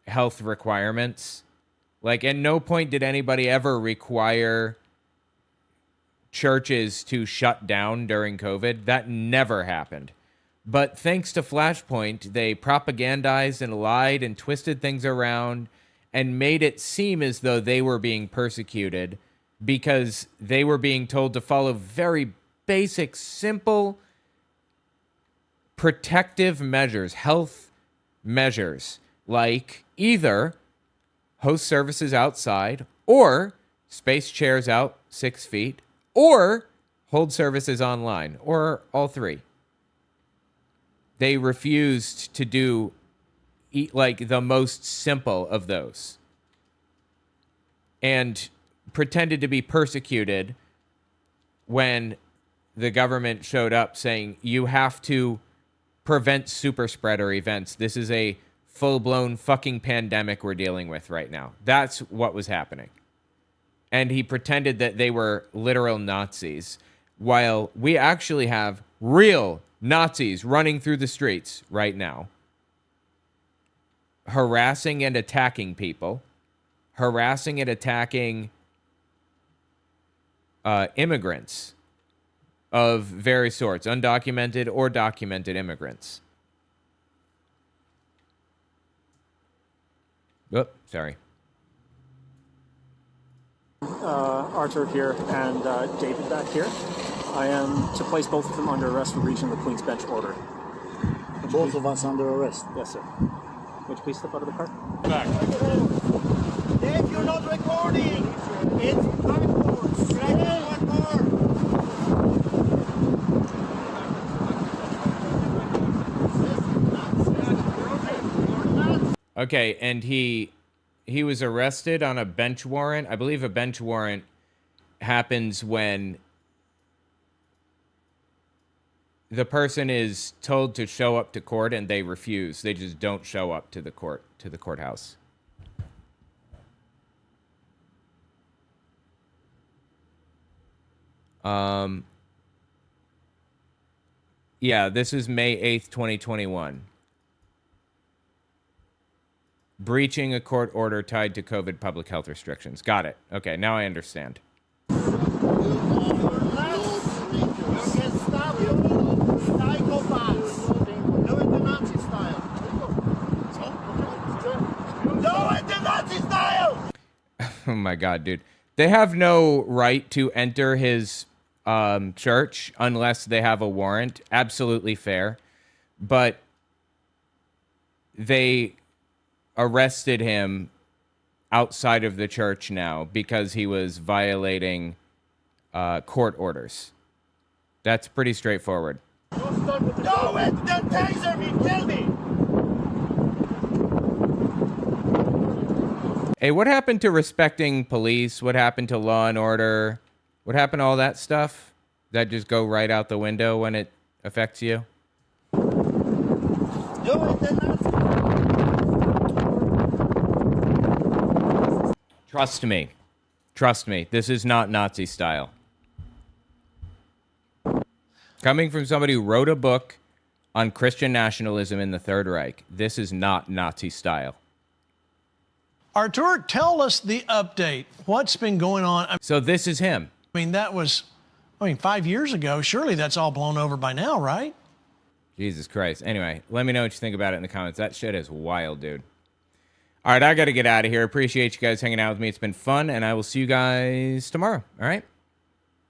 health requirements. Like, at no point did anybody ever require churches to shut down during COVID. That never happened. But thanks to Flashpoint, they propagandized and lied and twisted things around and made it seem as though they were being persecuted because they were being told to follow very basic, simple protective measures, health measures, like either host services outside or space chairs out 6 feet or hold services online or all three. They refused to do like the most simple of those and pretended to be persecuted when the government showed up saying you have to prevent super spreader events. This is a full-blown fucking pandemic we're dealing with right now. That's what was happening. And he pretended that they were literal Nazis, while we actually have real Nazis running through the streets right now, harassing and attacking people, harassing and attacking immigrants of various sorts, undocumented or documented immigrants. Oop, sorry. Arthur here and David back here. I am to place both of them under arrest for breaching the Queen's Bench order. Both of us under arrest? Yes, sir. Would you please step out of the car? Back. Dave, you're not recording. It's backwards. One more. Okay, and he was arrested on a bench warrant. I believe a bench warrant happens when the person is told to show up to court and they refuse. They just don't show up to the courthouse. Yeah, this is May 8th, 2021. Breaching a court order tied to COVID public health restrictions. Got it. Okay, now I understand. Oh my God, dude. They have no right to enter his church unless they have a warrant. Absolutely fair. But they arrested him outside of the church now because he was violating court orders. That's pretty straightforward. No, don't taser me, kill me. Hey, what happened to respecting police? What happened to law and order? What happened to all that stuff? That just go right out the window when it affects you? Trust me. Trust me. This is not Nazi style. Coming from somebody who wrote a book on Christian nationalism in the Third Reich, this is not Nazi style. Artur, tell us the update. What's been going on? So this is him. I mean, that was, 5 years ago. Surely that's all blown over by now, right? Jesus Christ. Anyway, let me know what you think about it in the comments. That shit is wild, dude. All right, I got to get out of here. Appreciate you guys hanging out with me. It's been fun, and I will see you guys tomorrow. All right?